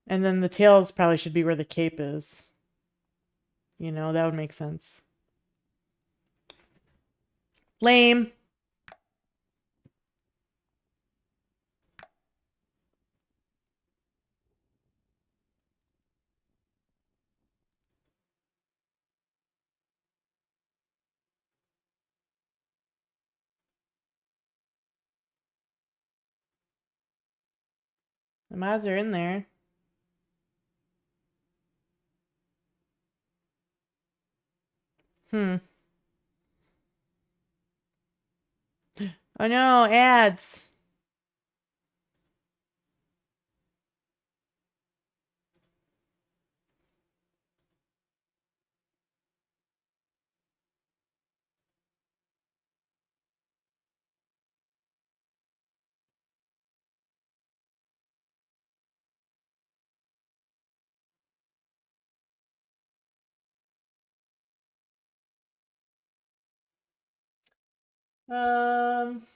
And then the tails probably should be where the cape is. You know, that would make sense. Lame. The mods are in there. Hmm. Oh no, ads. Um.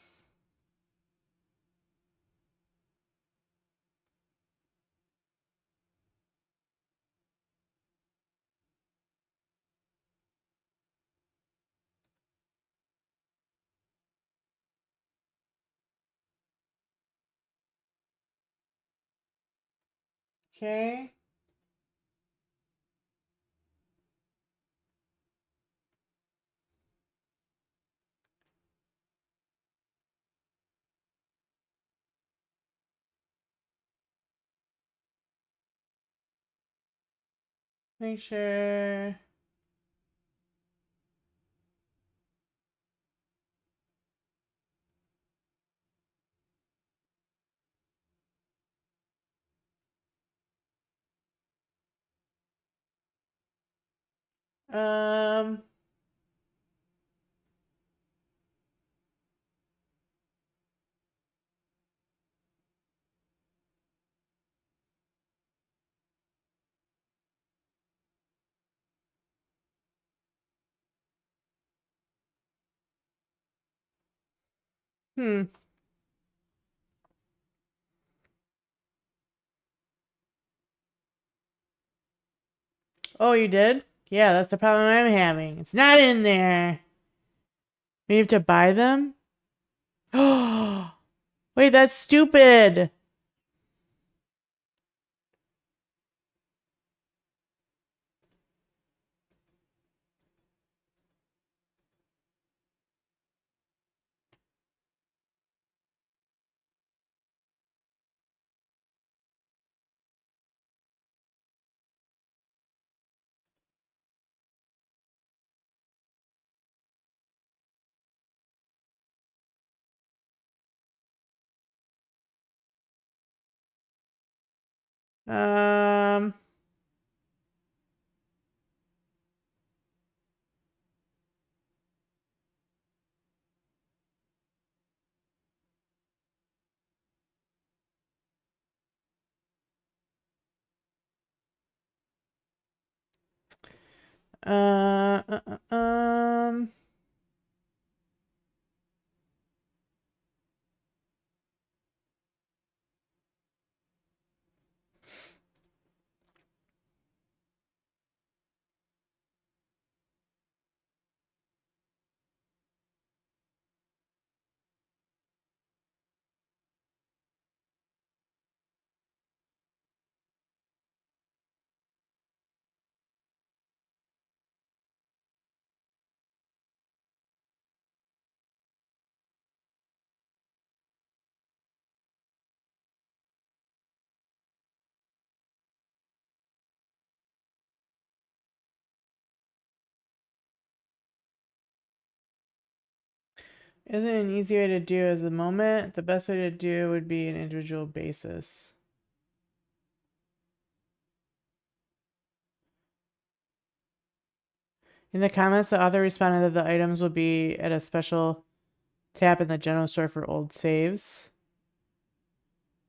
Okay. Make sure. Um. Hmm. Oh, you did? Yeah, that's the problem I'm having. It's not in there. We have to buy them? Oh, wait, that's stupid. Um, uh, uh, uh, um, isn't an easy way to do as the moment? The best way to do would be an individual basis. In the comments, the author responded that the items will be at a special tab in the general store for old saves.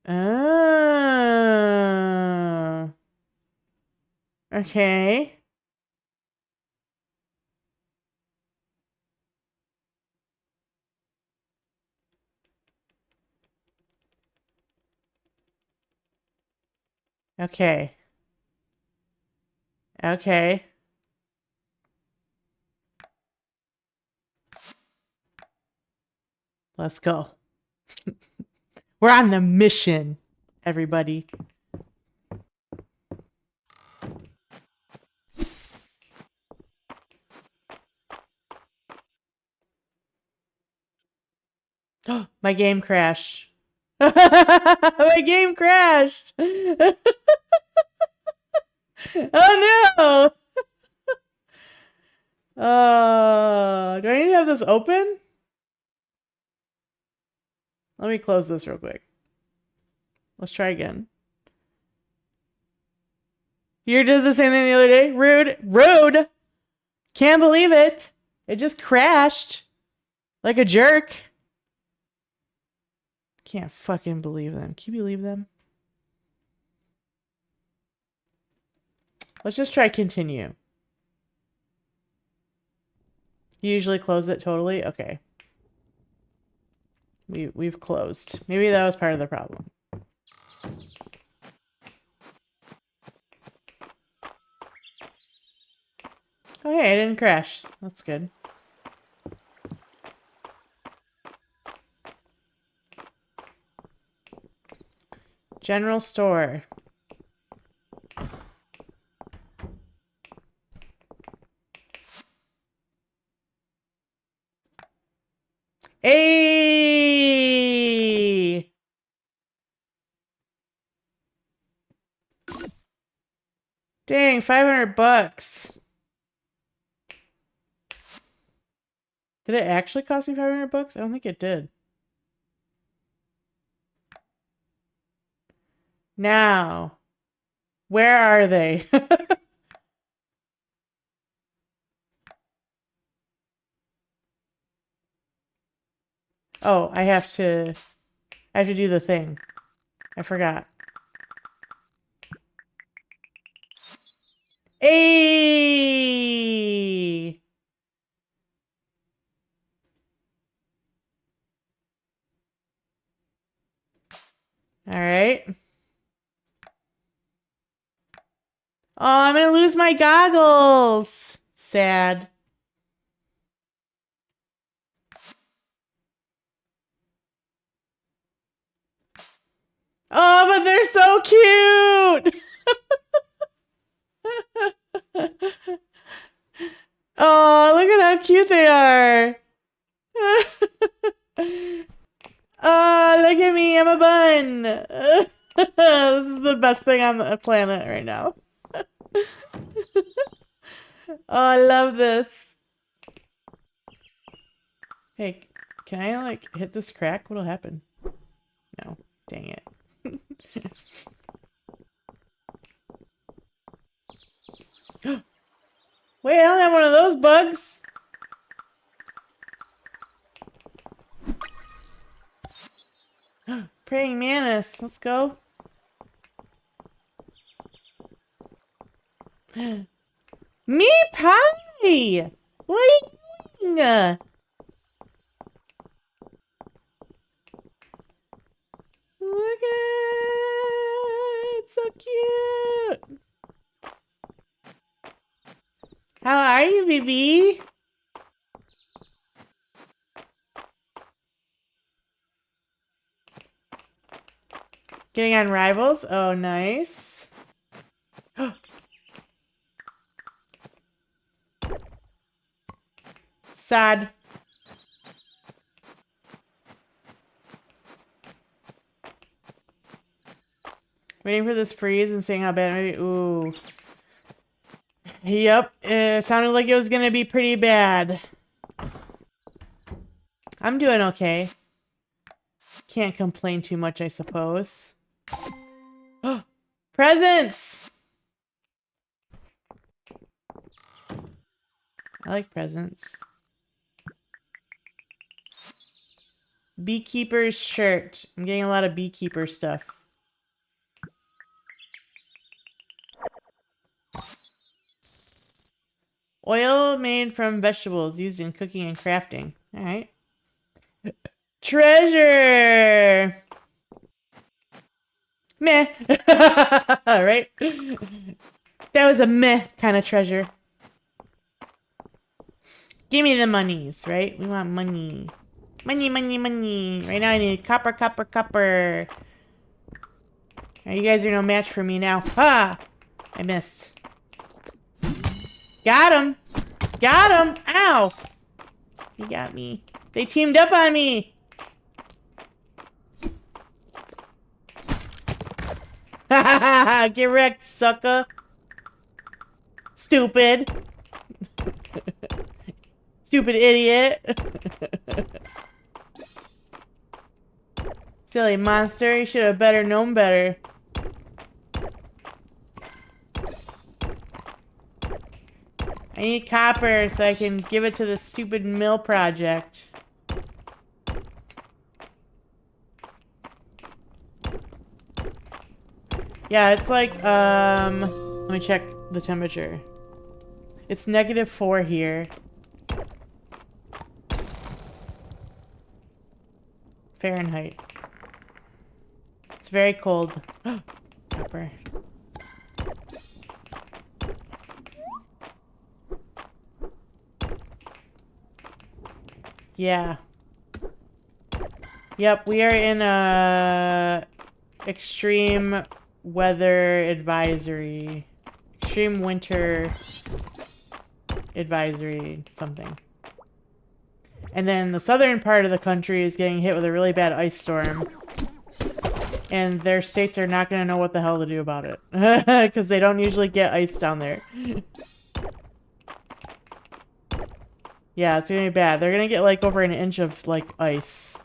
Oh. Okay. Okay. Okay. Let's go. We're on the mission, everybody. My game crashed. My game crashed. Oh no. Do I need to have this open? Let me close this real quick. Let's try again. You did the same thing the other day? Rude. Rude. Can't believe it. It just crashed. Like a jerk. Can't fucking believe them. Can you believe them? Let's just try continue. You usually close it totally? Okay. We've closed. Maybe that was part of the problem. Oh hey, I didn't crash. That's good. General store. Hey! Dang, 500 bucks. Did it actually cost me 500 bucks? I don't think it did. Now, where are they? Oh, I have to do the thing. I forgot. Hey! All right. Oh, I'm gonna lose my goggles. Sad. Oh, but they're so cute. Oh, look at how cute they are. Oh, look at me. I'm a bun. This is the best thing on the planet right now. Oh, I love this. Hey, can I, like, hit this crack? What'll happen? No. Dang it. Wait, I don't have one of those bugs. Praying mantis. Let's go. Me pie! What are you doing? Look at it! So cute! How are you, baby? Getting on Rivals? Oh, nice. Sad. Waiting for this freeze and seeing how bad it may be. Ooh. Yep, it sounded like it was gonna be pretty bad. I'm doing okay. Can't complain too much, I suppose. Presents! I like presents. Beekeeper's shirt. I'm getting a lot of beekeeper stuff. Oil made from vegetables used in cooking and crafting. Alright. Treasure! Meh. Right? That was a meh kind of treasure. Give me the monies, right? We want money. Money, money, money. Right now I need copper, copper, copper. You guys are no match for me now. Ah! I missed. Got him! Got him! Ow! He got me. They teamed up on me! Get wrecked, sucker! Stupid! Stupid idiot! Silly monster, you should have better known better. I need copper so I can give it to the stupid mill project. Yeah, it's like, let me check the temperature. It's -4 here. Fahrenheit. It's very cold. Copper. Yeah. Yep, we are in a extreme weather advisory. Extreme winter advisory something. And then the southern part of the country is getting hit with a really bad ice storm. And their states are not going to know what the hell to do about it. Because they don't usually get ice down there. Yeah, it's going to be bad. They're going to get like over an inch of like ice.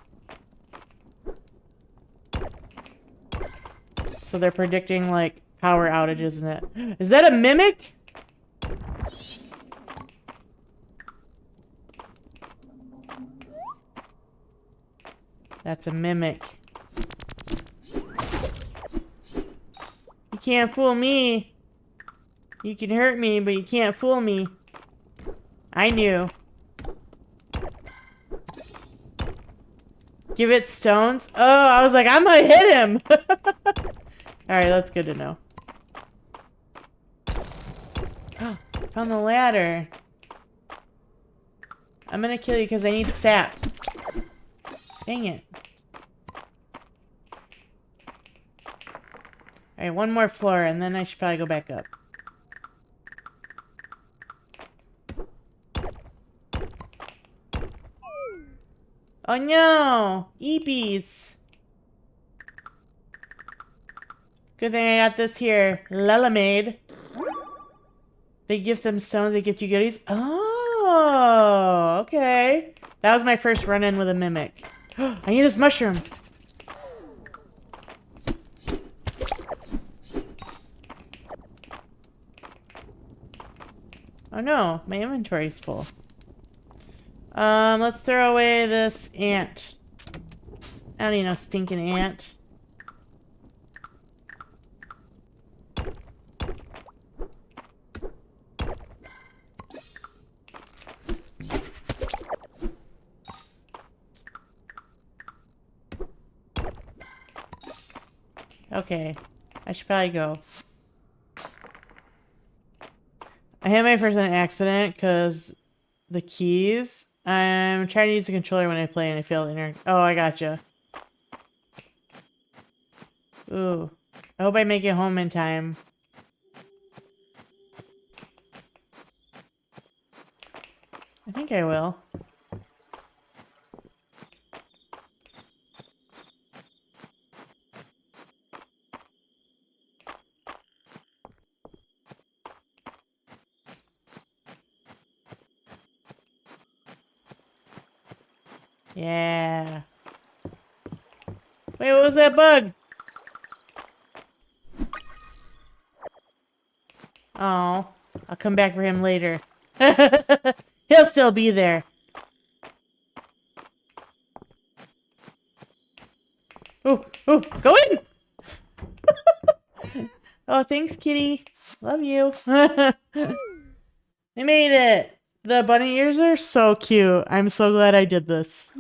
So they're predicting like power outages and that. Is that a mimic? That's a mimic. You can't fool me. You can hurt me, but you can't fool me. I knew. Give it stones? Oh, I was like, I'm gonna hit him! Alright, that's good to know. Oh, found the ladder. I'm gonna kill you because I need sap. Dang it. Alright, one more floor and then I should probably go back up. Oh no! Eepies! Good thing I got this here. Lemonade. They give them stones, they gift you goodies. Oh, okay. That was my first run-in with a mimic. I need this mushroom. Oh no, my inventory's full. Let's throw away this ant. I don't need no stinking ant. Okay, I should probably go. I hit my first on accident because the keys. I'm trying to use the controller when I play and I fail to Oh, I gotcha. Ooh. I hope I make it home in time. I think I will. Yeah. Wait, what was that bug? Oh, I'll come back for him later. He'll still be there. Ooh, ooh, go in! Oh, thanks, kitty. Love you. I made it. The bunny ears are so cute. I'm so glad I did this.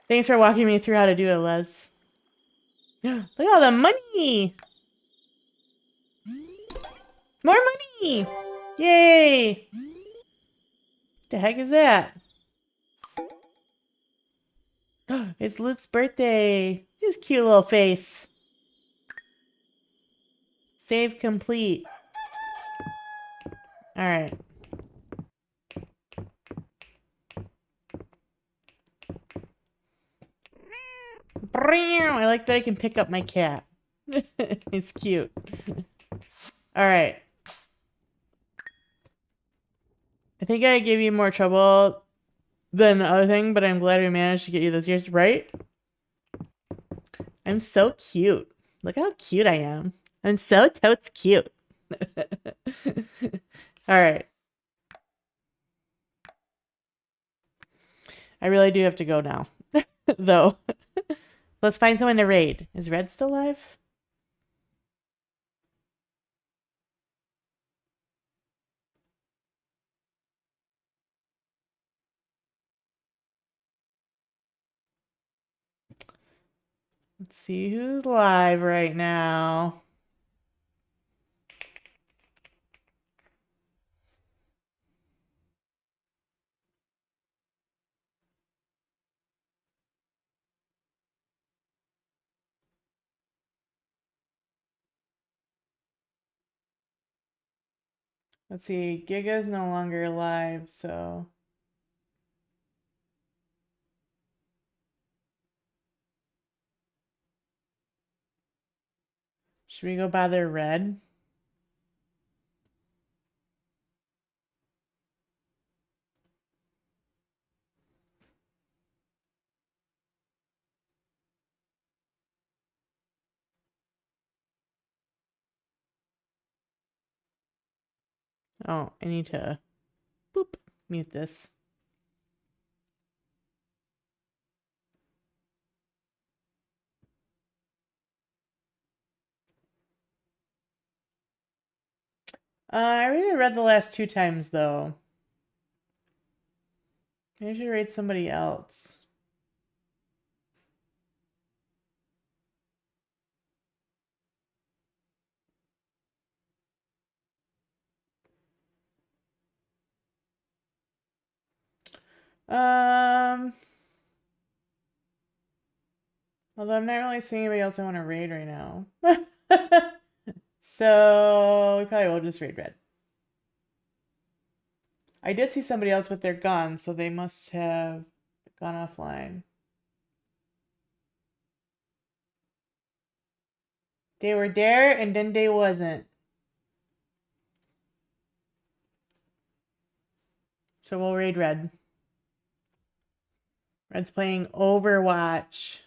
Thanks for walking me through how to do it, Les. Look at all the money! More money! Yay! The heck is that? It's Luke's birthday. His cute little face. Save complete. Alright. I like that I can pick up my cat. It's cute. Alright. I think I gave you more trouble than the other thing, but I'm glad we managed to get you those ears, right? I'm so cute. Look how cute I am. I'm so totes cute. Alright. I really do have to go now. Though. Let's find someone to raid. Is Red still alive? Let's see who's live right now. Let's see, Giga's no longer alive, so... Should we go bother Red? Oh, I need to boop mute this. I already read the last 2 times though. I should read somebody else. Although I'm not really seeing anybody else I want to raid right now. So we probably will just raid Red. I did see somebody else with their gun, so they must have gone offline. They were there and then they wasn't. So we'll raid Red. Red's playing Overwatch.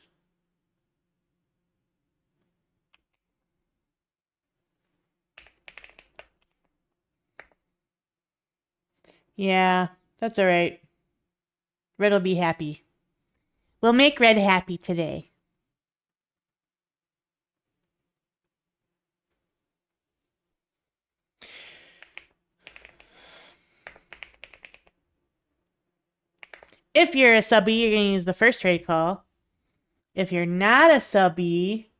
Yeah, that's all right. Red will be happy. We'll make Red happy today. If you're a subby, you're going to use the first raid call. If you're not a subby,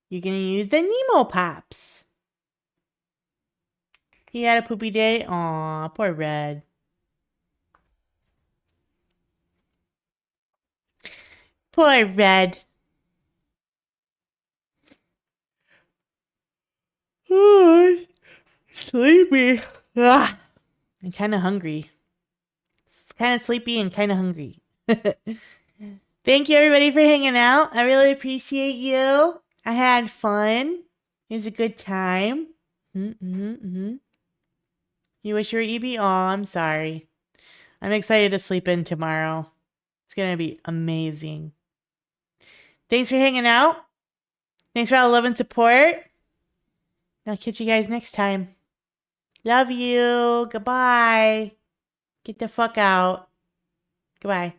you're going to use the Nemo Pops. He had a poopy day? Aw, poor Red. Poor Red. Oh, sleepy. Ah, I'm kind of hungry. It's kind of sleepy and kind of hungry. Thank you, everybody, for hanging out. I really appreciate you. I had fun. It was a good time. You wish you were EB? Oh, I'm sorry. I'm excited to sleep in tomorrow. It's going to be amazing. Thanks for hanging out. Thanks for all the love and support. I'll catch you guys next time. Love you. Goodbye. Get the fuck out. Goodbye.